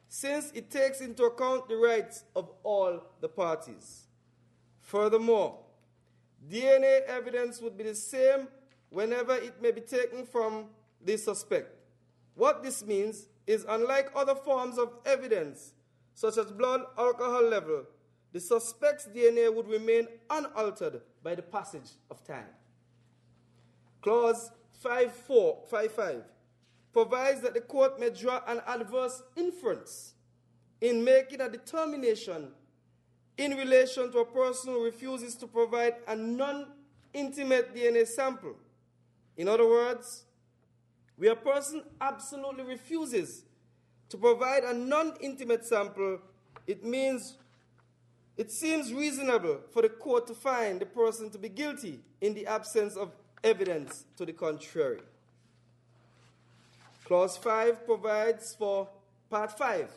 since it takes into account the rights of all the parties. Furthermore, DNA evidence would be the same whenever it may be taken from the suspect. What this means is, unlike other forms of evidence, such as blood alcohol level, the suspect's DNA would remain unaltered by the passage of time. Clause 55 provides that the court may draw an adverse inference in making a determination in relation to a person who refuses to provide a non-intimate DNA sample. In other words, where a person absolutely refuses to provide a non-intimate sample, it seems reasonable for the court to find the person to be guilty in the absence of evidence to the contrary. Clause 5 provides for, Part 5,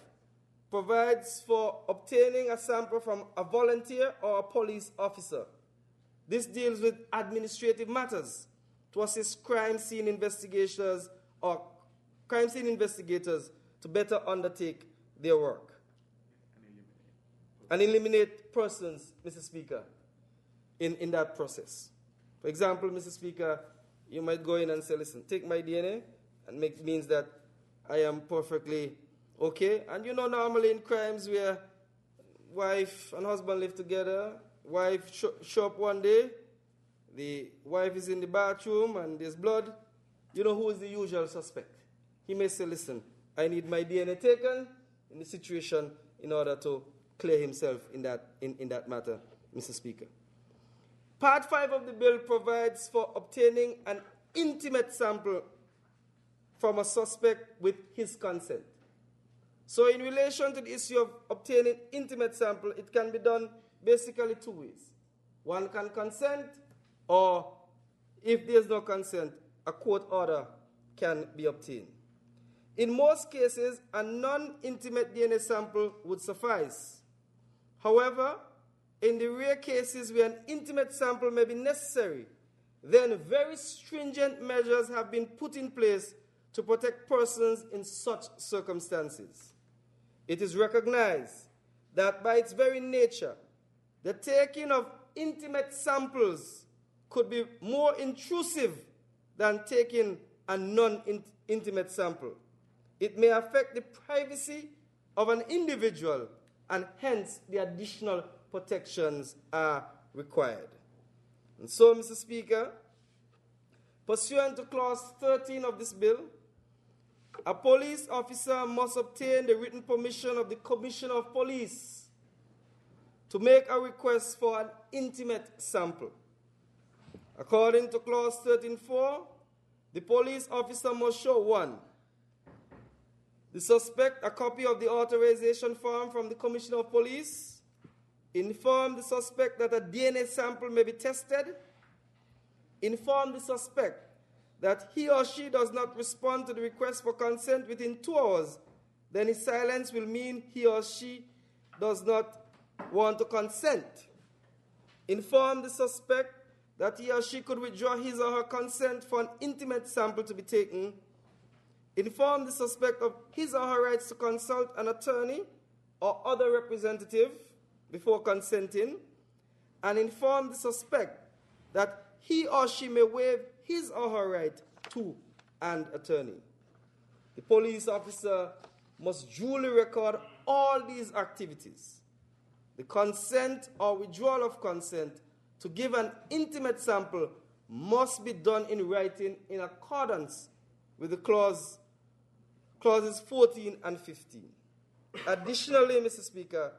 provides for obtaining a sample from a volunteer or a police officer. This deals with administrative matters to assist crime scene investigators to better undertake their work. And eliminate persons, Mr. Speaker, in that process. For example, Mr. Speaker, you might go in and say, listen, take my DNA, and means that I am perfectly okay. And you know, normally in crimes where wife and husband live together, wife show up one day, the wife is in the bathroom and there's blood, you know who is the usual suspect. He may say, listen, I need my DNA taken in the situation in order to clear himself in that matter, Mr. Speaker. Part 5 of the bill provides for obtaining an intimate sample from a suspect with his consent. So in relation to the issue of obtaining intimate sample, it can be done basically 2 ways. One can consent, or if there's no consent, a court order can be obtained. In most cases, a non-intimate DNA sample would suffice. However, in the rare cases where an intimate sample may be necessary, then very stringent measures have been put in place to protect persons in such circumstances. It is recognized that by its very nature, the taking of intimate samples could be more intrusive than taking a non-intimate sample. It may affect the privacy of an individual, and hence the additional protections are required. And so, Mr. Speaker, pursuant to Clause 13 of this bill, a police officer must obtain the written permission of the Commissioner of Police to make a request for an intimate sample. According to Clause 13.4, the police officer must show 1. The suspect a copy of the authorization form from the Commissioner of Police, inform the suspect that a DNA sample may be tested, inform the suspect that he or she does not respond to the request for consent within 2 hours, then his silence will mean he or she does not want to consent. Inform the suspect that he or she could withdraw his or her consent for an intimate sample to be taken. Inform the suspect of his or her rights to consult an attorney or other representative before consenting, and inform the suspect that he or she may waive his or her right to an attorney. The police officer must duly record all these activities. The consent or withdrawal of consent to give an intimate sample must be done in writing in accordance with the clauses 14 and 15. Additionally, Mr. Speaker,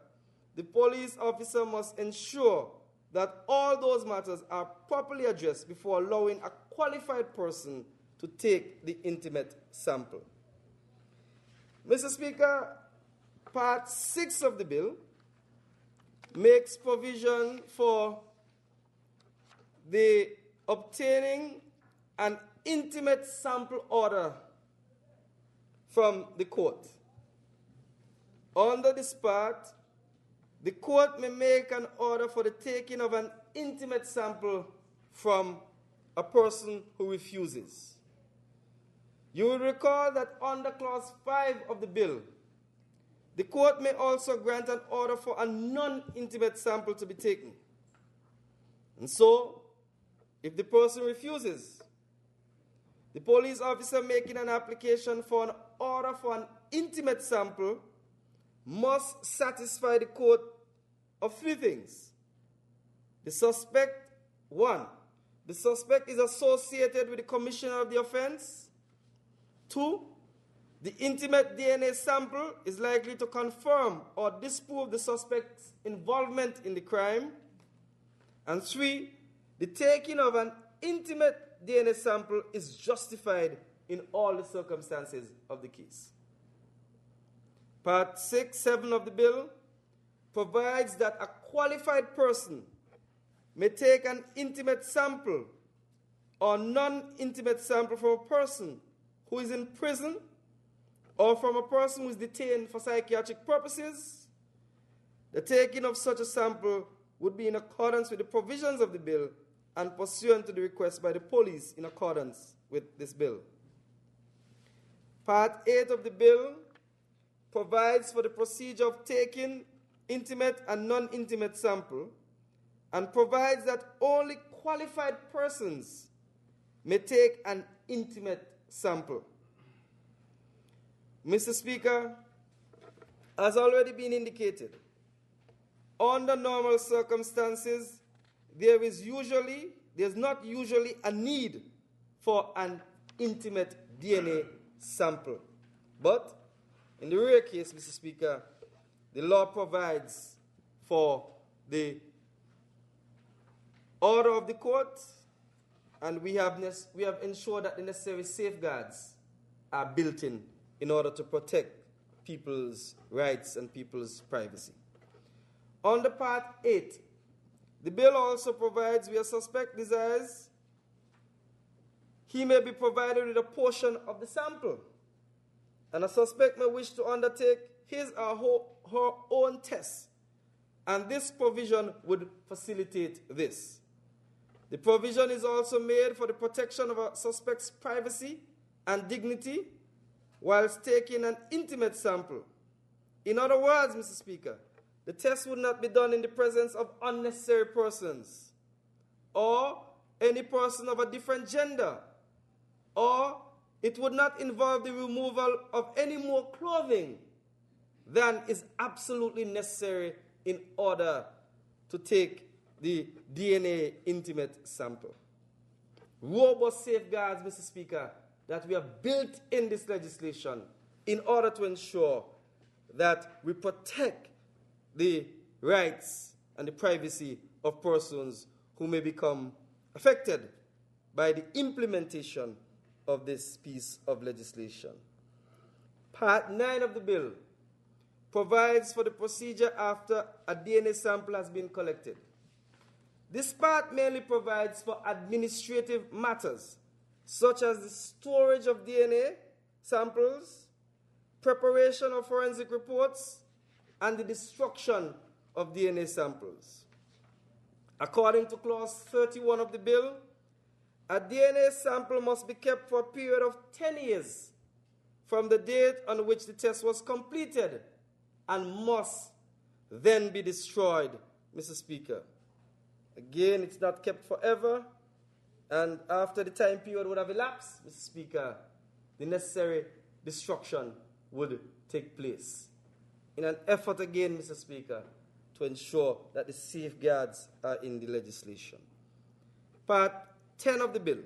the police officer must ensure that all those matters are properly addressed before allowing a qualified person to take the intimate sample. Mr. Speaker, Part 6 of the bill makes provision for the obtaining an intimate sample order from the court. Under this part, the court may make an order for the taking of an intimate sample from a person who refuses. You will recall that under Clause 5 of the bill, the court may also grant an order for a non-intimate sample to be taken. And so, if the person refuses, the police officer making an application for an order for an intimate sample must satisfy the court of 3 things. The suspect, 1, the suspect is associated with the commissioner of the offense. 2, the intimate DNA sample is likely to confirm or disprove the suspect's involvement in the crime. And 3, the taking of an intimate DNA sample is justified in all the circumstances of the case. Part 6.7 of the bill provides that a qualified person may take an intimate sample or non-intimate sample from a person who is in prison or from a person who is detained for psychiatric purposes. The taking of such a sample would be in accordance with the provisions of the bill and pursuant to the request by the police in accordance with this bill. Part 8 of the bill provides for the procedure of taking intimate and non-intimate sample and provides that only qualified persons may take an intimate sample. Mr. Speaker, as already been indicated, under normal circumstances, there's not usually a need for an intimate DNA sample. But in the rare case, Mr. Speaker, the law provides for the order of the court, and we have ensured that the necessary safeguards are built in order to protect people's rights and people's privacy. Under Part 8, the bill also provides where a suspect desires, he may be provided with a portion of the sample, and a suspect may wish to undertake his or her own test, and this provision would facilitate this. The provision is also made for the protection of a suspect's privacy and dignity whilst taking an intimate sample. In other words, Mr. Speaker, the test would not be done in the presence of unnecessary persons or any person of a different gender, or it would not involve the removal of any more clothing than is absolutely necessary in order to take the DNA intimate sample. Robust safeguards, Mr. Speaker, that we have built in this legislation in order to ensure that we protect the rights and the privacy of persons who may become affected by the implementation of this piece of legislation. Part 9 of the bill provides for the procedure after a DNA sample has been collected. This part mainly provides for administrative matters, such as the storage of DNA samples, preparation of forensic reports, and the destruction of DNA samples. According to Clause 31 of the bill, a DNA sample must be kept for a period of 10 years from the date on which the test was completed and must then be destroyed, Mr. Speaker. Again, it's not kept forever, and after the time period would have elapsed, Mr. Speaker, the necessary destruction would take place. In an effort again, Mr. Speaker, to ensure that the safeguards are in the legislation. Part 10 of the bill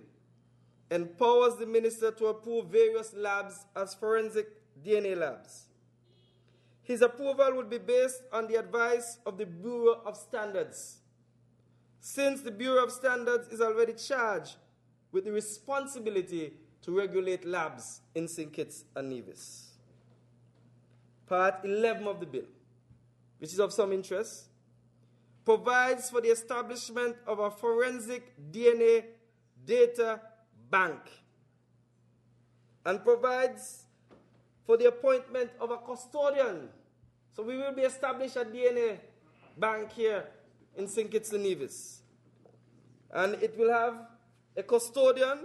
empowers the minister to approve various labs as forensic DNA labs. His approval would be based on the advice of the Bureau of Standards, since the Bureau of Standards is already charged with the responsibility to regulate labs in St. Kitts and Nevis. Part 11 of the bill, which is of some interest, provides for the establishment of a forensic DNA data bank and provides for the appointment of a custodian. So we will be establishing a DNA bank here in St. Kitts and Nevis. And it will have a custodian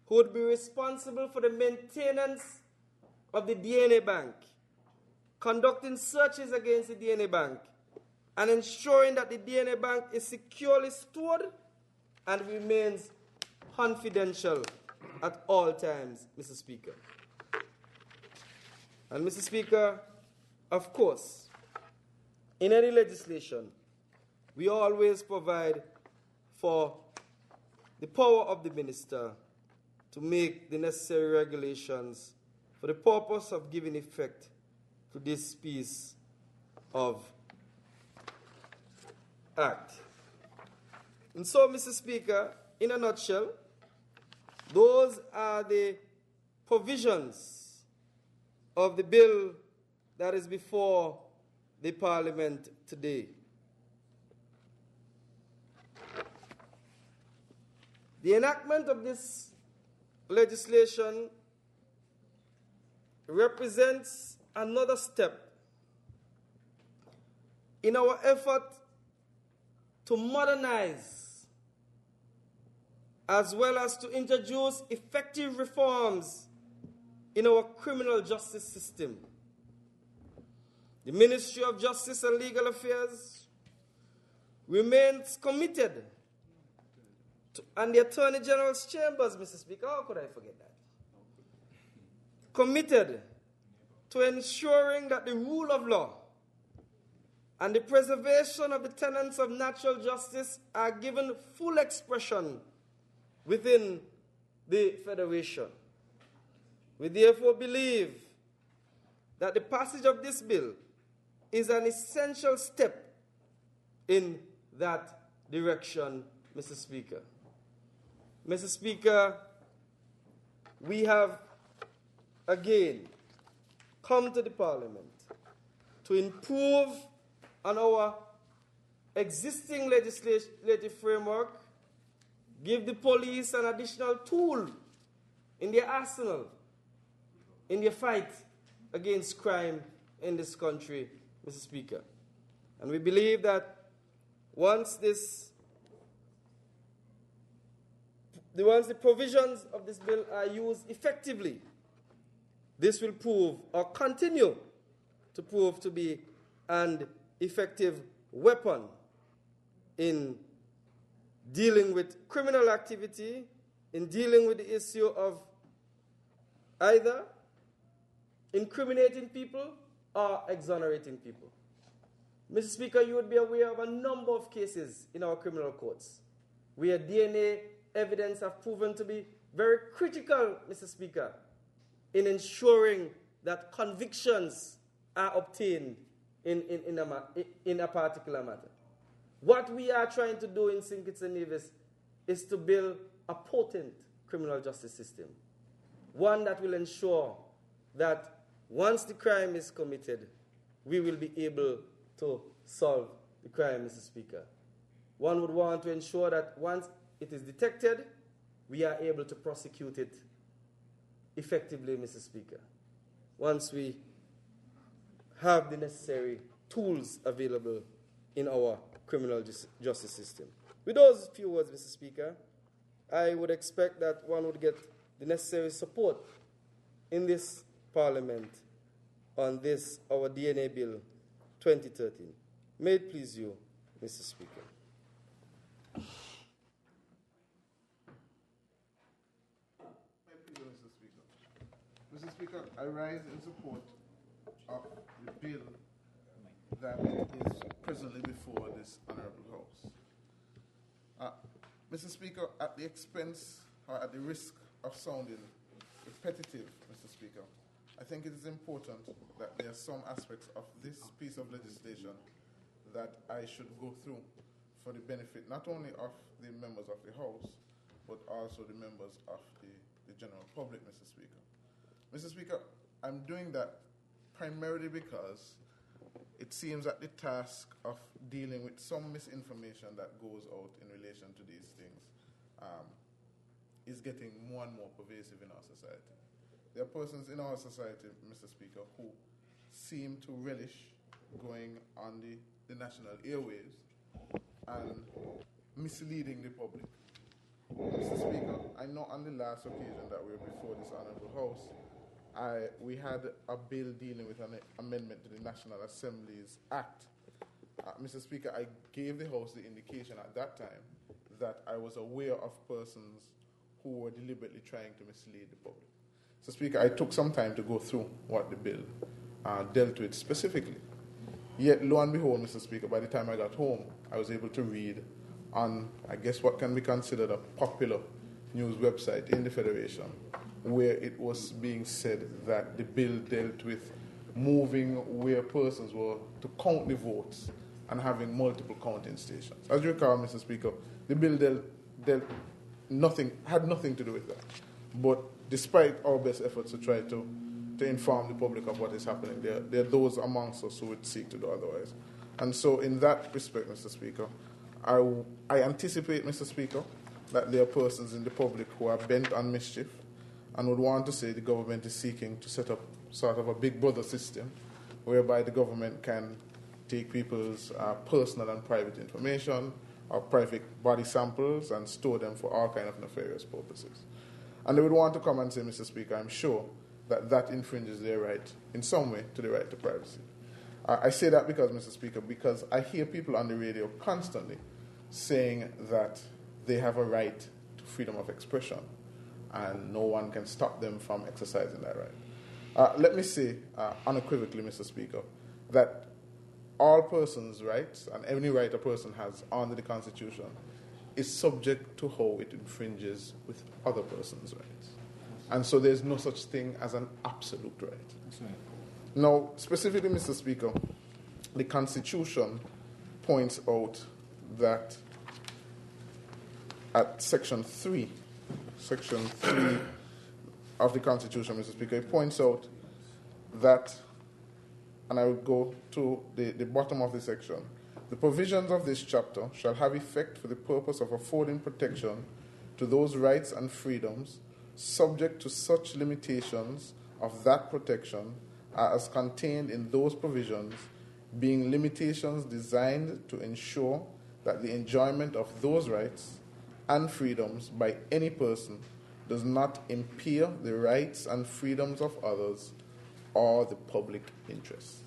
who would be responsible for the maintenance of the DNA bank, conducting searches against the DNA bank, and ensuring that the DNA bank is securely stored and remains confidential at all times, Mr. Speaker. And Mr. Speaker, of course, in any legislation, we always provide for the power of the minister to make the necessary regulations for the purpose of giving effect to this piece of act. And so, Mr. Speaker, in a nutshell, those are the provisions of the bill that is before the Parliament today. The enactment of this legislation represents another step in our effort to modernize as well as to introduce effective reforms in our criminal justice system. The Ministry of Justice and Legal Affairs remains committed and the Attorney General's chambers, Mr. Speaker, how could I forget that? Committed to ensuring that the rule of law and the preservation of the tenets of natural justice are given full expression within the Federation. We therefore believe that the passage of this bill is an essential step in that direction, Mr. Speaker. Mr. Speaker, we have again come to the Parliament to improve on our existing legislative framework, give the police an additional tool in their arsenal, in their fight against crime in this country, Mr. Speaker. And we believe that once the provisions of this bill are used effectively, this will prove or continue to prove to be an effective weapon in dealing with criminal activity, in dealing with the issue of either incriminating people or exonerating people. Mr. Speaker, you would be aware of a number of cases in our criminal courts where DNA evidence have proven to be very critical, Mr. Speaker, in ensuring that convictions are obtained in a particular matter. What we are trying to do in St. Kitts-Nevis is to build a potent criminal justice system, one that will ensure that once the crime is committed, we will be able to solve the crime, Mr. Speaker. One would want to ensure that once it is detected, we are able to prosecute it effectively, Mr. Speaker. Once we have the necessary tools available in our criminal justice system. With those few words, Mr. Speaker, I would expect that one would get the necessary support in this Parliament on this, our DNA Bill 2013. May it please you, Mr. Speaker. Mr. Speaker, I rise in support of the bill that is presently before this Honourable House. Mr. Speaker, at the expense or at the risk of sounding repetitive, Mr. Speaker, I think it is important that there are some aspects of this piece of legislation that I should go through for the benefit not only of the members of the House, but also the members of the general public, Mr. Speaker. Mr. Speaker, I'm doing that primarily because it seems that the task of dealing with some misinformation that goes out in relation to these things is getting more and more pervasive in our society. There are persons in our society, Mr. Speaker, who seem to relish going on the national airwaves and misleading the public. Mr. Speaker, I know on the last occasion that we were before this Honourable House, we had a bill dealing with an amendment to the National Assembly's Act. Mr. Speaker, I gave the House the indication at that time that I was aware of persons who were deliberately trying to mislead the public. Mr. Speaker, I took some time to go through what the bill dealt with specifically. Yet, lo and behold, Mr. Speaker, by the time I got home, I was able to read on, I guess, what can be considered a popular news website in the Federation, where it was being said that the bill dealt with moving where persons were to count the votes and having multiple counting stations. As you recall, Mr. Speaker, the bill had nothing to do with that. But despite our best efforts to try to inform the public of what is happening, there are those amongst us who would seek to do otherwise. And so in that respect, Mr. Speaker, I anticipate, Mr. Speaker, that there are persons in the public who are bent on mischief and would want to say the government is seeking to set up sort of a big brother system whereby the government can take people's personal and private information or private body samples and store them for all kinds of nefarious purposes. And they would want to come and say, Mr. Speaker, I'm sure that infringes their right in some way to the right to privacy. I say that because, Mr. Speaker, because I hear people on the radio constantly saying that they have a right to freedom of expression and no one can stop them from exercising that right. Let me say unequivocally, Mr. Speaker, that all persons' rights and any right a person has under the Constitution is subject to how it infringes with other persons' rights. And so there's no such thing as an absolute right. Now, specifically, Mr. Speaker, the Constitution points out that at Section 3 of the Constitution, Mr. Speaker, it points out that, and I will go to the bottom of the section, the provisions of this chapter shall have effect for the purpose of affording protection to those rights and freedoms subject to such limitations of that protection as contained in those provisions, being limitations designed to ensure that the enjoyment of those rights and freedoms by any person does not impair the rights and freedoms of others or the public interest.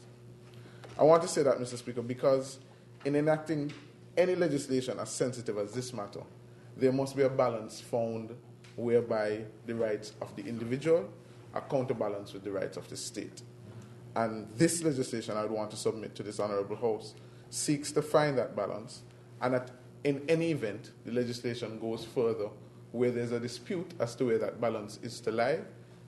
I want to say that, Mr. Speaker, because in enacting any legislation as sensitive as this matter, there must be a balance found whereby the rights of the individual are counterbalanced with the rights of the state. And this legislation I would want to submit to this Honourable House seeks to find that balance, and that in any event, the legislation goes further where there's a dispute as to where that balance is to lie,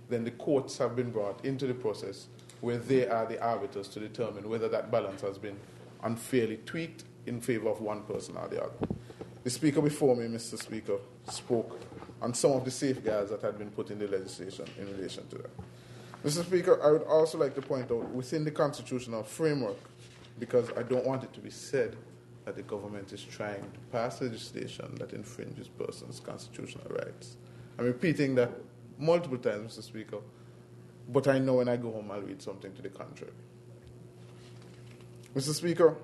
then the courts have been brought into the process where they are the arbiters to determine whether that balance has been unfairly tweaked in favor of one person or the other. The speaker before me, Mr. Speaker, spoke on some of the safeguards that had been put in the legislation in relation to that. Mr. Speaker, I would also like to point out within the constitutional framework, because I don't want it to be said that the government is trying to pass legislation that infringes persons' constitutional rights. I'm repeating that multiple times, Mr. Speaker, but I know when I go home I'll read something to the contrary. Mr. Speaker,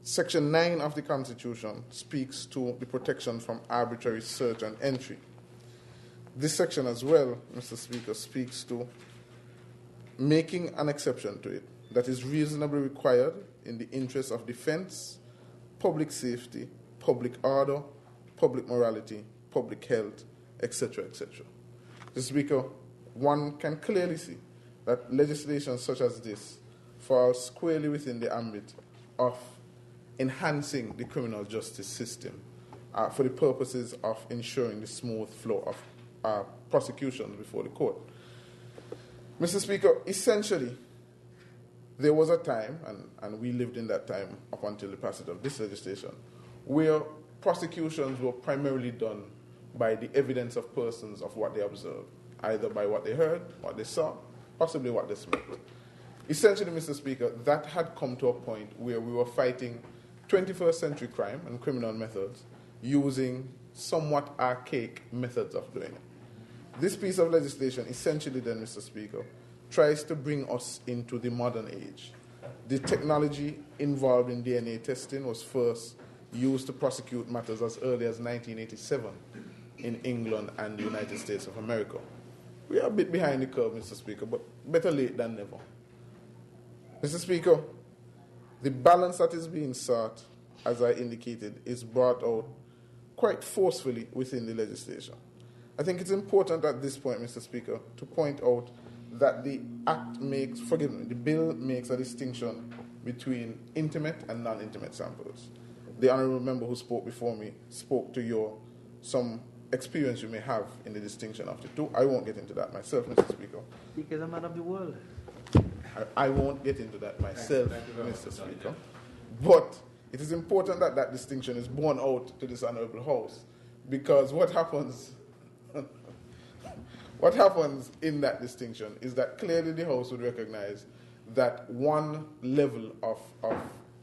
Section 9 of the Constitution speaks to the protection from arbitrary search and entry. This section as well, Mr. Speaker, speaks to making an exception to it that is reasonably required in the interest of defense, public safety, public order, public morality, public health, etc., etc. Mr. Speaker, one can clearly see that legislation such as this falls squarely within the ambit of enhancing the criminal justice system for the purposes of ensuring the smooth flow of prosecutions before the court. Mr. Speaker, essentially, there was a time, and we lived in that time up until the passage of this legislation, where prosecutions were primarily done by the evidence of persons of what they observed, either by what they heard, what they saw, possibly what they smelled. Essentially, Mr. Speaker, that had come to a point where we were fighting 21st century crime and criminal methods using somewhat archaic methods of doing it. This piece of legislation essentially then, Mr. Speaker, tries to bring us into the modern age. The technology involved in DNA testing was first used to prosecute matters as early as 1987 in England and the United States of America. We are a bit behind the curve, Mr. Speaker, but better late than never. Mr. Speaker, the balance that is being sought, as I indicated, is brought out quite forcefully within the legislation. I think it's important at this point, Mr. Speaker, to point out that the bill makes a distinction between intimate and non-intimate samples. The honourable member who spoke before me spoke to some experience you may have in the distinction of the two. I won't get into that myself, Mr. Speaker. Speaker is a man of the world. I won't get into that myself, Mr. Speaker. But it is important that that distinction is borne out to this honourable House, because what happens in that distinction is that clearly the House would recognize that one level of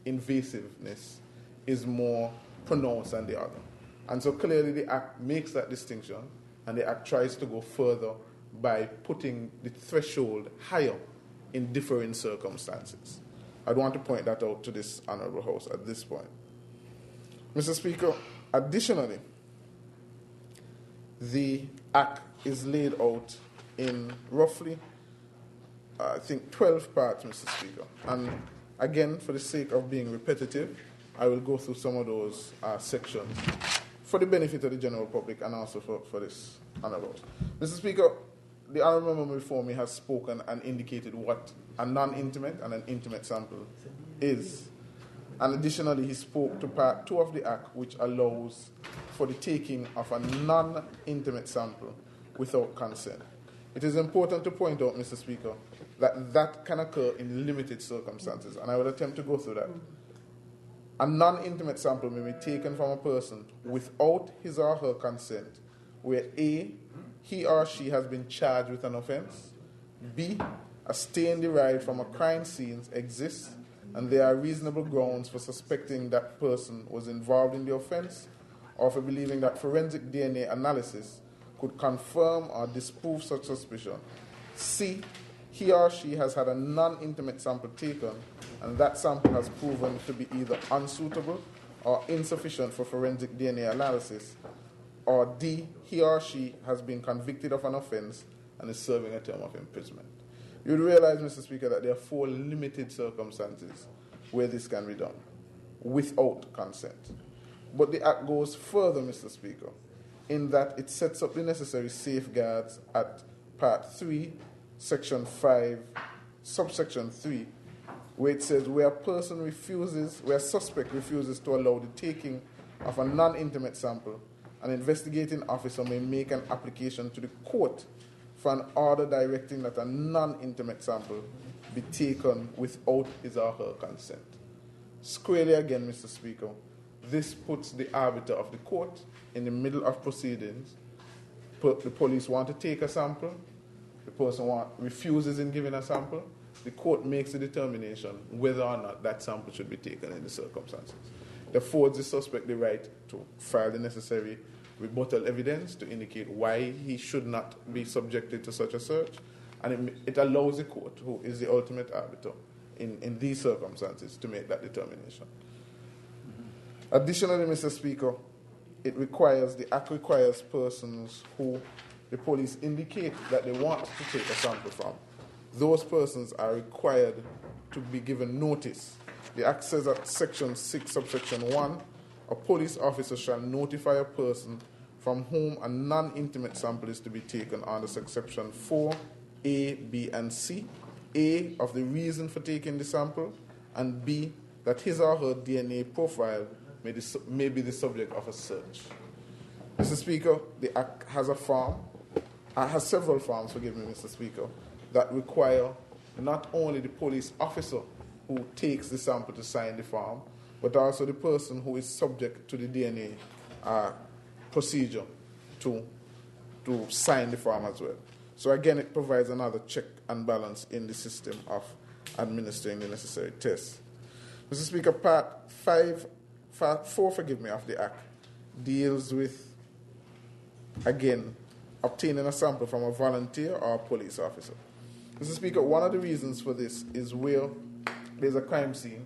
invasiveness is more pronounced than the other. And so clearly the Act makes that distinction, and the Act tries to go further by putting the threshold higher in differing circumstances. I'd want to point that out to this honourable House at this point. Mr. Speaker, additionally, the Act is laid out in roughly, 12 parts, Mr. Speaker. And again, for the sake of being repetitive, I will go through some of those sections for the benefit of the general public and also for this honourable House. Mr. Speaker, the honourable member before me has spoken and indicated what a non-intimate and an intimate sample is. And additionally, he spoke to Part 2 of the Act, which allows for the taking of a non-intimate sample without consent. It is important to point out, Mr. Speaker, that can occur in limited circumstances, and I will attempt to go through that. A non-intimate sample may be taken from a person without his or her consent, where A, he or she has been charged with an offense, B, a stain derived from a crime scene exists, and there are reasonable grounds for suspecting that person was involved in the offense, or for believing that forensic DNA analysis could confirm or disprove such suspicion. C, he or she has had a non-intimate sample taken, and that sample has proven to be either unsuitable or insufficient for forensic DNA analysis. Or D, he or she has been convicted of an offense and is serving a term of imprisonment. You would realize, Mr. Speaker, that there are 4 limited circumstances where this can be done without consent. But the Act goes further, Mr. Speaker, in that it sets up the necessary safeguards at Part 3, Section 5, subsection 3, where it says where a suspect refuses to allow the taking of a non-intimate sample, an investigating officer may make an application to the court for an order directing that a non-intimate sample be taken without his or her consent. Squarely again, Mr. Speaker, this puts the arbiter of the court in the middle of proceedings. The police want to take a sample, the person refuses in giving a sample, the court makes a determination whether or not that sample should be taken in the circumstances. It affords the suspect the right to file the necessary rebuttal evidence to indicate why he should not be subjected to such a search, and it allows the court, who is the ultimate arbiter in these circumstances, to make that determination. Additionally, Mr. Speaker, the Act requires persons who the police indicate that they want to take a sample from. Those persons are required to be given notice. The Act says at Section 6, subsection 1, a police officer shall notify a person from whom a non-intimate sample is to be taken under subsection 4, A, B, and C. A, of the reason for taking the sample, and B, that his or her DNA profile may be the subject of a search. Mr. Speaker, the Act has several forms, forgive me, Mr. Speaker, that require not only the police officer who takes the sample to sign the form, but also the person who is subject to the DNA procedure to sign the form as well. So again, it provides another check and balance in the system of administering the necessary tests. Mr. Speaker, Part 4, of the Act deals with, again, obtaining a sample from a volunteer or a police officer. Mr. Speaker, one of the reasons for this is where there's a crime scene,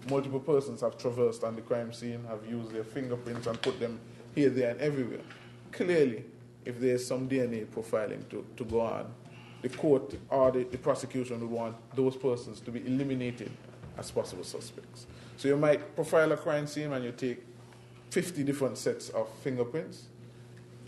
multiple persons have traversed on the crime scene, have used their fingerprints and put them here, there, and everywhere. Clearly, if there's some DNA profiling to go on, the court or the prosecution would want those persons to be eliminated as possible suspects. So you might profile a crime scene and you take 50 different sets of fingerprints.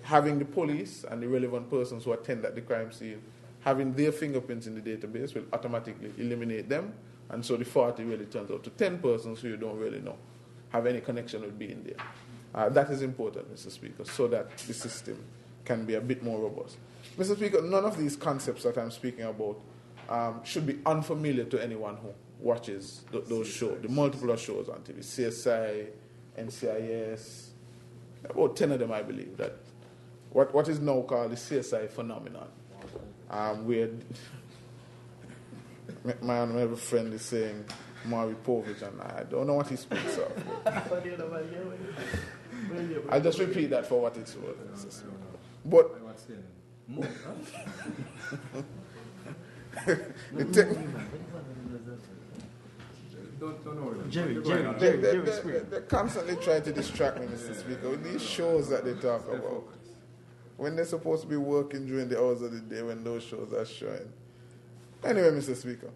Having the police and the relevant persons who attend at the crime scene, having their fingerprints in the database will automatically eliminate them. And so the 40 really turns out to 10 persons who you don't really know have any connection with being there. That is important, Mr. Speaker, so that the system can be a bit more robust. Mr. Speaker, none of these concepts that I'm speaking about should be unfamiliar to anyone who watches those shows, the multiple shows on TV, CSI, NCIS, about 10 of them, I believe, that what is now called the CSI phenomenon, where my honorable friend is saying Maury Povich, and I don't know what he speaks of. I'll just repeat that for what it's worth. But they constantly try to distract me, Mr. Speaker, with these shows that they talk about. When they're supposed to be working during the hours of the day when those shows are showing. Anyway, Mr. Speaker,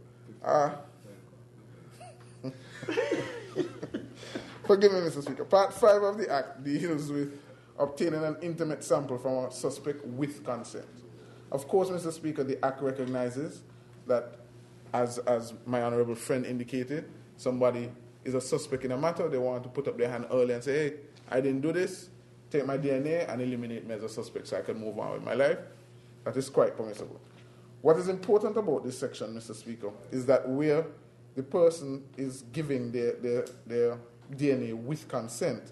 forgive me, Mr. Speaker. Part 5 of the Act deals with obtaining an intimate sample from a suspect with consent. Of course, Mr. Speaker, the Act recognizes that, as my honorable friend indicated, somebody is a suspect in a matter, they want to put up their hand early and say, hey, I didn't do this, take my DNA and eliminate me as a suspect so I can move on with my life. That is quite permissible. What is important about this section, Mr. Speaker, is that where the person is giving their DNA with consent,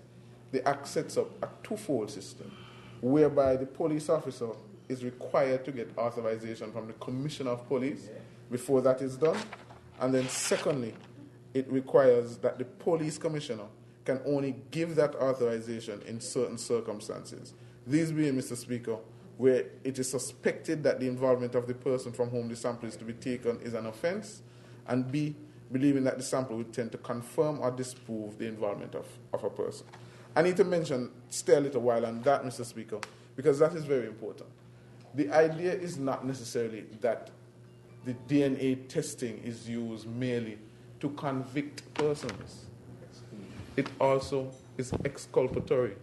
the Act sets up a twofold system, whereby the police officer is required to get authorization from the Commissioner of Police before that is done. And then secondly, it requires that the police commissioner can only give that authorization in certain circumstances. These being, Mr. Speaker, where it is suspected that the involvement of the person from whom the sample is to be taken is an offense, and B, believing that the sample would tend to confirm or disprove the involvement of a person. I need to stay a little while on that, Mr. Speaker, because that is very important. The idea is not necessarily that the DNA testing is used merely to convict persons. It also is exculpatory.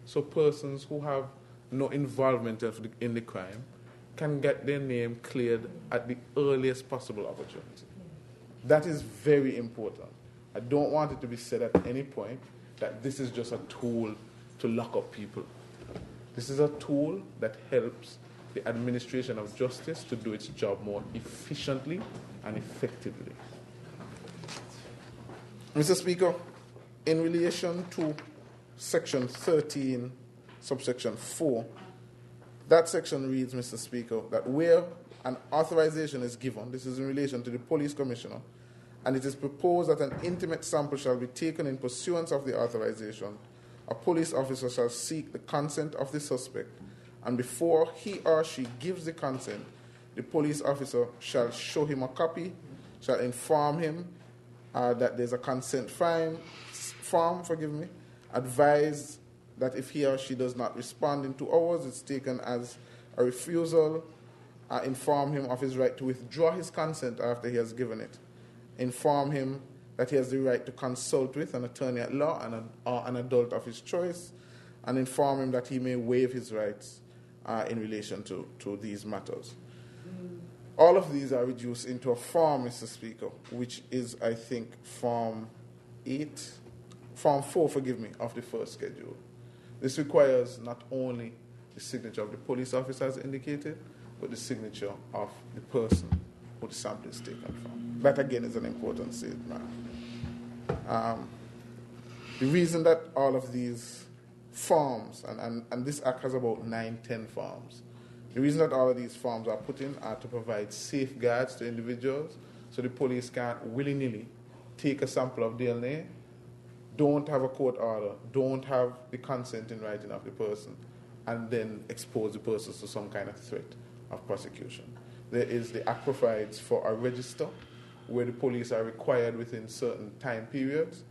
So persons who have no involvement in the crime can get their name cleared at the earliest possible opportunity. That is very important. I don't want it to be said at any point that this is just a tool to lock up people. This is a tool that helps the administration of justice to do its job more efficiently and effectively. Mr. Speaker, in relation to Section 13, subsection 4, that section reads, Mr. Speaker, that where an authorization is given, this is in relation to the police commissioner, and it is proposed that an intimate sample shall be taken in pursuance of the authorization, a police officer shall seek the consent of the suspect, and before he or she gives the consent, the police officer shall show him a copy, shall inform him that there's a consent form, advise that if he or she does not respond in 2 hours, it's taken as a refusal, inform him of his right to withdraw his consent after he has given it, inform him that he has the right to consult with an attorney at law or an adult of his choice, and inform him that he may waive his rights in relation to these matters. All of these are reduced into a form, Mr. Speaker, which is, I think, Form 4, of the first schedule. This requires not only the signature of the police officer as indicated, but the signature of the person who the sample is taken from. That, again, is an important statement. The reason that all of these forms, and this Act has about 9-10 forms, the reason that all of these forms are put in are to provide safeguards to individuals so the police can't willy-nilly take a sample of DNA, don't have a court order, don't have the consent in writing of the person, and then expose the person to some kind of threat of prosecution. The Act provides for a register where the police are required within certain time periods.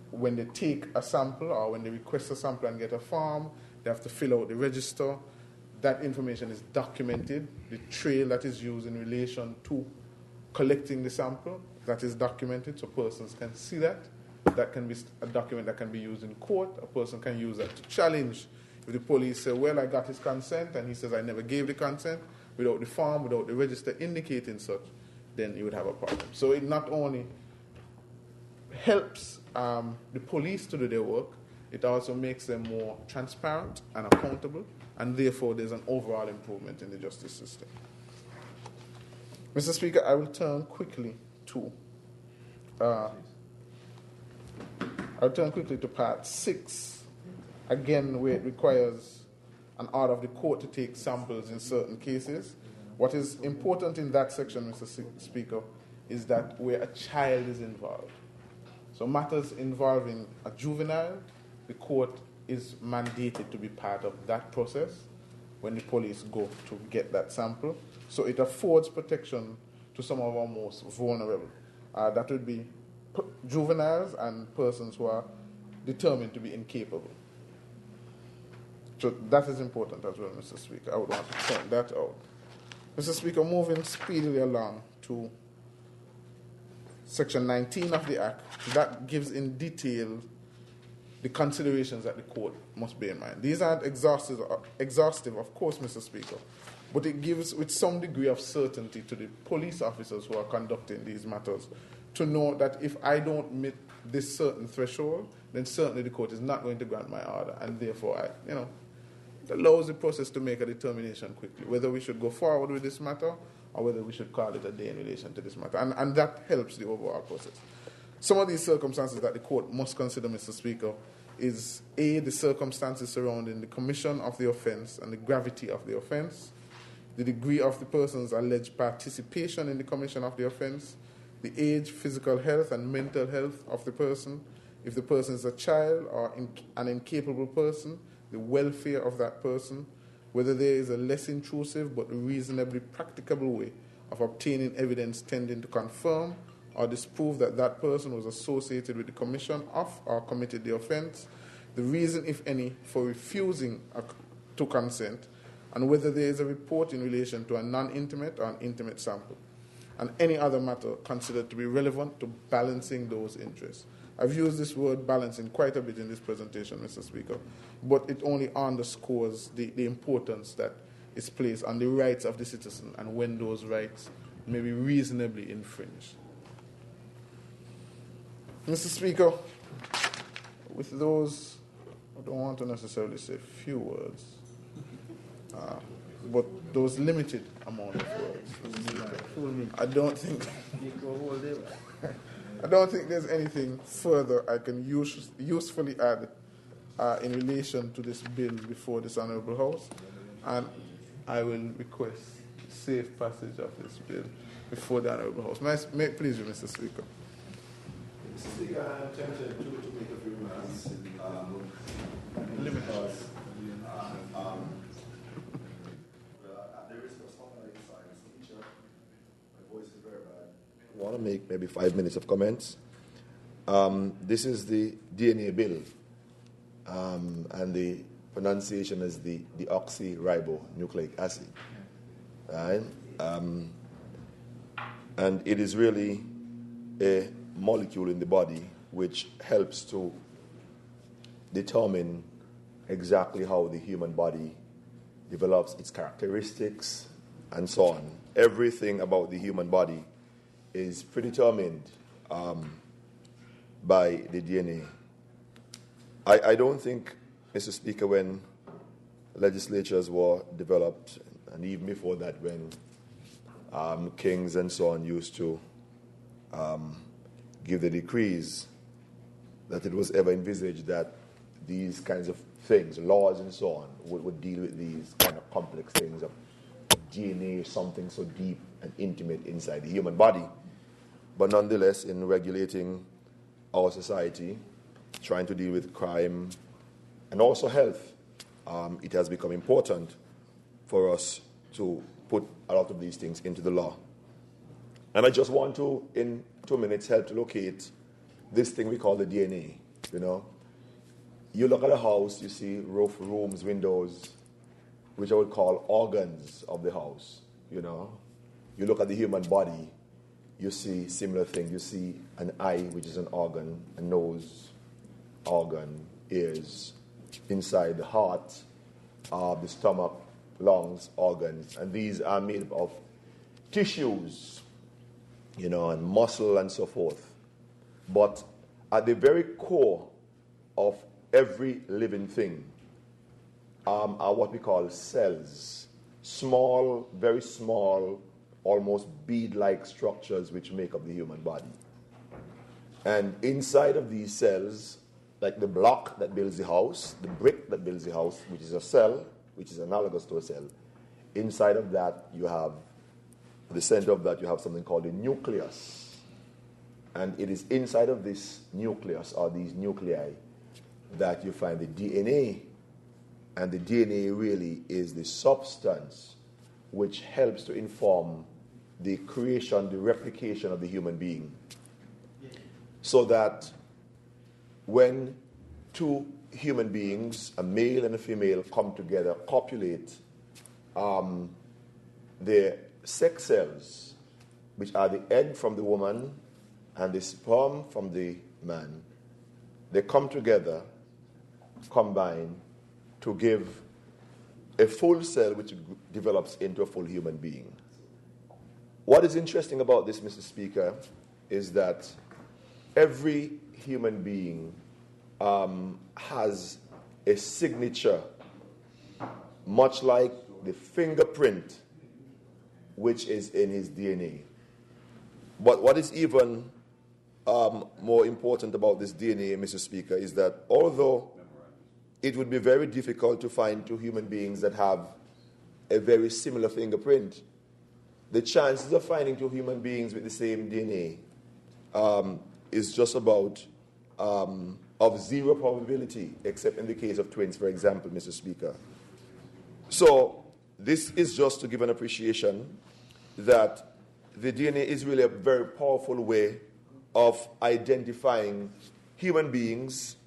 When they take a sample or when they request a sample and get a form, they have to fill out the register. That information is documented. The trail that is used in relation to collecting the sample, that is documented so persons can see that. That can be a document that can be used in court. A person can use that to challenge. If the police say, well, I got his consent, and he says, I never gave the consent, without the form, without the register indicating such, then you would have a problem. So it not only helps the police to do their work, it also makes them more transparent and accountable, and therefore there's an overall improvement in the justice system. Mr. Speaker, I will turn quickly to Part 6, again where it requires an order of the court to take samples in certain cases. What is important in that section, Mr. Speaker, is that where a child is involved. So matters involving a juvenile, the court is mandated to be part of that process when the police go to get that sample. So it affords protection to some of our most vulnerable. That would be juveniles and persons who are determined to be incapable. So that is important as well, Mr. Speaker. I would want to point that out. Mr. Speaker, moving speedily along to Section 19 of the Act, that gives in detail the considerations that the court must bear in mind. These aren't exhaustive, of course, Mr. Speaker, but it gives with some degree of certainty to the police officers who are conducting these matters to know that if I don't meet this certain threshold, then certainly the court is not going to grant my order, and therefore It allows the process to make a determination quickly, whether we should go forward with this matter or whether we should call it a day in relation to this matter. And that helps the overall process. Some of these circumstances that the court must consider, Mr. Speaker, is A, the circumstances surrounding the commission of the offence and the gravity of the offence, the degree of the person's alleged participation in the commission of the offence, the age, physical health, and mental health of the person, if the person is a child or an incapable person, the welfare of that person, whether there is a less intrusive but reasonably practicable way of obtaining evidence tending to confirm or disprove that that person was associated with the commission of or committed the offence, the reason, if any, for refusing to consent, and whether there is a report in relation to a non-intimate or an intimate sample, and any other matter considered to be relevant to balancing those interests. I've used this word balancing quite a bit in this presentation, Mr. Speaker, but it only underscores the importance that is placed on the rights of the citizen and when those rights may be reasonably infringed. Mr. Speaker, with those, I don't want to necessarily say few words, but those limited amount of words, I don't think there's anything further I can usefully add in relation to this bill before this Honourable House, and I will request safe passage of this bill before the Honourable House. May it please you, Mr. Speaker. Mr. Speaker, I am tempted to make a few remarks. At the risk of sounding like a science teacher, my voice is very bad. I want to make maybe 5 minutes of comments. This is the DNA bill, and the pronunciation is the deoxyribonucleic acid. Right? And it is really a molecule in the body which helps to determine exactly how the human body develops its characteristics and so on. Everything about the human body is predetermined by the DNA. I don't think, Mr. Speaker, when legislatures were developed, and even before that, when kings and so on used to give the decrees, that it was ever envisaged that these kinds of things, laws and so on, would deal with these kind of complex things of DNA, something so deep and intimate inside the human body. But nonetheless, in regulating our society, trying to deal with crime and also health, it has become important for us to put a lot of these things into the law. And I just want to, in 2 minutes, help to locate this thing we call the DNA. You know, you look at a house, you see roof, rooms, windows, which I would call organs of the house. You know, you look at the human body, you see similar things. You see an eye, which is an organ, a nose, organ, ears, inside the heart, the stomach, lungs, organs, and these are made up of tissues, you know, and muscle and so forth. But at the very core of every living thing are what we call cells. Small, very small, almost bead-like structures which make up the human body. And inside of these cells, like the block that builds the house, the brick that builds the house, which is a cell, which is analogous to a cell, inside of that you have, at the center of that you have something called a nucleus. And it is inside of this nucleus, or these nuclei, that you find the DNA. And the DNA really is the substance which helps to inform the creation, the replication of the human being. So that when two human beings, a male and a female, come together, copulate, their sex cells, which are the egg from the woman and the sperm from the man, they come together, combine, to give a full cell which develops into a full human being. What is interesting about this, Mr. Speaker, is that every human being has a signature much like the fingerprint which is in his DNA. But what is even more important about this DNA, Mr. Speaker, is that although it would be very difficult to find two human beings that have a very similar fingerprint, the chances of finding two human beings with the same DNA is just about of zero probability, except in the case of twins, for example, Mr. Speaker. So this is just to give an appreciation that the DNA is really a very powerful way of identifying human beings,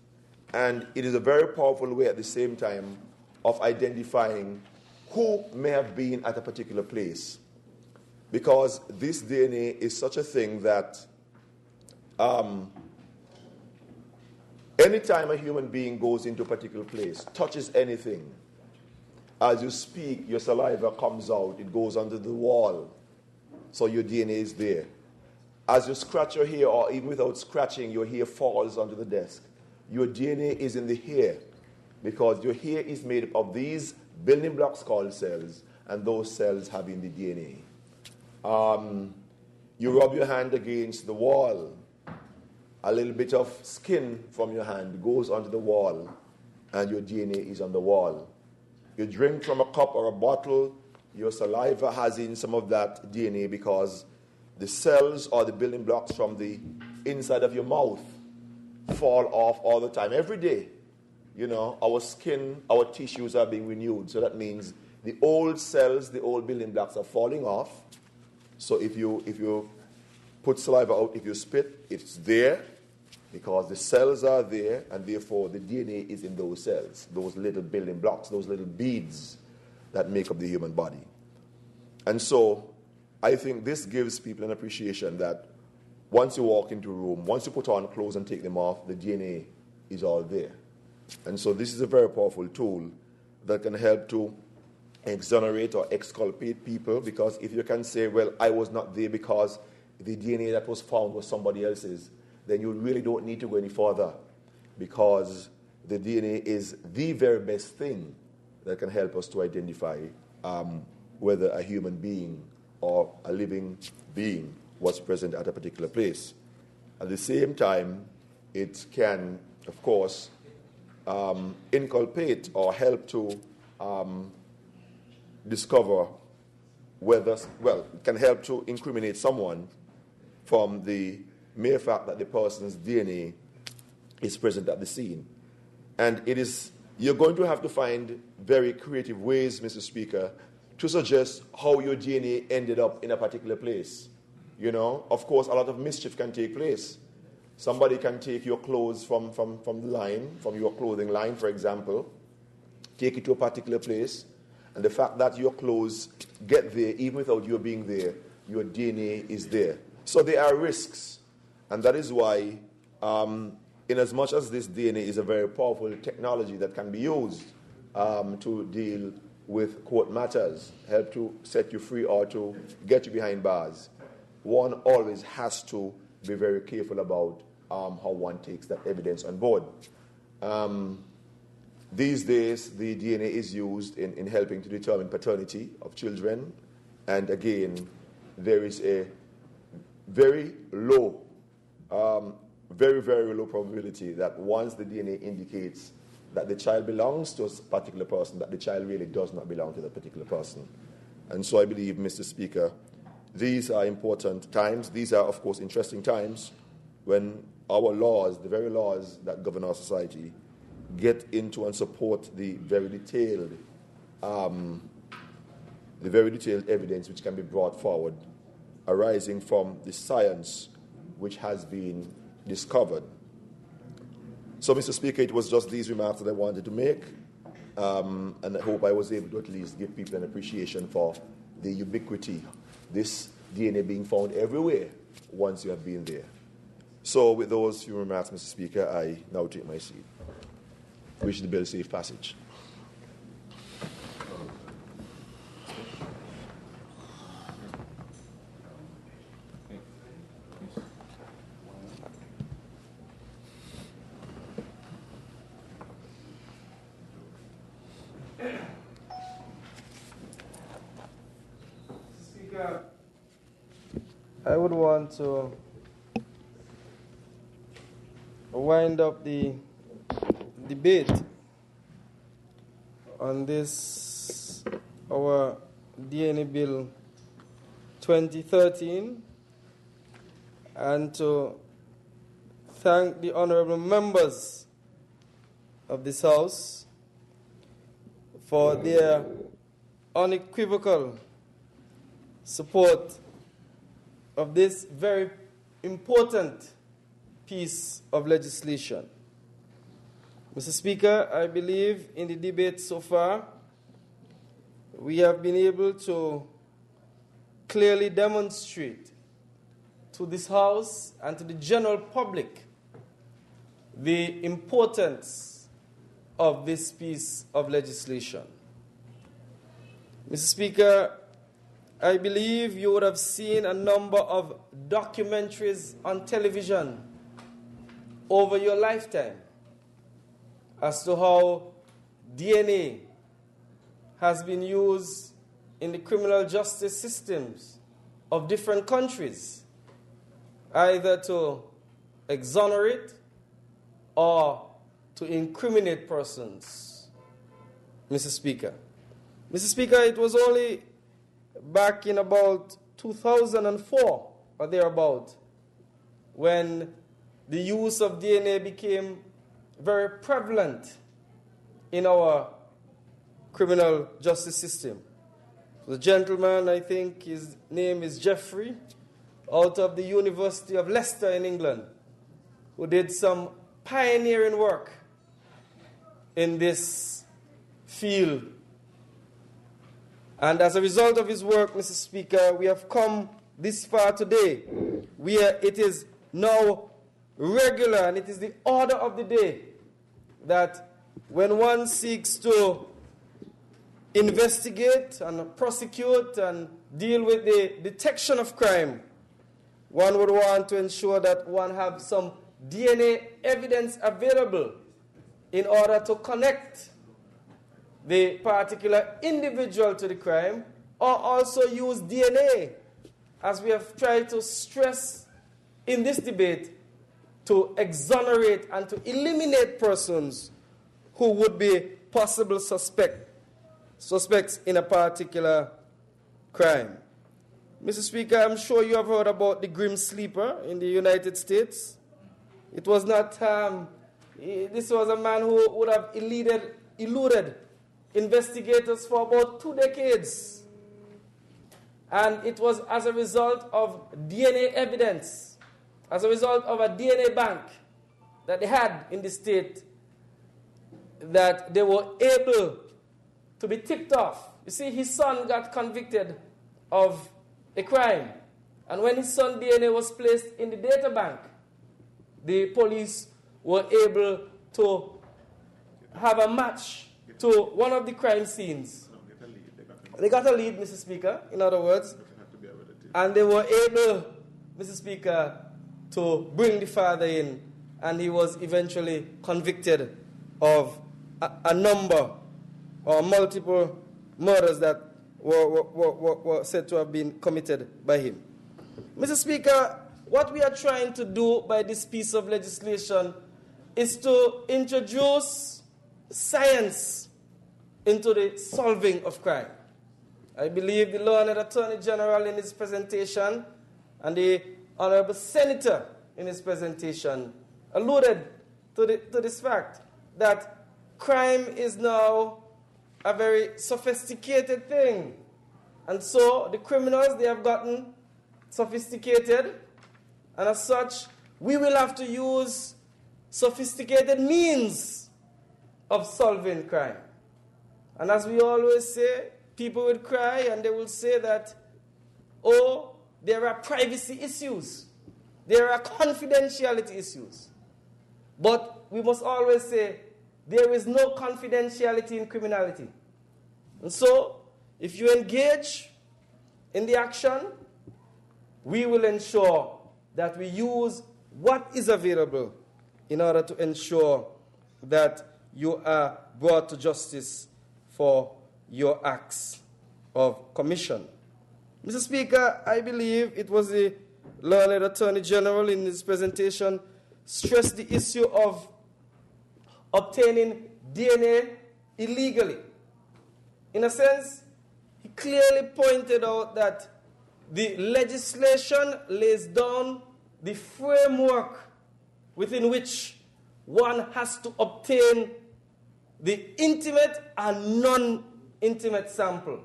and it is a very powerful way at the same time of identifying who may have been at a particular place. Because this DNA is such a thing that anytime a human being goes into a particular place, touches anything, as you speak, your saliva comes out, it goes under the wall, so your DNA is there. As you scratch your hair, or even without scratching, your hair falls onto the desk. Your DNA is in the hair, because your hair is made up of these building blocks called cells, and those cells have in the DNA. You rub your hand against the wall, a little bit of skin from your hand goes onto the wall, and your DNA is on the wall. You drink from a cup or a bottle, your saliva has in some of that DNA, because the cells or the building blocks from the inside of your mouth fall off all the time, every day. You know, our skin, our tissues are being renewed. So that means the old cells, the old building blocks are falling off. So if you put saliva out, if you spit, it's there because the cells are there, and therefore the DNA is in those cells, those little building blocks, those little beads that make up the human body. And so I think this gives people an appreciation that once you walk into a room, once you put on clothes and take them off, the DNA is all there. And so this is a very powerful tool that can help to exonerate or exculpate people, because if you can say, well, I was not there because the DNA that was found was somebody else's, then you really don't need to go any further, because the DNA is the very best thing that can help us to identify whether a human being or a living being was present at a particular place. At the same time, it can, of course, inculpate or help to discover whether, well, it can help to incriminate someone from the mere fact that the person's DNA is present at the scene. And it is, you're going to have to find very creative ways, Mr. Speaker, to suggest how your DNA ended up in a particular place. You know, of course, a lot of mischief can take place. Somebody can take your clothes from the line, from your clothing line, for example, take it to a particular place, and the fact that your clothes get there, even without you being there, your DNA is there. So there are risks, and that is why, in as much as this DNA is a very powerful technology that can be used to deal with court matters, help to set you free or to get you behind bars, one always has to be very careful about how one takes that evidence on board. These days, the DNA is used in helping to determine paternity of children. And again, there is a very low, very, very low probability that once the DNA indicates that the child belongs to a particular person, that the child really does not belong to that particular person. And so I believe, Mr. Speaker, these are important times. These are, of course, interesting times when our laws, the very laws that govern our society, get into and support the very detailed evidence which can be brought forward, arising from the science which has been discovered. So, Mr. Speaker, it was just these remarks that I wanted to make, and I hope I was able to at least give people an appreciation for the ubiquity, this DNA being found everywhere once you have been there. So, with those few remarks, Mr. Speaker, I now take my seat. Wish the bill safe passage. I would want to wind up the debate on this, our DNA Bill 2013, and to thank the honorable members of this House for their unequivocal support of this very important piece of legislation. Mr. Speaker, I believe in the debate so far, we have been able to clearly demonstrate to this House and to the general public the importance of this piece of legislation. Mr. Speaker, I believe you would have seen a number of documentaries on television over your lifetime as to how DNA has been used in the criminal justice systems of different countries, either to exonerate or to incriminate persons. Mr. Speaker, it was only back in about 2004 or thereabout when the use of DNA became very prevalent in our criminal justice system. The gentleman, I think his name is Jeffrey, out of the University of Leicester in England, who did some pioneering work in this field. And as a result of his work, Mr. Speaker, we have come this far today, where it is now regular and it is the order of the day that when one seeks to investigate and prosecute and deal with the detection of crime, one would want to ensure that one have some DNA evidence available in order to connect the particular individual to the crime, or also use DNA, as we have tried to stress in this debate, to exonerate and to eliminate persons who would be possible suspects in a particular crime. Mr. Speaker, I'm sure you have heard about the Grim Sleeper in the United States. It was not, this was a man who would have eluded investigators for about 2 decades. And it was as a result of DNA evidence, as a result of a DNA bank that they had in the state, that they were able to be tipped off. You see, his son got convicted of a crime. And when his son's DNA was placed in the data bank, the police were able to have a match to one of the crime scenes. They got a lead, Mr. Speaker, in other words. And they were able, Mr. Speaker, to bring the father in. And he was eventually convicted of a number or multiple murders that were said to have been committed by him. Mr. Speaker, what we are trying to do by this piece of legislation is to introduce science into the solving of crime. I believe the learned Attorney General in his presentation and the Honorable Senator in his presentation alluded to this fact that crime is now a very sophisticated thing. And so the criminals, they have gotten sophisticated, and as such, we will have to use sophisticated means of solving crime. And as we always say, people will cry and they will say that, oh, there are privacy issues, there are confidentiality issues. But we must always say, there is no confidentiality in criminality. And so, if you engage in the action, we will ensure that we use what is available in order to ensure that you are brought to justice for your acts of commission. Mr. Speaker, I believe it was the learned Attorney General in his presentation stressed the issue of obtaining DNA illegally. In a sense, he clearly pointed out that the legislation lays down the framework within which one has to obtain the intimate and non-intimate sample.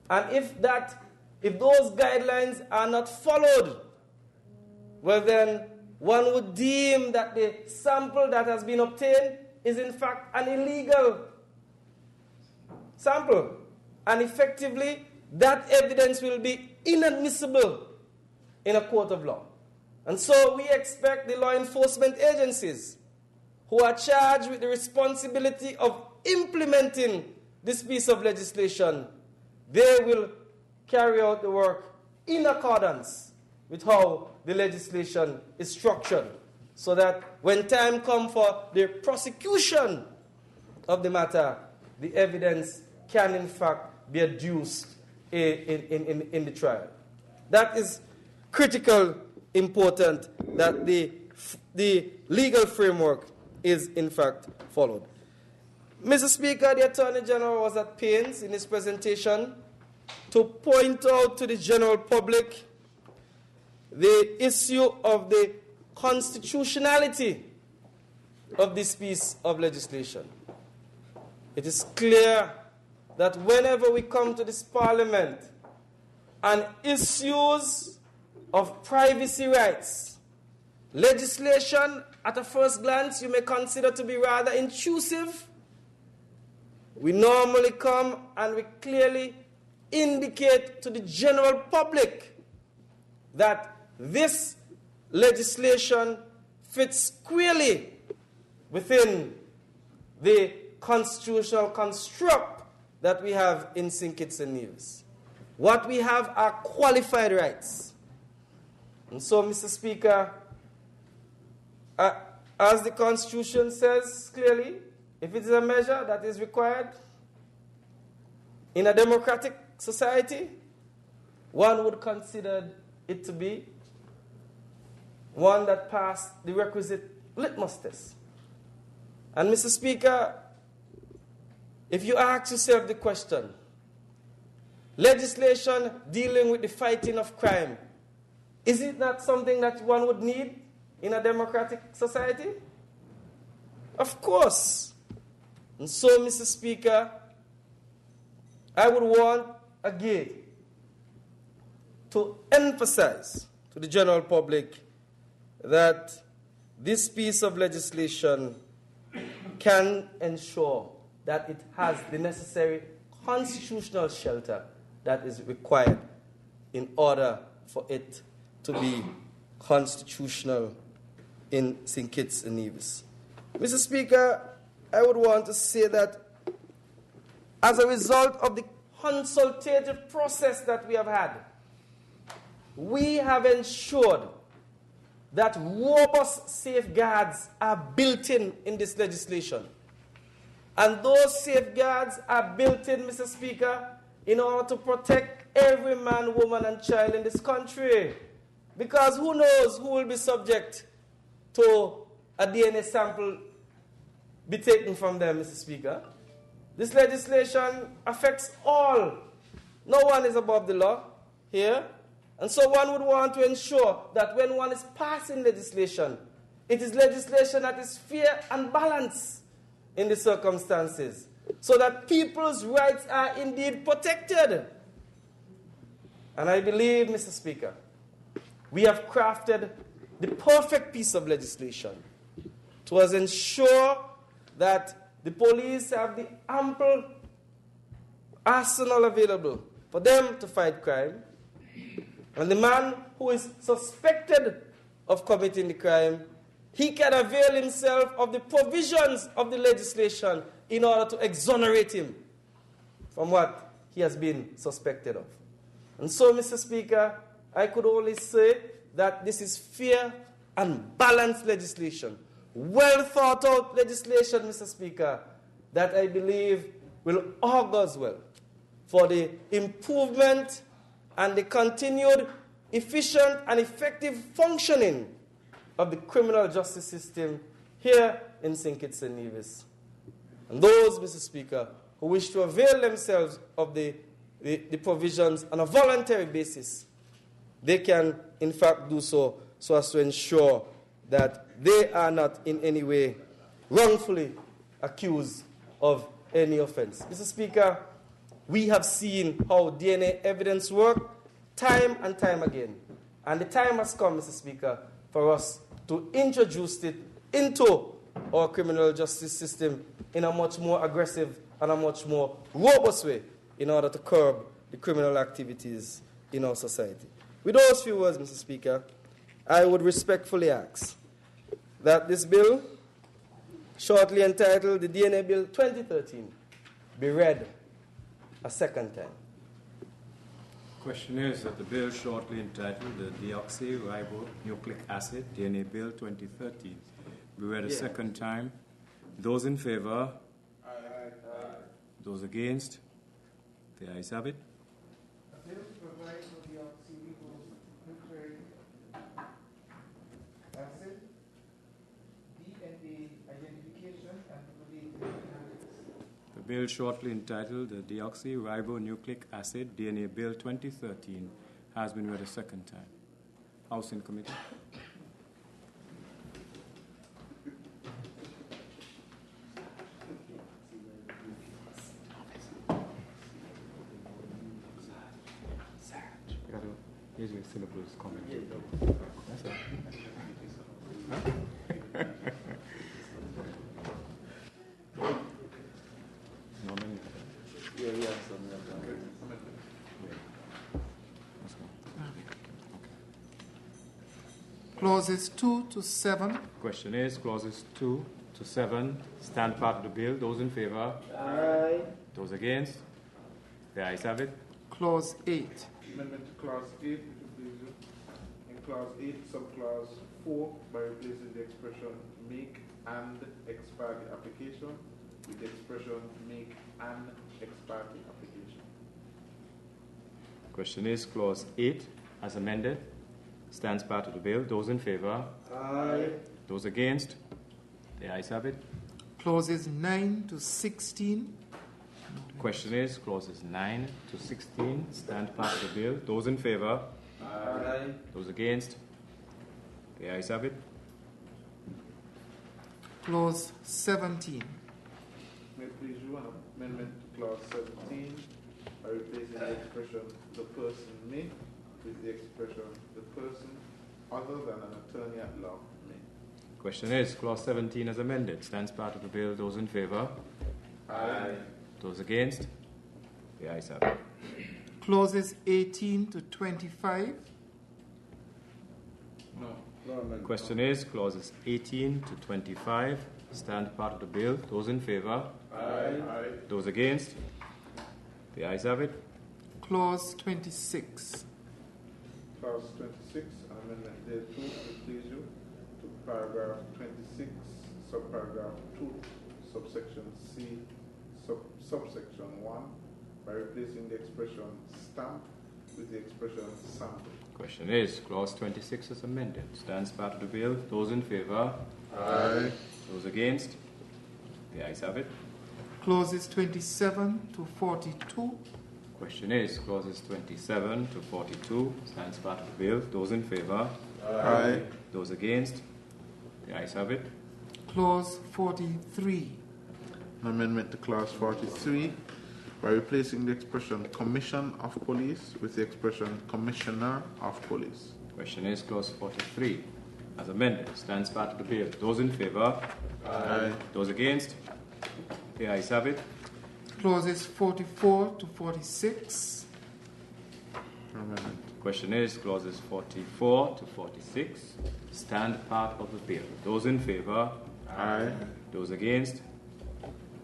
And if those guidelines are not followed, well then one would deem that the sample that has been obtained is in fact an illegal sample. And effectively, that evidence will be inadmissible in a court of law. And so we expect the law enforcement agencies who are charged with the responsibility of implementing this piece of legislation, they will carry out the work in accordance with how the legislation is structured, so that when time comes for the prosecution of the matter, the evidence can in fact be adduced in the trial. That is critical, important, that the legal framework is in fact followed. Mr. Speaker, the Attorney General was at pains in his presentation to point out to the general public the issue of the constitutionality of this piece of legislation. It is clear that whenever we come to this Parliament and issues of privacy rights, legislation at a first glance you may consider to be rather intrusive, we normally come and we clearly indicate to the general public that this legislation fits squarely within the constitutional construct that we have in St. Kitts-Nevis. What we have are qualified rights. And so, Mr. Speaker, as the Constitution says clearly, if it is a measure that is required in a democratic society, one would consider it to be one that passed the requisite litmus test. And Mr. Speaker, if you ask yourself the question, legislation dealing with the fighting of crime, is it not something that one would need in a democratic society? Of course. And so, Mr. Speaker, I would want again to emphasize to the general public that this piece of legislation can ensure that it has the necessary constitutional shelter that is required in order for it to be constitutional in St. Kitts and Nevis. Mr. Speaker, I would want to say that as a result of the consultative process that we have had, we have ensured that robust safeguards are built in this legislation. And those safeguards are built in, Mr. Speaker, in order to protect every man, woman, and child in this country. Because who knows who will be subject to a DNA sample be taken from them, Mr. Speaker. This legislation affects all. No one is above the law here. And so one would want to ensure that when one is passing legislation, it is legislation that is fair and balanced in the circumstances, so that people's rights are indeed protected. And I believe, Mr. Speaker, we have crafted the perfect piece of legislation to ensure that the police have the ample arsenal available for them to fight crime. And the man who is suspected of committing the crime, he can avail himself of the provisions of the legislation in order to exonerate him from what he has been suspected of. And so, Mr. Speaker, I could only say that this is fair and balanced legislation, well thought out legislation, Mr. Speaker, that I believe will augurs well for the improvement and the continued efficient and effective functioning of the criminal justice system here in St. Kitts-Nevis. And those, Mr. Speaker, who wish to avail themselves of the provisions on a voluntary basis, they can, in fact, do so as to ensure that they are not in any way wrongfully accused of any offense. Mr. Speaker, we have seen how DNA evidence works time and time again. And the time has come, Mr. Speaker, for us to introduce it into our criminal justice system in a much more aggressive and a much more robust way in order to curb the criminal activities in our society. With those few words, Mr. Speaker, I would respectfully ask that this bill, shortly entitled the DNA Bill 2013, be read a second time. Question is that the bill shortly entitled the Deoxyribonucleic Acid DNA Bill 2013 be read a second time. Those in favor? Aye. Those against? The ayes have it. A bill provides for deoxyribonucleic acid, DNA identification, and related analysis. The bill shortly entitled the Deoxyribonucleic Acid DNA Bill 2013 has been read a second time. House in committee. Here's your syllables comment. That's it. No, many. Yeah, Let's go. Clauses 2 to 7. Question is clauses 2 to 7 stand part of the bill. Those in favor? Aye. Those against? The ayes have it. Clause 8. Amendment to Clause 8, if you please. In Clause 8, subclause 4, by replacing the expression make and ex parte application with the expression make an ex parte application. Question is clause 8 as amended stands part of the bill. Those in favor? Aye. Those against? The ayes have it. Clauses 9 to 16. Question is clauses 9 to 16 stand part of the bill. Those in favor? Aye. Those against? The ayes have it. Clause 17. May it please you, an amendment to Clause 17 by replacing the expression the person may with the expression the person other than an attorney at law may. Question is clause 17 as amended stands part of the bill. Those in favor? Aye. Those against? The ayes have it. Clauses 18 to 25. No. Question is clauses 18 to 25 stand part of the bill. Those in favor? Aye. Those against? The ayes have it. Clause 26. Clause 26, an amendment thereto, if it please you, to paragraph 26, subparagraph 2, subsection C, subsection 1, by replacing the expression stamp with the expression sample. Question is clause 26 as amended stands part of the bill. Those in favor? Aye. Those against? The ayes have it. Clauses 27 to 42. Question is clauses 27 to 42 stands part of the bill. Those in favor? Aye. Those against? The ayes have it. Clause 43. An amendment to Clause 43 by replacing the expression Commission of Police with the expression Commissioner of Police. Question is clause 43 as amended stands part of the bill. Those in favor? Aye. Those against? The ayes have it. Clauses 44 to 46. Amendment. Question is clauses 44 to 46 stand part of the bill. Those in favor? Aye. Those against?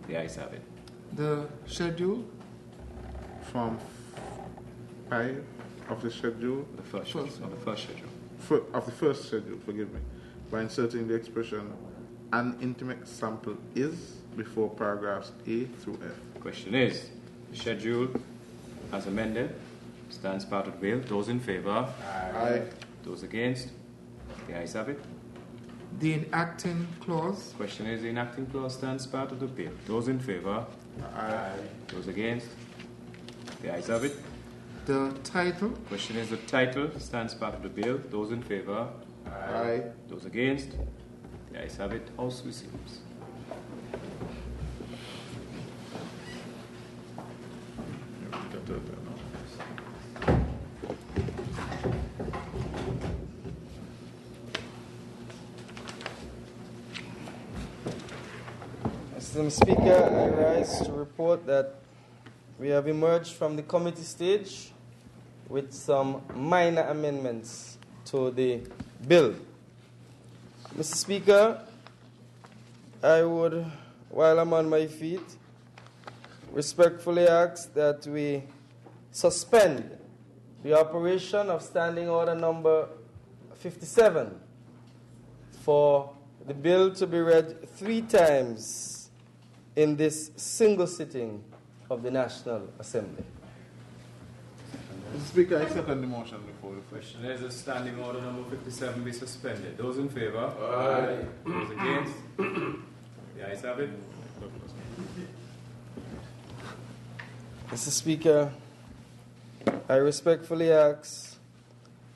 The ayes have it. The schedule. From 5 of the schedule, The first schedule. The first schedule. of the first schedule, forgive me, by inserting the expression an intimate sample is before paragraphs A through F. Question is the schedule as amended stands part of the bill. Those in favour? Aye. Those against? The ayes have it. The enacting clause. Question is, the enacting clause stands part of the bill. Those in favour? Aye. Those against? The ayes have it. The title. Question is, the title stands part of the bill. Those in favour? Aye. Those against? The ayes have it. House resumes. Mr. Speaker, I rise to report that we have emerged from the committee stage with some minor amendments to the bill. Mr. Speaker, I would, while I'm on my feet, respectfully ask that we suspend the operation of Standing Order number 57 for the bill to be read 3 times in this single sitting of the National Assembly. Mr. Speaker, I second the motion before the Question is, that Standing Order number 57 be suspended. Those in favour? Aye. Those against? The ayes have it. Mr. Speaker, I respectfully ask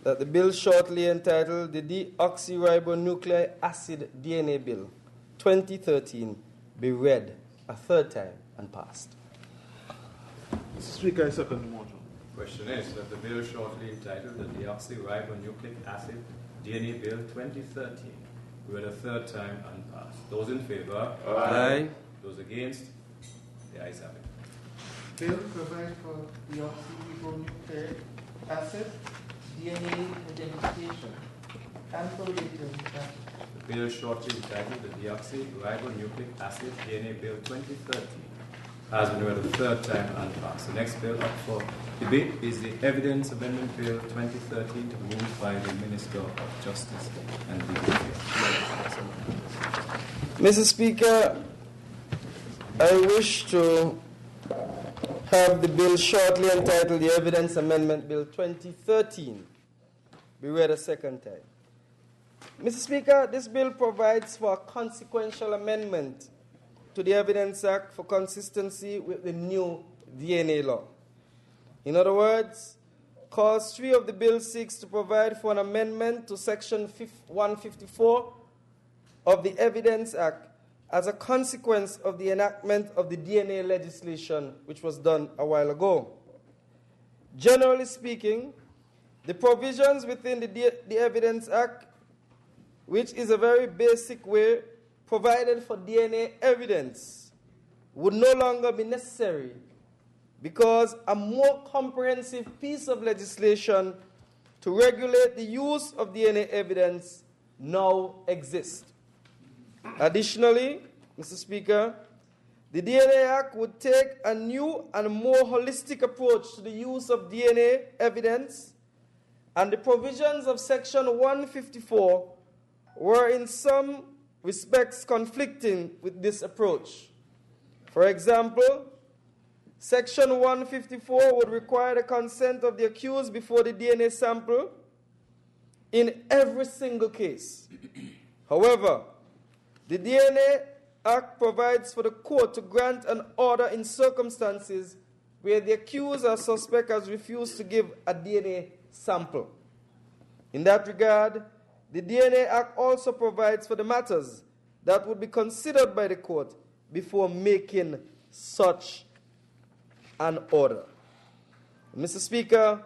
that the bill shortly entitled the Deoxyribonucleic Acid DNA Bill 2013 be read a 3rd time and passed. Mr. Speaker, I second the motion. Question is, that the bill shortly entitled the Deoxyribonucleic Acid DNA Bill 2013 be read a 3rd time and passed. Those in favour? Aye. Those against? The ayes have it. Bill provides for deoxyribonucleic acid DNA identification and for related The bill shortly entitled the Deoxyribonucleic Acid DNA Bill 2013 has been read a 3rd time and passed. The next bill up for debate is the Evidence Amendment Bill 2013 to be moved by the Minister of Justice and Legal Affairs. Mr. Speaker, I wish to have the bill shortly entitled the Evidence Amendment Bill 2013 be read a 2nd time. Mr. Speaker, this bill provides for a consequential amendment to the Evidence Act for consistency with the new DNA law. In other words, Clause 3 of the bill seeks to provide for an amendment to Section 154 of the Evidence Act as a consequence of the enactment of the DNA legislation, which was done a while ago. Generally speaking, the provisions within the Evidence Act, which is a very basic way provided for DNA evidence, would no longer be necessary because a more comprehensive piece of legislation to regulate the use of DNA evidence now exists. Additionally, Mr. Speaker, the DNA Act would take a new and more holistic approach to the use of DNA evidence, and the provisions of Section 154 were in some respects conflicting with this approach. For example, Section 154 would require the consent of the accused before the DNA sample in every single case. However, the DNA Act provides for the court to grant an order in circumstances where the accused or suspect has refused to give a DNA sample. In that regard, the DNA Act also provides for the matters that would be considered by the court before making such an order. Mr. Speaker,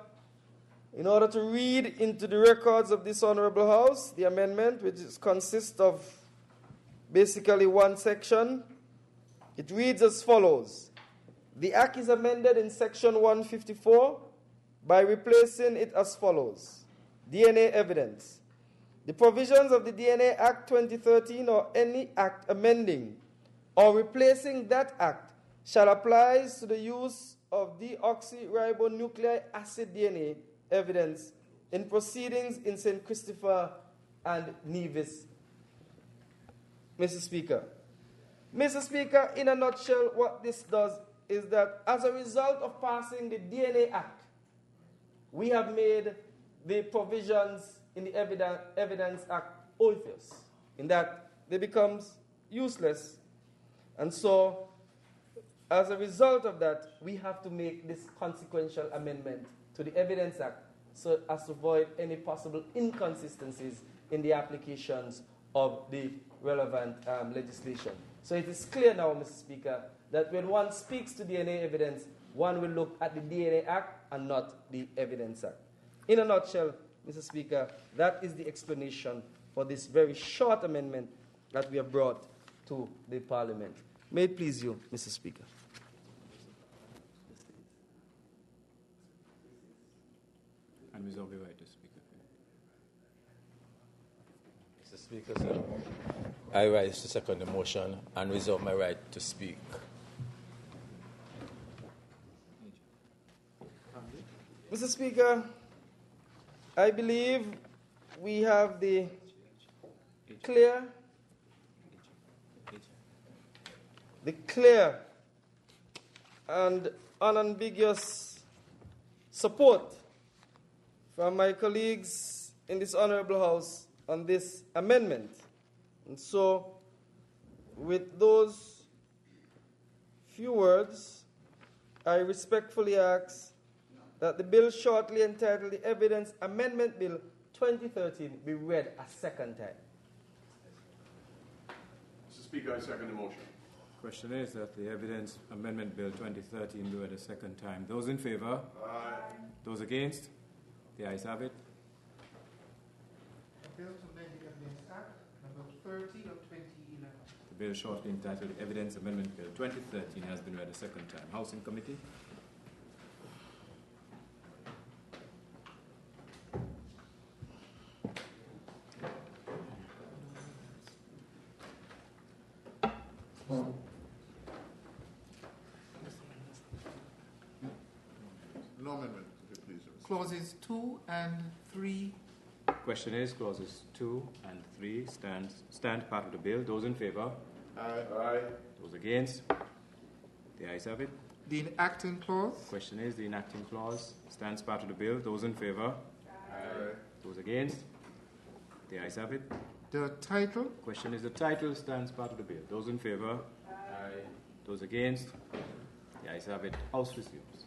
in order to read into the records of this Honorable House, the amendment, which consists of basically one section, it reads as follows. The Act is amended in Section 154 by replacing it as follows. DNA evidence. The provisions of the DNA Act 2013 or any act amending or replacing that act shall apply to the use of deoxyribonucleic acid DNA evidence in proceedings in St. Christopher and Nevis. Mr. Speaker, in a nutshell, what this does is that as a result of passing the DNA Act, we have made the provisions in the Evidence Act obvious, in that they become useless. And so, as a result of that, we have to make this consequential amendment to the Evidence Act so as to avoid any possible inconsistencies in the applications of the relevant legislation. So it is clear now, Mr. Speaker, that when one speaks to DNA evidence, one will look at the DNA Act and not the Evidence Act. In a nutshell, Mr. Speaker, that is the explanation for this very short amendment that we have brought to the Parliament. May it please you, Mr. Speaker. And reserve the right to speak. Mr. Speaker, sir, I rise to second the motion and reserve my right to speak. Mr. Speaker, I believe we have the clear and unambiguous support from my colleagues in this Honorable House on this amendment. And so, with those few words, I respectfully ask that the bill shortly entitled the Evidence Amendment Bill 2013 be read a second time. Mr. Speaker, I second the motion. Question is that the Evidence Amendment Bill 2013 be read a second time. Those in favour? Aye. Those against? The ayes have it. A bill to amend the Evidence Act, number 30 of 2011. The bill shortly entitled Evidence Amendment Bill 2013 has been read a second time. Housing Committee. No amendment, if you please. Clauses 2 and 3. Question is, clauses 2 and 3 stand part of the bill. Those in favour? Aye. Aye. Those against? The ayes have it. The enacting clause. Question is, the enacting clause stands part of the bill. Those in favour? Aye. Those against? The ayes have it. The title. Question is, the title stands part of the bill. Those in favour? Aye. Those against? The ayes have it. House resumes.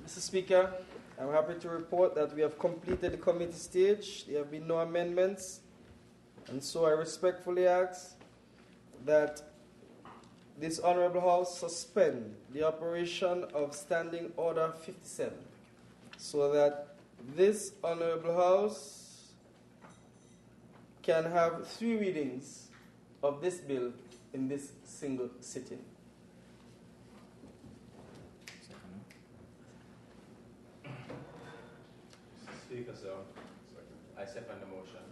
Mr. Speaker, I'm happy to report that we have completed the committee stage. There have been no amendments. And so I respectfully ask that this Honourable House suspend the operation of Standing Order 57 so that this Honourable House can have 3 readings of this bill in this single sitting. Speaker, sir, I second the motion.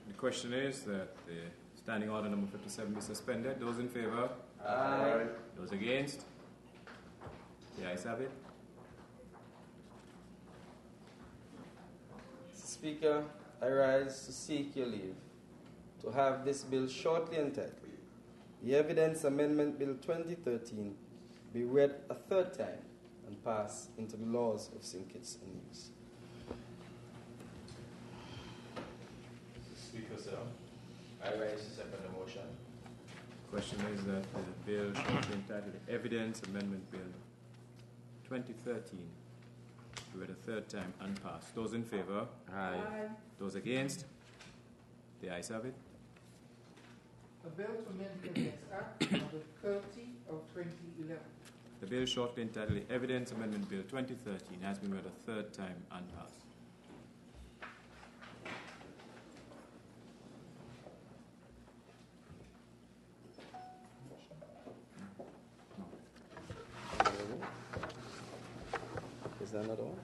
The question is that the Standing Order number 57 be suspended. Those in favour? Aye. Those against? The ayes have it. Mr. Speaker, I rise to seek your leave to have this bill shortly entitled, the Evidence Amendment Bill 2013, be read a third time and pass into the laws of St. Kitts-Nevis. Speaker, sir, I rise to second the motion. Question is that the bill shortly entitled Evidence Amendment Bill 2013 be read a third time and pass. Those in favour? Aye. Those against? The ayes have it. A bill to amend the Evidence Act, number 30 of 2011. The bill shortly entitled Evidence Amendment Bill 2013 has been read a third time and passed. Is there another one?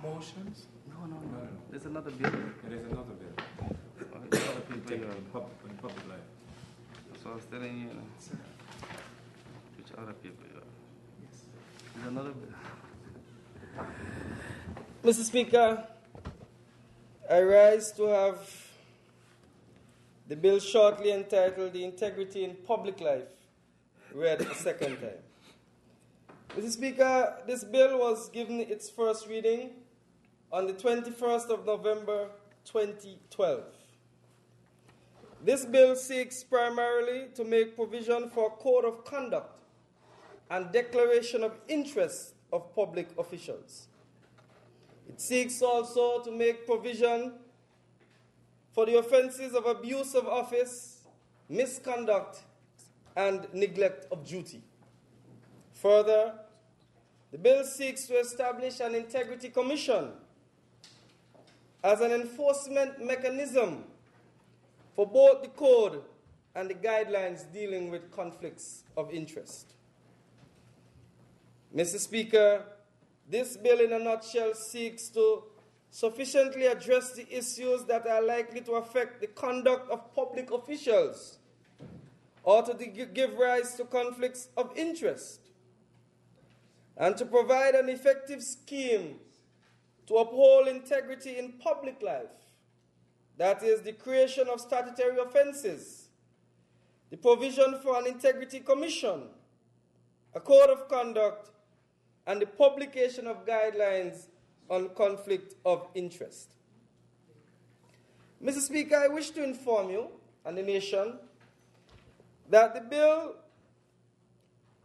Motions? No. There's another bill. There is another bill. Other people In here. public life. So I was telling you, which other people you are. Yes. There's another bill. Mr. Speaker, I rise to have the bill shortly entitled The Integrity in Public Life read a second time. Mr. Speaker, this bill was given its first reading on the 21st of November 2012. This bill seeks primarily to make provision for a code of conduct and declaration of interest of public officials. It seeks also to make provision for the offenses of abuse of office, misconduct, and neglect of duty. Further, the bill seeks to establish an integrity commission as an enforcement mechanism for both the code and the guidelines dealing with conflicts of interest. Mr. Speaker, this bill in a nutshell seeks to sufficiently address the issues that are likely to affect the conduct of public officials or to give rise to conflicts of interest, and to provide an effective scheme to uphold integrity in public life, that is, the creation of statutory offenses, the provision for an integrity commission, a code of conduct, and the publication of guidelines on conflict of interest. Mr. Speaker, I wish to inform you and the nation that the bill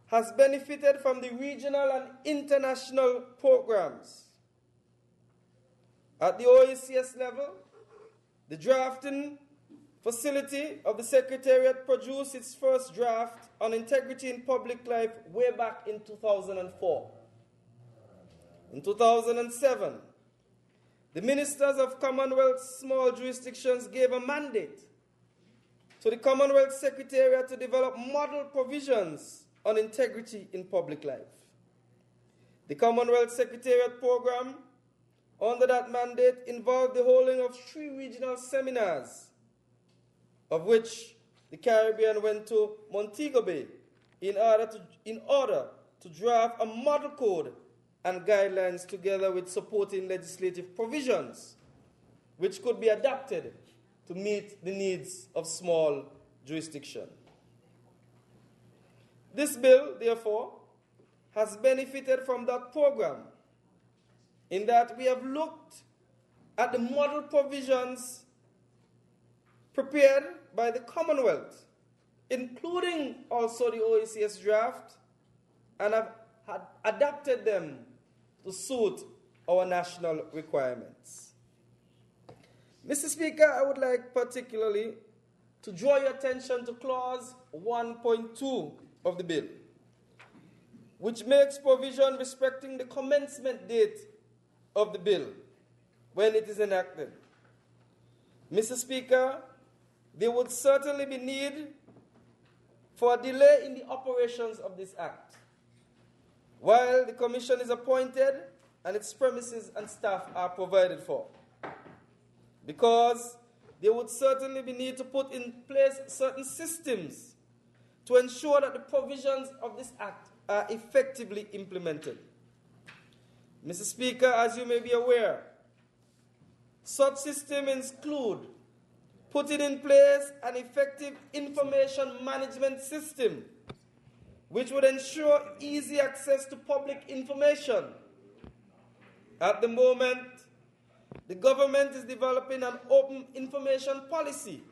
has benefited from the regional and international programs. At the OECS level, the drafting facility of the Secretariat produced its first draft on integrity in public life way back in 2004. In 2007, the ministers of Commonwealth small jurisdictions gave a mandate to the Commonwealth Secretariat to develop model provisions on integrity in public life. The Commonwealth Secretariat program under that mandate involved the holding of 3 regional seminars, of which the Caribbean went to Montego Bay in order to draft a model code and guidelines together with supporting legislative provisions which could be adapted to meet the needs of small jurisdictions. This bill, therefore, has benefited from that program in that we have looked at the model provisions prepared by the Commonwealth, including also the OECS draft, and have adapted them to suit our national requirements. Mr. Speaker, I would like particularly to draw your attention to Clause 1.2 of the bill, which makes provision respecting the commencement date of the bill when it is enacted. Mr. Speaker, there would certainly be need for a delay in the operations of this Act while the Commission is appointed and its premises and staff are provided for, because there would certainly be need to put in place certain systems to ensure that the provisions of this Act are effectively implemented. Mr. Speaker, as you may be aware, such systems include putting in place an effective information management system which would ensure easy access to public information. At the moment, the government is developing an open information policy.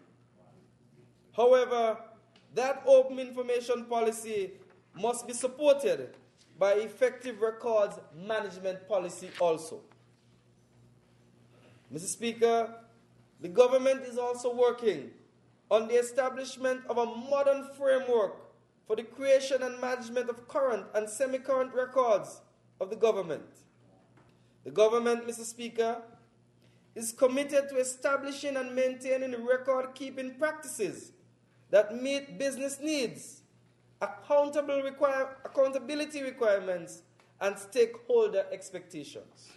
However, that open information policy must be supported by effective records management policy also. Mr. Speaker, the government is also working on the establishment of a modern framework for the creation and management of current and semi-current records of the government. The government, Mr. Speaker, is committed to establishing and maintaining record-keeping practices that meet business needs, accountability requirements, and stakeholder expectations.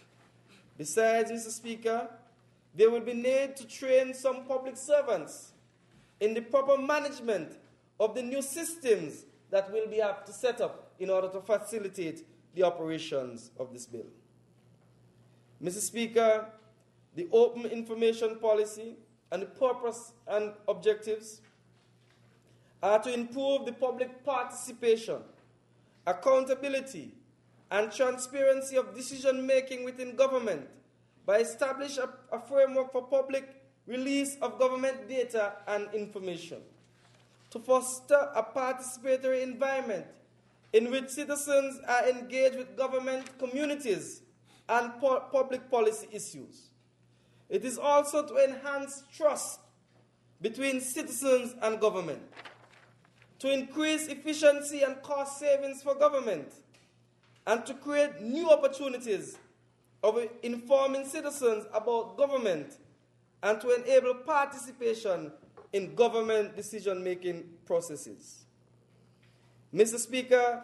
Besides, Mr. Speaker, there will be need to train some public servants in the proper management of the new systems that we'll be able to set up in order to facilitate the operations of this bill. Mr. Speaker, the open information policy and the purpose and objectives are to improve the public participation, accountability, and transparency of decision-making within government by establishing a framework for public release of government data and information, to foster a participatory environment in which citizens are engaged with government communities and public policy issues. It is also to enhance trust between citizens and government, to increase efficiency and cost savings for government, and to create new opportunities of informing citizens about government and to enable participation in government decision-making processes. Mr. Speaker,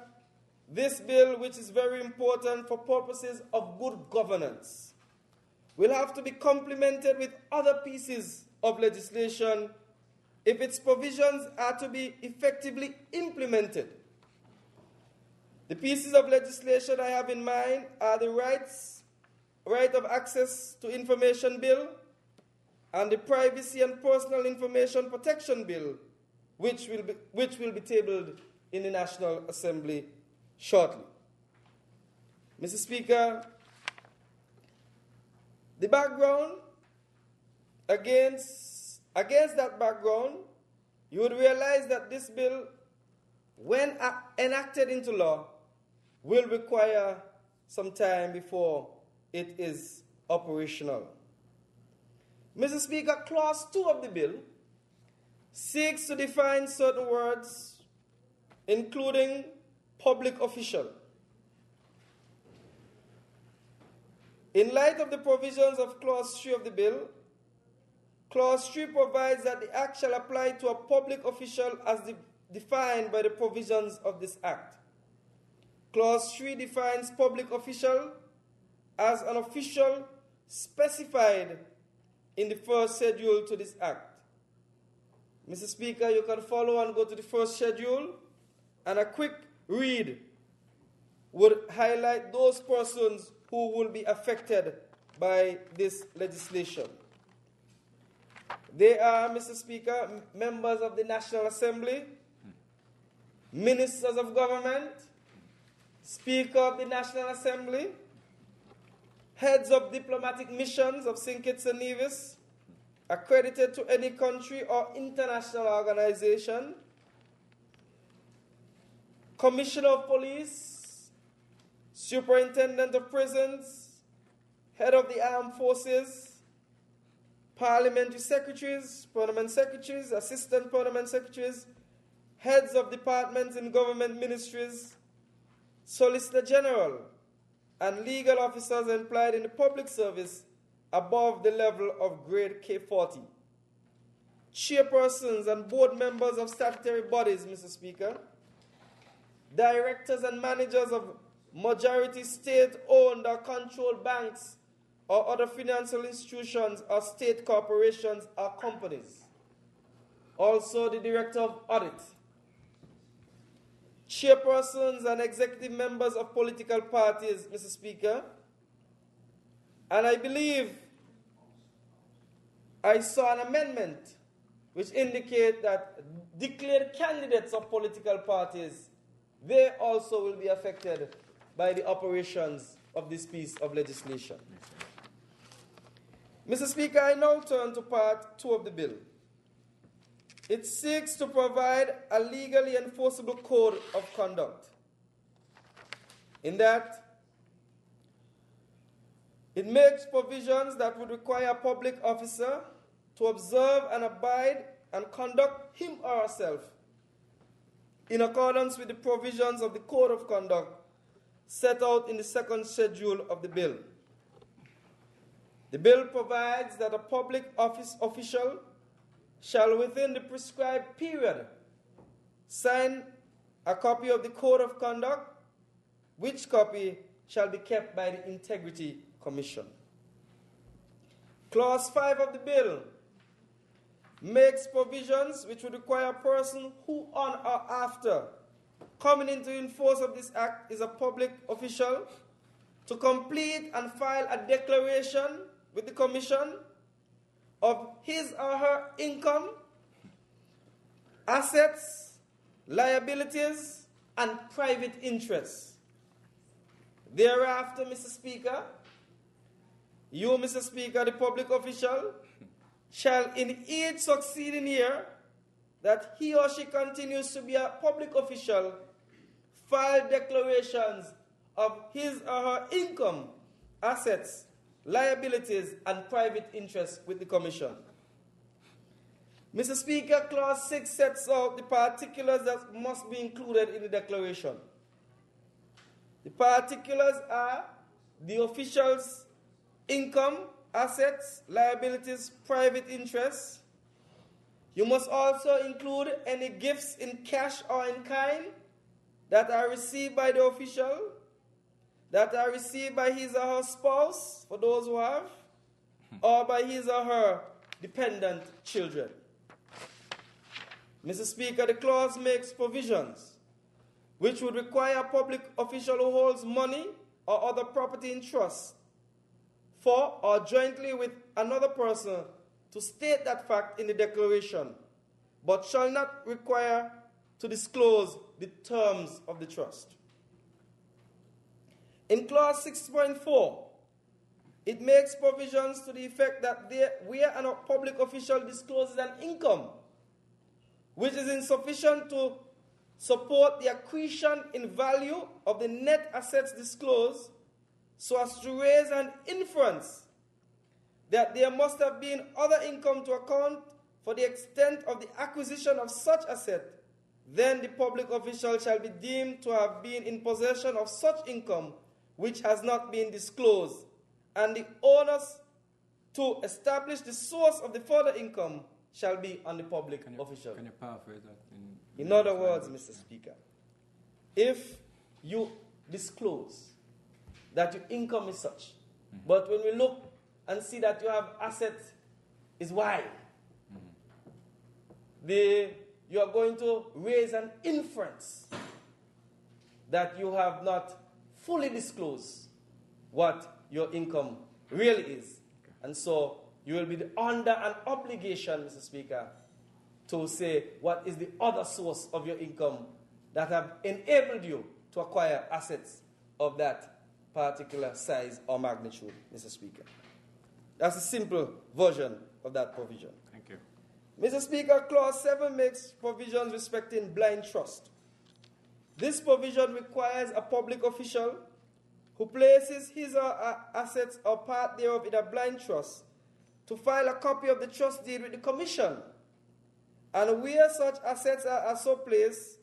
this bill, which is very important for purposes of good governance, will have to be complemented with other pieces of legislation if its provisions are to be effectively implemented. The pieces of legislation I have in mind are the right of access to information bill and the Privacy and Personal Information Protection Bill, which will be tabled in the National Assembly shortly. Mr. Speaker, the background, against that background, you would realize that this bill, when enacted into law, will require some time before it is operational. Mr. Speaker, Clause 2 of the bill seeks to define certain words, including public official. In light of the provisions of Clause 3 of the bill, Clause 3 provides that the Act shall apply to a public official as defined by the provisions of this Act. Clause 3 defines public official as an official specified in the first schedule to this Act. Mr. Speaker, you can follow and go to the first schedule, and a quick read would highlight those persons who will be affected by this legislation. They are, Mr. Speaker, members of the National Assembly, ministers of government, Speaker of the National Assembly, heads of diplomatic missions of Kitts-Nevis, accredited to any country or international organization, Commissioner of Police, Superintendent of Prisons, Head of the Armed Forces, Parliamentary Secretaries, Permanent Secretaries, Assistant Permanent Secretaries, Heads of Departments in Government Ministries, Solicitor General, and legal officers employed in the public service above the level of grade K40. Chairpersons and board members of statutory bodies, Mr. Speaker, directors and managers of majority state-owned or controlled banks or other financial institutions or state corporations or companies. Also the director of audit. Chairpersons and executive members of political parties, Mr. Speaker. And I believe I saw an amendment which indicates that declared candidates of political parties, they also will be affected by the operations of this piece of legislation. Mr. Speaker, I now turn to Part 2 of the bill. It seeks to provide a legally enforceable code of conduct. In that, it makes provisions that would require a public officer to observe and abide and conduct him or herself in accordance with the provisions of the Code of Conduct set out in the second schedule of the bill. The bill provides that a public office official shall within the prescribed period sign a copy of the Code of Conduct, which copy shall be kept by the Integrity Commission. Clause 5 of the bill makes provisions which would require a person who on or after coming into force of this act is a public official to complete and file a declaration with the Commission of his or her income, assets, liabilities, and private interests. Thereafter, Mr. Speaker, you, Mr. Speaker, the public official, shall in each succeeding year that he or she continues to be a public official, file declarations of his or her income, assets, liabilities, and private interests with the Commission. Mr. Speaker, Clause 6 sets out the particulars that must be included in the declaration. The particulars are the official's income, assets, liabilities, private interests. You must also include any gifts in cash or in kind that are received by the official, that are received by his or her spouse, for those who have, or by his or her dependent children. Mr. Speaker, the clause makes provisions which would require a public official who holds money or other property in trust for or jointly with another person to state that fact in the declaration, but shall not require to disclose the terms of the trust. In Clause 6.4, it makes provisions to the effect that where a public official discloses an income which is insufficient to support the accretion in value of the net assets disclosed, so as to raise an inference that there must have been other income to account for the extent of the acquisition of such asset, then the public official shall be deemed to have been in possession of such income which has not been disclosed, and the onus to establish the source of the further income shall be on the public official. Can you paraphrase that? In other words, Mr. Speaker, if you disclose that your income is such, but when we look and see that you have assets is Y, you are going to raise an inference that you have not fully disclosed what your income really is. And so you will be under an obligation, Mr. Speaker, to say what is the other source of your income that have enabled you to acquire assets of that particular size or magnitude, Mr. Speaker. That's a simple version of that provision. Thank you. Mr. Speaker, Clause 7 makes provisions respecting blind trust. This provision requires a public official who places his or her assets or part thereof in a blind trust to file a copy of the trust deed with the Commission. And where such assets are so placed,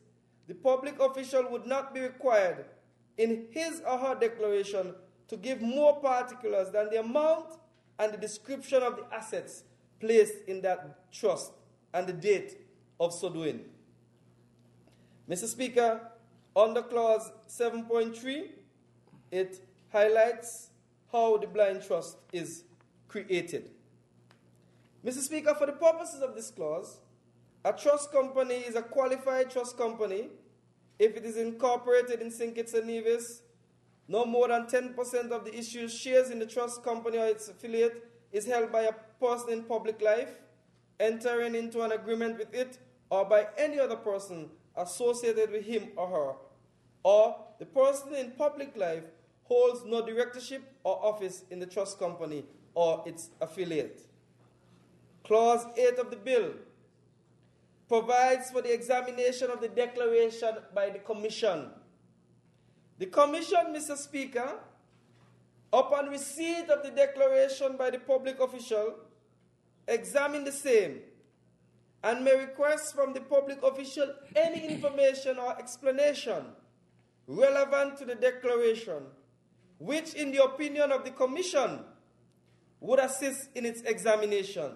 the public official would not be required in his or her declaration to give more particulars than the amount and the description of the assets placed in that trust and the date of so doing. Mr. Speaker, under Clause 7.3, it highlights how the blind trust is created. Mr. Speaker, for the purposes of this clause, a trust company is a qualified trust company if it is incorporated in St. Kitts-Nevis. No more than 10% of the issued shares in the trust company or its affiliate is held by a person in public life, entering into an agreement with it, or by any other person associated with him or her, or the person in public life holds no directorship or office in the trust company or its affiliate. Clause 8 of the bill provides for the examination of the declaration by the Commission. The Commission, Mr. Speaker, upon receipt of the declaration by the public official, examine the same and may request from the public official any information or explanation relevant to the declaration, which in the opinion of the Commission would assist in its examination.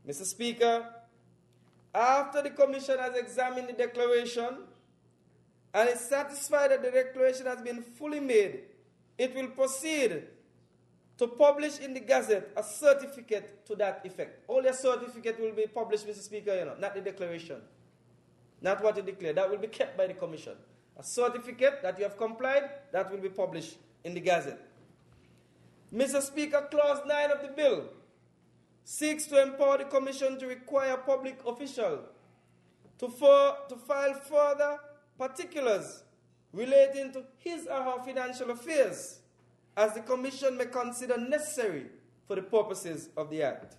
Mr. Speaker, after the Commission has examined the declaration and is satisfied that the declaration has been fully made, it will proceed to publish in the Gazette a certificate to that effect. Only a certificate will be published, Mr. Speaker, not the declaration. not what you declare. That will be kept by the Commission. A certificate that you have complied, that will be published in the Gazette. Mr. Speaker, Clause 9 of the bill seeks to empower the Commission to require a public official to file further particulars relating to his or her financial affairs as the Commission may consider necessary for the purposes of the Act.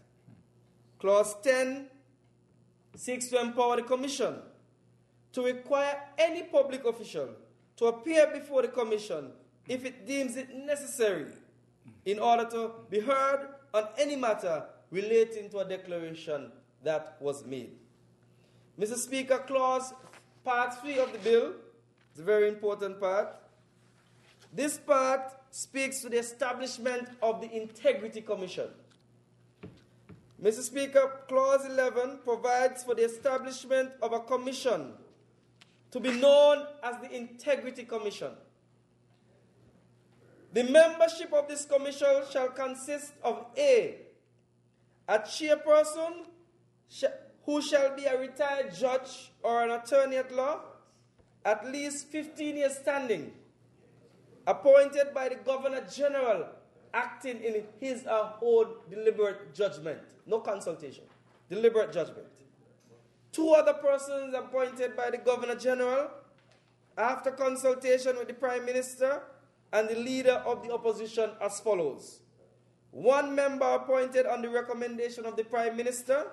Clause 10 seeks to empower the Commission to require any public official to appear before the Commission if it deems it necessary in order to be heard on any matter relating to a declaration that was made. Mr. Speaker, Clause Part 3 of the bill is a very important part. This part speaks to the establishment of the Integrity Commission. Mr. Speaker, Clause 11 provides for the establishment of a commission to be known as the Integrity Commission. The membership of this commission shall consist of a chairperson who shall be a retired judge or an attorney at law, at least 15 years standing, appointed by the Governor General, acting in his or her own deliberate judgment. No consultation. Deliberate judgment. 2 other persons appointed by the Governor General after consultation with the Prime Minister and the leader of the opposition as follows. 1 member appointed on the recommendation of the Prime Minister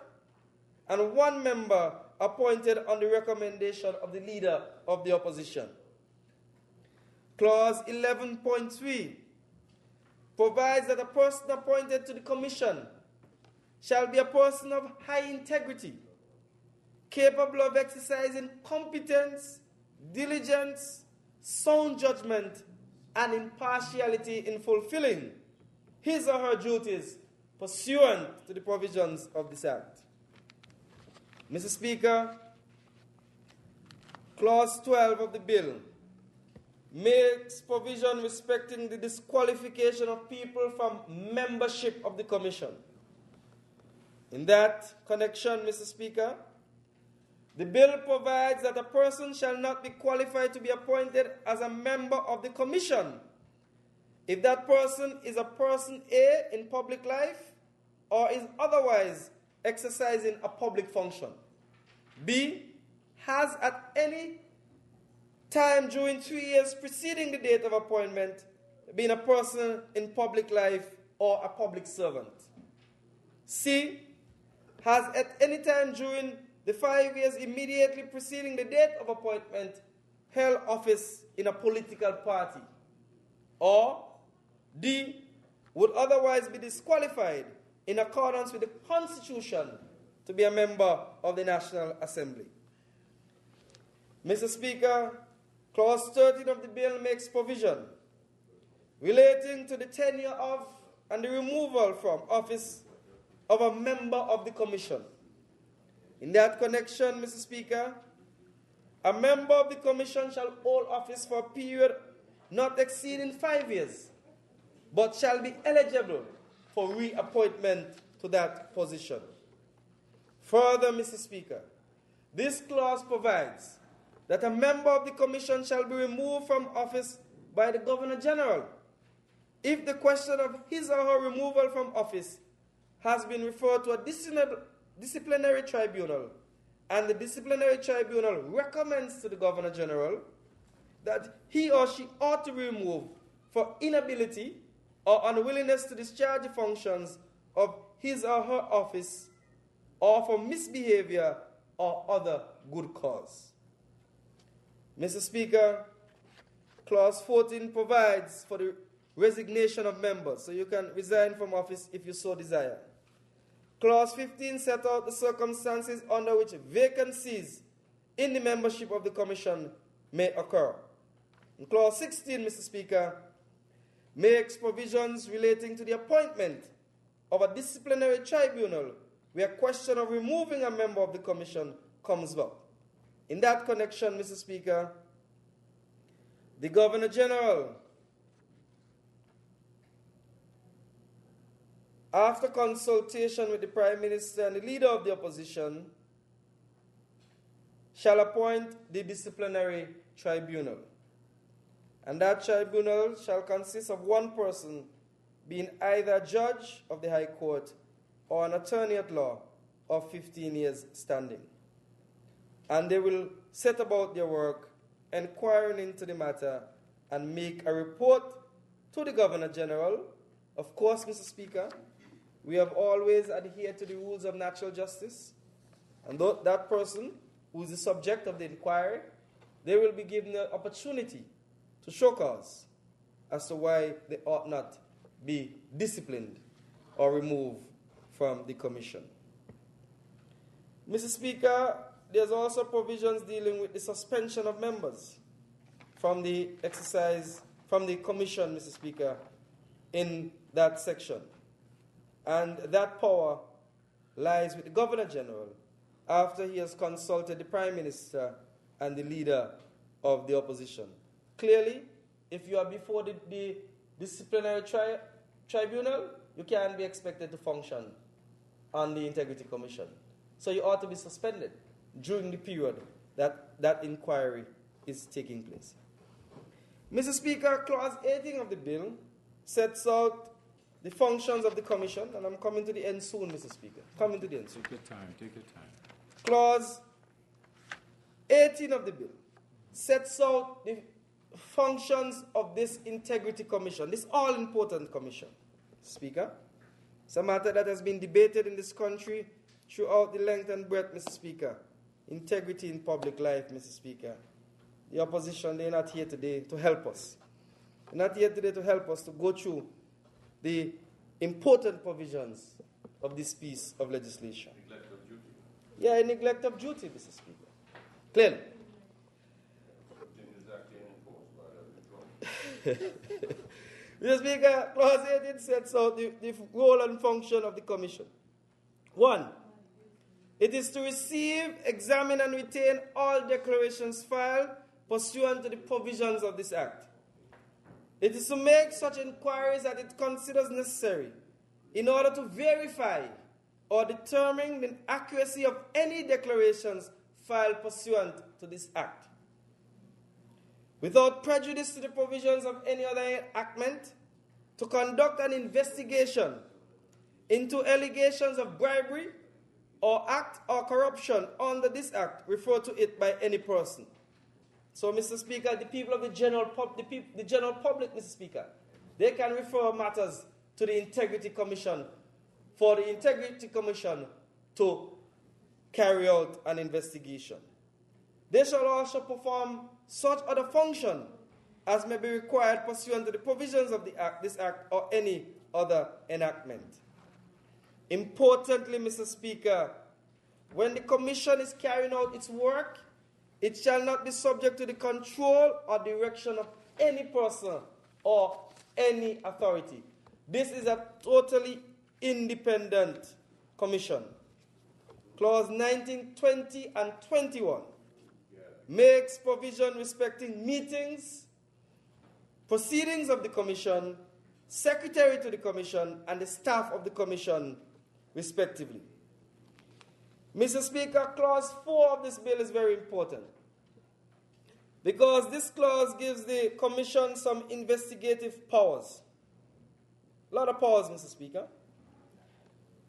and 1 member appointed on the recommendation of the leader of the opposition. Clause 11.3 provides that a person appointed to the commission shall be a person of high integrity, capable of exercising competence, diligence, sound judgment, and impartiality in fulfilling his or her duties pursuant to the provisions of this Act. Mr. Speaker, Clause 12 of the bill makes provision respecting the disqualification of people from membership of the Commission. In that connection, Mr. Speaker, the bill provides that a person shall not be qualified to be appointed as a member of the Commission if that person is a person A in public life or is otherwise exercising a public function. B, has at any time during 3 years preceding the date of appointment been a person in public life or a public servant. C, has at any time during the 5 years immediately preceding the date of appointment held office in a political party. Or D, would otherwise be disqualified in accordance with the Constitution to be a member of the National Assembly. Mr. Speaker, Clause 13 of the bill makes provision relating to the tenure of and the removal from office of a member of the Commission. In that connection, Mr. Speaker, a member of the Commission shall hold office for a period not exceeding 5 years, but shall be eligible for reappointment to that position. Further, Mr. Speaker, this clause provides that a member of the Commission shall be removed from office by the Governor General if the question of his or her removal from office has been referred to a disciplinary tribunal, and the disciplinary tribunal recommends to the Governor General that he or she ought to be removed for inability or unwillingness to discharge the functions of his or her office or for misbehavior or other good cause. Mr. Speaker, Clause 14 provides for the resignation of members, so you can resign from office if you so desire. Clause 15 sets out the circumstances under which vacancies in the membership of the Commission may occur. And Clause 16, Mr. Speaker, makes provisions relating to the appointment of a disciplinary tribunal where a question of removing a member of the Commission comes up. In that connection, Mr. Speaker, the Governor General, after consultation with the Prime Minister and the Leader of the Opposition, shall appoint the disciplinary tribunal. And that tribunal shall consist of one person, being either a judge of the High Court or an attorney at law of 15 years standing. And they will set about their work, inquiring into the matter, and make a report to the Governor General. Of course, Mr. Speaker, we have always adhered to the rules of natural justice. And that person who is the subject of the inquiry, they will be given the opportunity to show cause as to why they ought not be disciplined or removed from the commission. Mr. Speaker, there's also provisions dealing with the suspension of members from the commission, Mr. Speaker, in that section. And that power lies with the Governor General after he has consulted the Prime Minister and the leader of the opposition. Clearly, if you are before the disciplinary tribunal, you can't be expected to function on the Integrity Commission. So you ought to be suspended during the period that inquiry is taking place. Mr. Speaker, Clause 18 of the bill sets out the functions of the commission, and I'm coming to the end soon, Mr. Speaker. Coming to the end soon. Take your time. Clause 18 of the bill sets out the functions of this Integrity Commission, this all-important commission. Speaker, it's a matter that has been debated in this country throughout the length and breadth, Mr. Speaker. Integrity in public life, Mr. Speaker. The opposition, they're not here today to help us. They're not here today to help us to go through the important provisions of this piece of legislation. Neglect of duty. Yeah, a neglect of duty, Mr. Speaker. Clearly. Mr. Speaker, Clause 18 sets out the role and function of the Commission. 1. It is to receive, examine, and retain all declarations filed pursuant to the provisions of this Act. It is to make such inquiries that it considers necessary in order to verify or determine the accuracy of any declarations filed pursuant to this Act. Without prejudice to the provisions of any other enactment, to conduct an investigation into allegations of bribery or act or corruption under this Act, refer to it by any person. So, Mr. Speaker, the people of the general public, Mr. Speaker, they can refer matters to the Integrity Commission for the Integrity Commission to carry out an investigation. They shall also perform such other function as may be required pursuant to the provisions of this Act or any other enactment. Importantly, Mr. Speaker, when the Commission is carrying out its work, it shall not be subject to the control or direction of any person or any authority. This is a totally independent commission. Clause 19, 20, and 21 makes provision respecting meetings, proceedings of the commission, secretary to the commission, and the staff of the commission, respectively. Mr. Speaker, Clause 4 of this bill is very important because this clause gives the commission some investigative powers. A lot of powers, Mr. Speaker.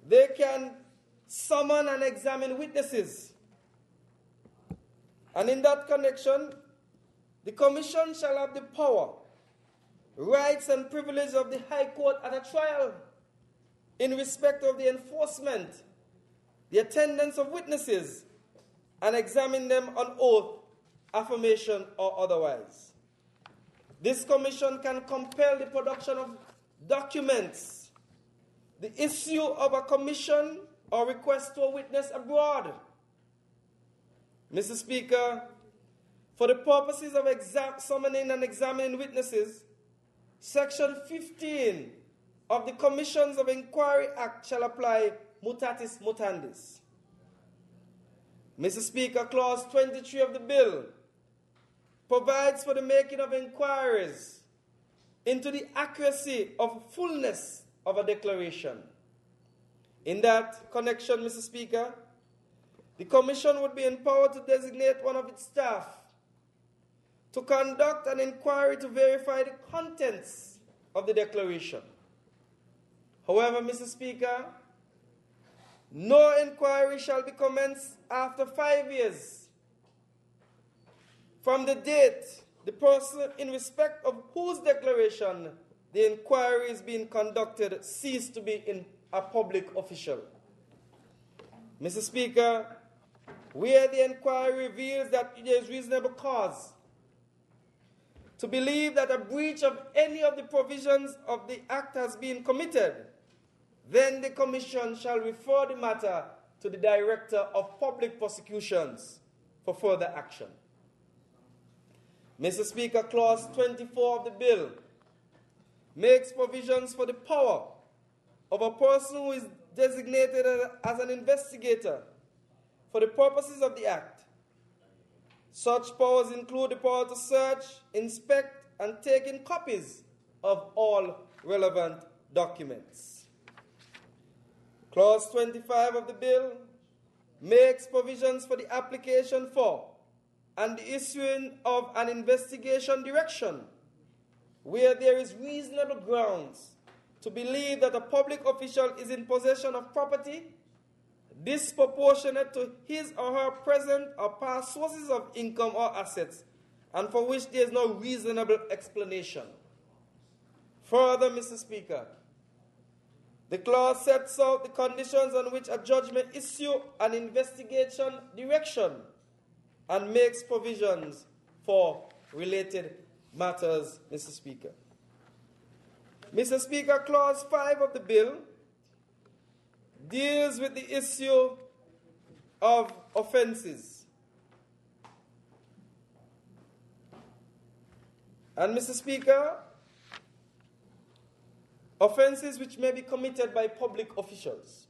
They can summon and examine witnesses. And in that connection, the commission shall have the power, rights and privileges of the High Court at a trial in respect of the enforcement, the attendance of witnesses, and examine them on oath, affirmation, or otherwise. This commission can compel the production of documents, the issue of a commission or request to a witness abroad. Mr. Speaker, for the purposes of summoning and examining witnesses, Section 15 of the Commissions of Inquiry Act shall apply mutatis mutandis. Mr. Speaker, Clause 23 of the bill provides for the making of inquiries into the accuracy of fullness of a declaration. In that connection, Mr. Speaker, the Commission would be empowered to designate one of its staff to conduct an inquiry to verify the contents of the declaration. However, Mr. Speaker, no inquiry shall be commenced after 5 years from the date the person in respect of whose declaration the inquiry is being conducted ceased to be a public official. Mr. Speaker, where the inquiry reveals that there is reasonable cause to believe that a breach of any of the provisions of the Act has been committed, then the Commission shall refer the matter to the Director of Public Prosecutions for further action. Mr. Speaker, Clause 24 of the bill makes provisions for the power of a person who is designated as an investigator for the purposes of the Act. Such powers include the power to search, inspect, and take in copies of all relevant documents. Clause 25 of the bill makes provisions for the application for and the issuing of an investigation direction where there is reasonable grounds to believe that a public official is in possession of property disproportionate to his or her present or past sources of income or assets, and for which there is no reasonable explanation. Further, Mr. Speaker, the clause sets out the conditions on which a judge may issue an investigation direction and makes provisions for related matters, Mr. Speaker. Mr. Speaker, Clause 5 of the bill deals with the issue of offenses. And, Mr. Speaker, offenses which may be committed by public officials.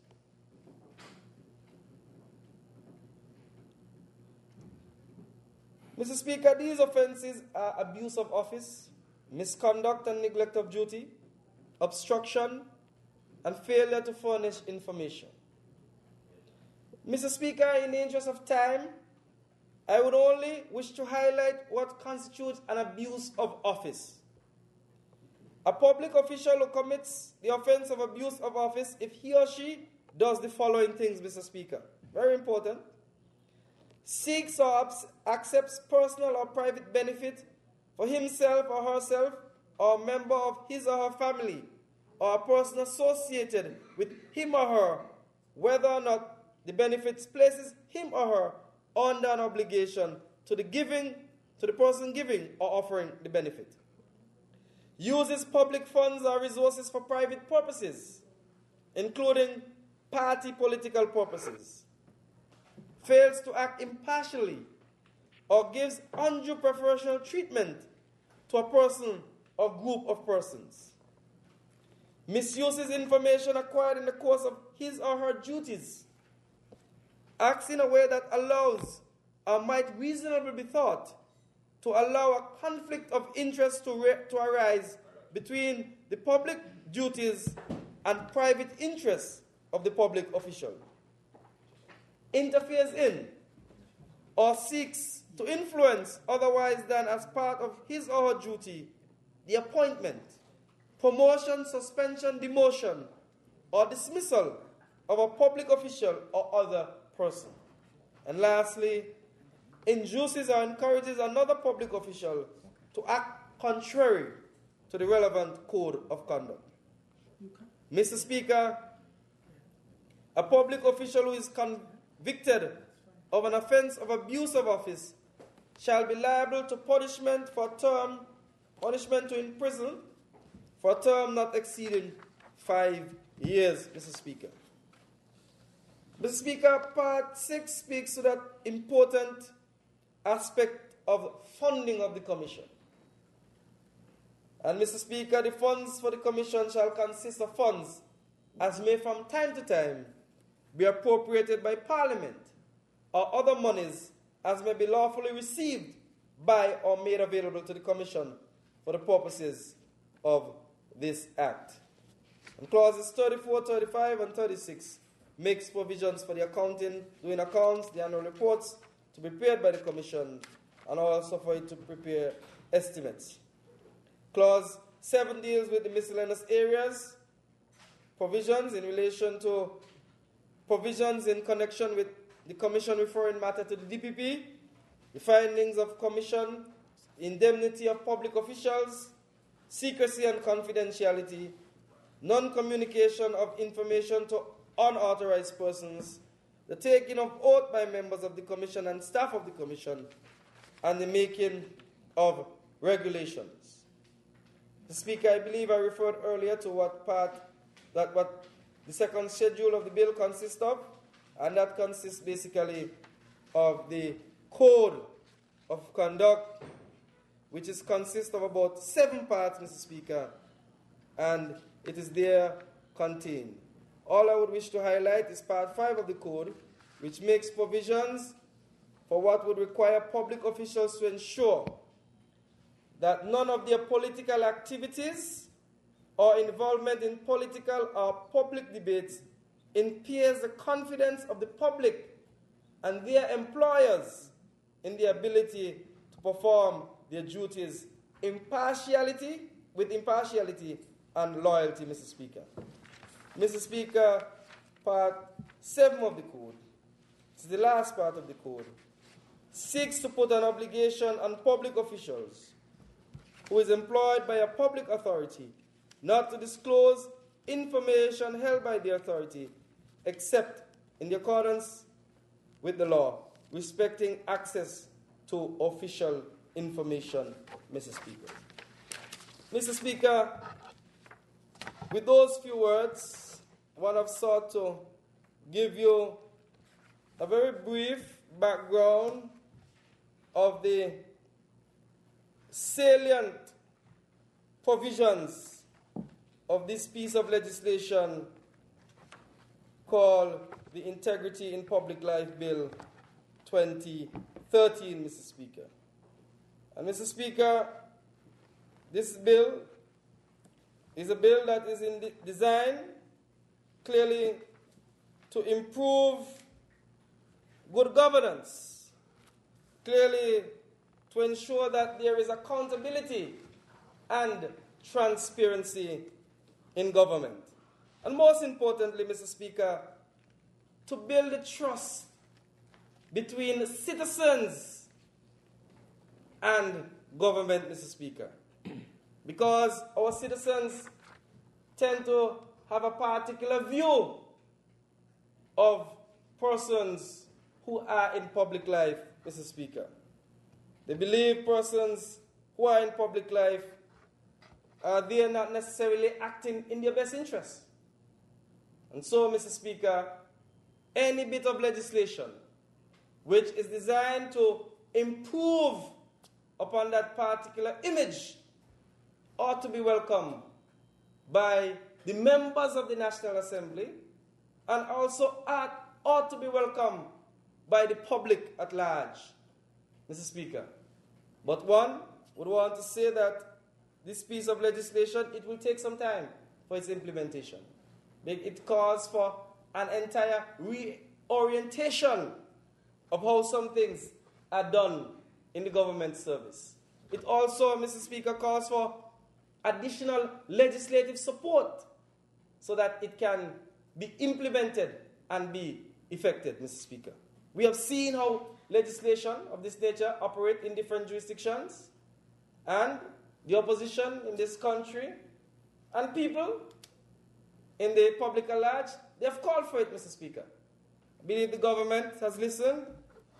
Mr. Speaker, these offenses are abuse of office, misconduct and neglect of duty, obstruction, and failure to furnish information. Mr. Speaker, in the interest of time, I would only wish to highlight what constitutes an abuse of office. A public official who commits the offense of abuse of office if he or she does the following things, Mr. Speaker. Very important. Seeks or accepts personal or private benefit for himself or herself or a member of his or her family or a person associated with him or her, whether or not the benefits places him or her under an obligation to the person giving or offering the benefit. Uses public funds or resources for private purposes, including party political purposes. Fails to act impartially or gives undue preferential treatment to a person or group of persons. Misuses information acquired in the course of his or her duties. Acts in a way that allows or might reasonably be thought to allow a conflict of interest to arise between the public duties and private interests of the public official. Interferes in or seeks to influence otherwise than as part of his or her duty the appointment, promotion, suspension, demotion, or dismissal of a public official or other person. And lastly, induces or encourages another public official to act contrary to the relevant code of conduct. Mr. Speaker, a public official who is convicted of an offense of abuse of office shall be liable to punishment to imprison for a term not exceeding 5 years, Mr. Speaker. Mr. Speaker, Part 6 speaks to that important aspect of funding of the Commission. And, Mr. Speaker, the funds for the Commission shall consist of funds as may from time to time be appropriated by Parliament or other monies as may be lawfully received by or made available to the Commission for the purposes of this Act. And clauses 34, 35, and 36 makes provisions for the accounting, doing accounts, the annual reports to be prepared by the Commission, and also for it to prepare estimates. Clause 7 deals with the miscellaneous areas, provisions in relation to provisions in connection with the Commission referring matter to the DPP, the findings of Commission, indemnity of public officials, secrecy and confidentiality, non-communication of information to unauthorized persons, the taking of oath by members of the Commission and staff of the Commission, and the making of regulations. The Speaker, I believe I referred earlier to what the second schedule of the bill consists of, and that consists basically of the code of conduct, which consists of about 7 parts, Mr. Speaker, and it is there contained. All I would wish to highlight is Part 5 of the code, which makes provisions for what would require public officials to ensure that none of their political activities or involvement in political or public debates impairs the confidence of the public and their employers in the ability to perform their duties with impartiality and loyalty, Mr. Speaker. Mr. Speaker, Part 7 of the Code, this is the last part of the Code, seeks to put an obligation on public officials who is employed by a public authority not to disclose information held by the authority except in accordance with the law respecting access to official information, Mr. Speaker. Mr. Speaker, with those few words, one have sought to give you a very brief background of the salient provisions of this piece of legislation called the Integrity in Public Life Bill 2013, Mr. Speaker. And Mr. Speaker, this bill is a bill that is designed clearly to improve good governance, clearly to ensure that there is accountability and transparency in government. And most importantly, Mr. Speaker, to build the trust between citizens and government, Mr. Speaker. Because our citizens tend to have a particular view of persons who are in public life, Mr. Speaker. They believe persons who are in public life they are not necessarily acting in their best interest. And so, Mr. Speaker, any bit of legislation which is designed to improve upon that particular image ought to be welcomed by the members of the National Assembly and also ought to be welcomed by the public at large, Mr. Speaker. But one would want to say that this piece of legislation, it will take some time for its implementation. It calls for an entire reorientation of how some things are done in the government service. It also, Mr. Speaker, calls for additional legislative support so that it can be implemented and be effective, Mr. Speaker. We have seen how legislation of this nature operate in different jurisdictions, and the opposition in this country and people in the public at large, they have called for it, Mr. Speaker. I believe the government has listened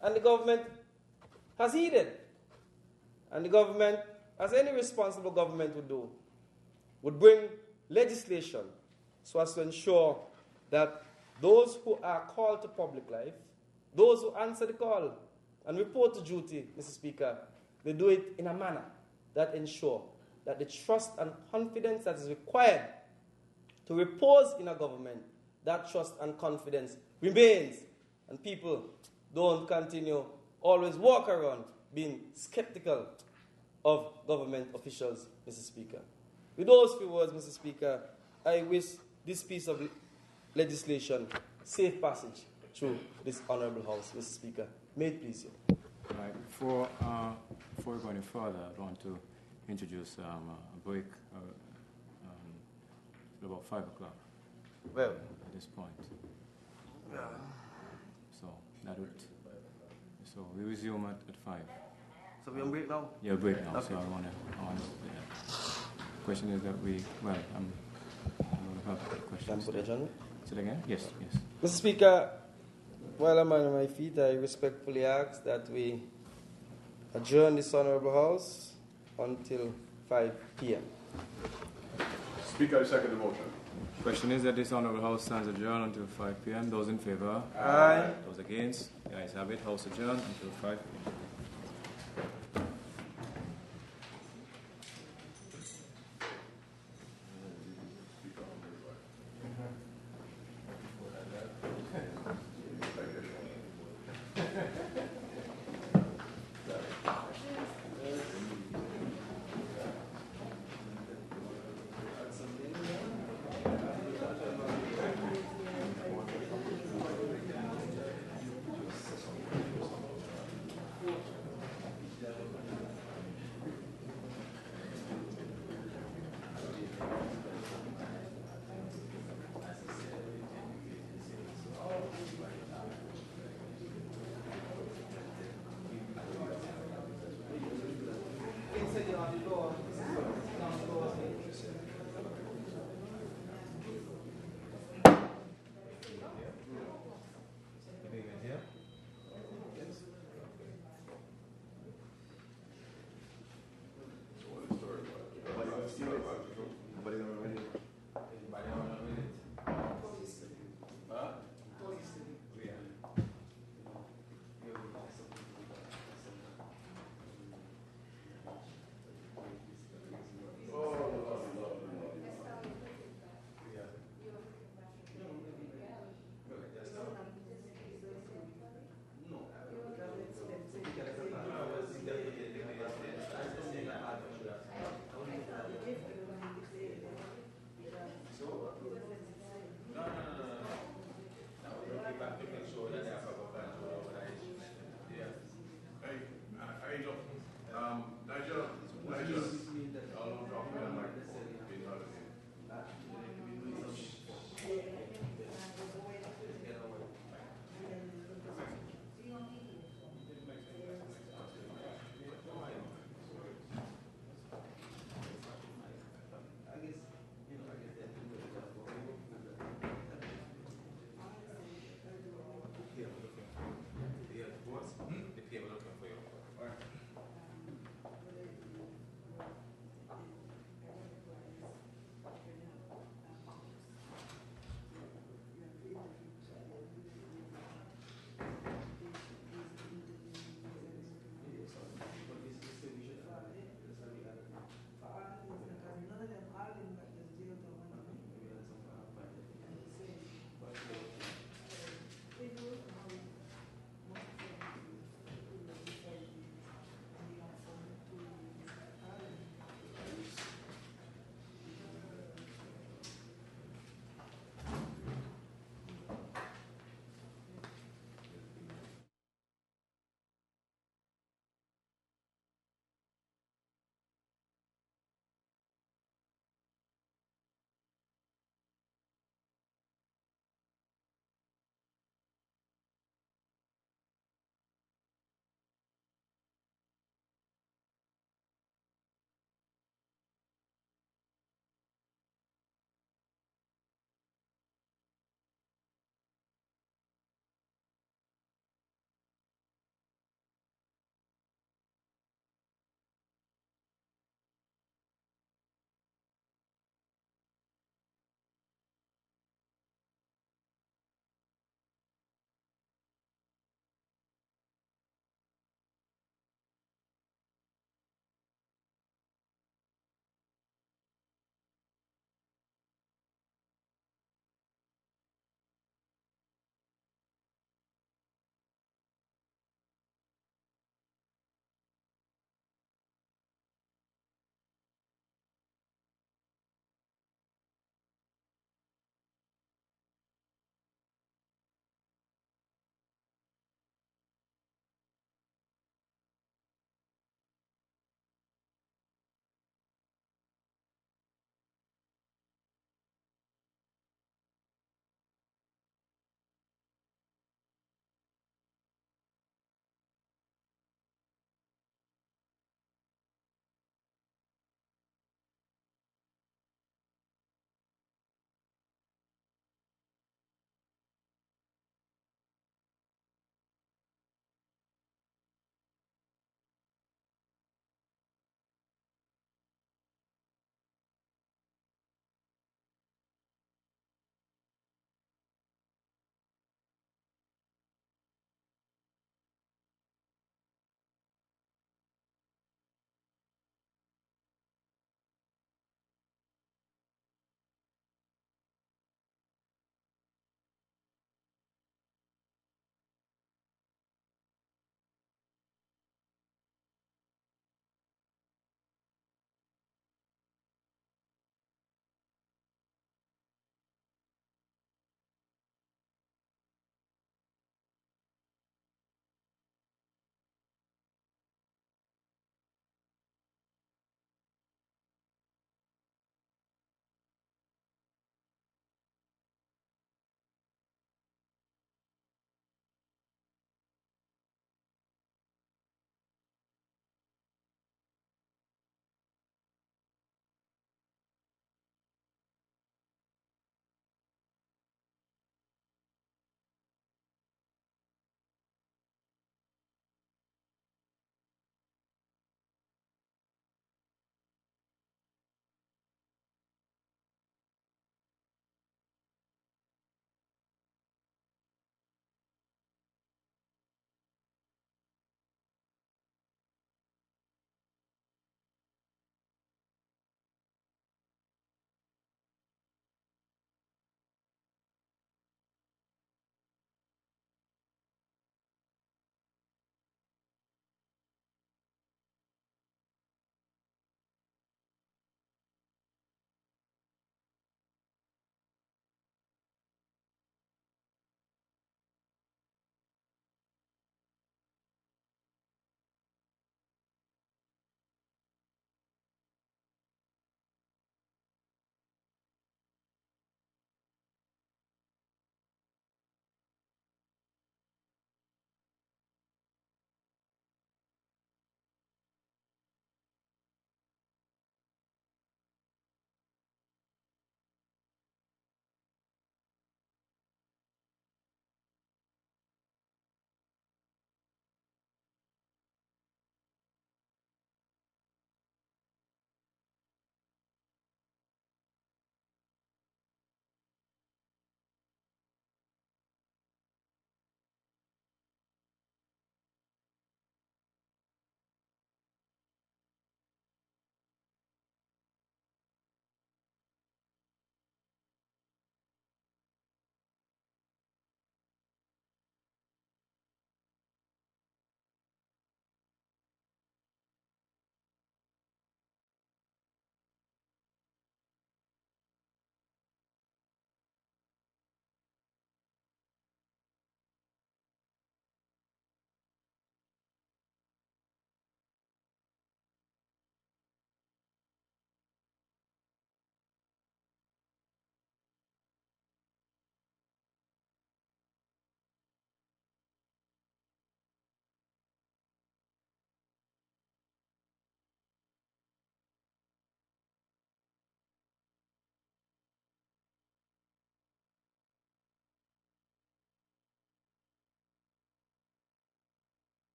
and the government has heeded. And the government, as any responsible government would do, would bring legislation so as to ensure that those who are called to public life, those who answer the call and report to duty, Mr. Speaker, they do it in a manner that ensure that the trust and confidence that is required to repose in a government, that trust and confidence remains, and people don't continue always walk around being skeptical of government officials, Mr. Speaker. With those few words, Mr. Speaker, I wish this piece of legislation safe passage through this honorable house, Mr. Speaker. May it please you. Right. Before we go any further, I want to introduce a break at about 5 o'clock. Well, at this point. So we resume at 5. So we on break now? Yeah, break now. Okay. So I want to. Question is that I'm going to have questions. Can I put adjournment? Say it again? Yes. Mr. Speaker, while I'm on my feet, I respectfully ask that we adjourn this honorable house until 5 p.m. Speaker, I second the motion. Question is that this honorable house stands adjourned until 5 p.m. Those in favor? Aye. Those against? The ayes have it. House adjourned until 5 p.m. Nigel.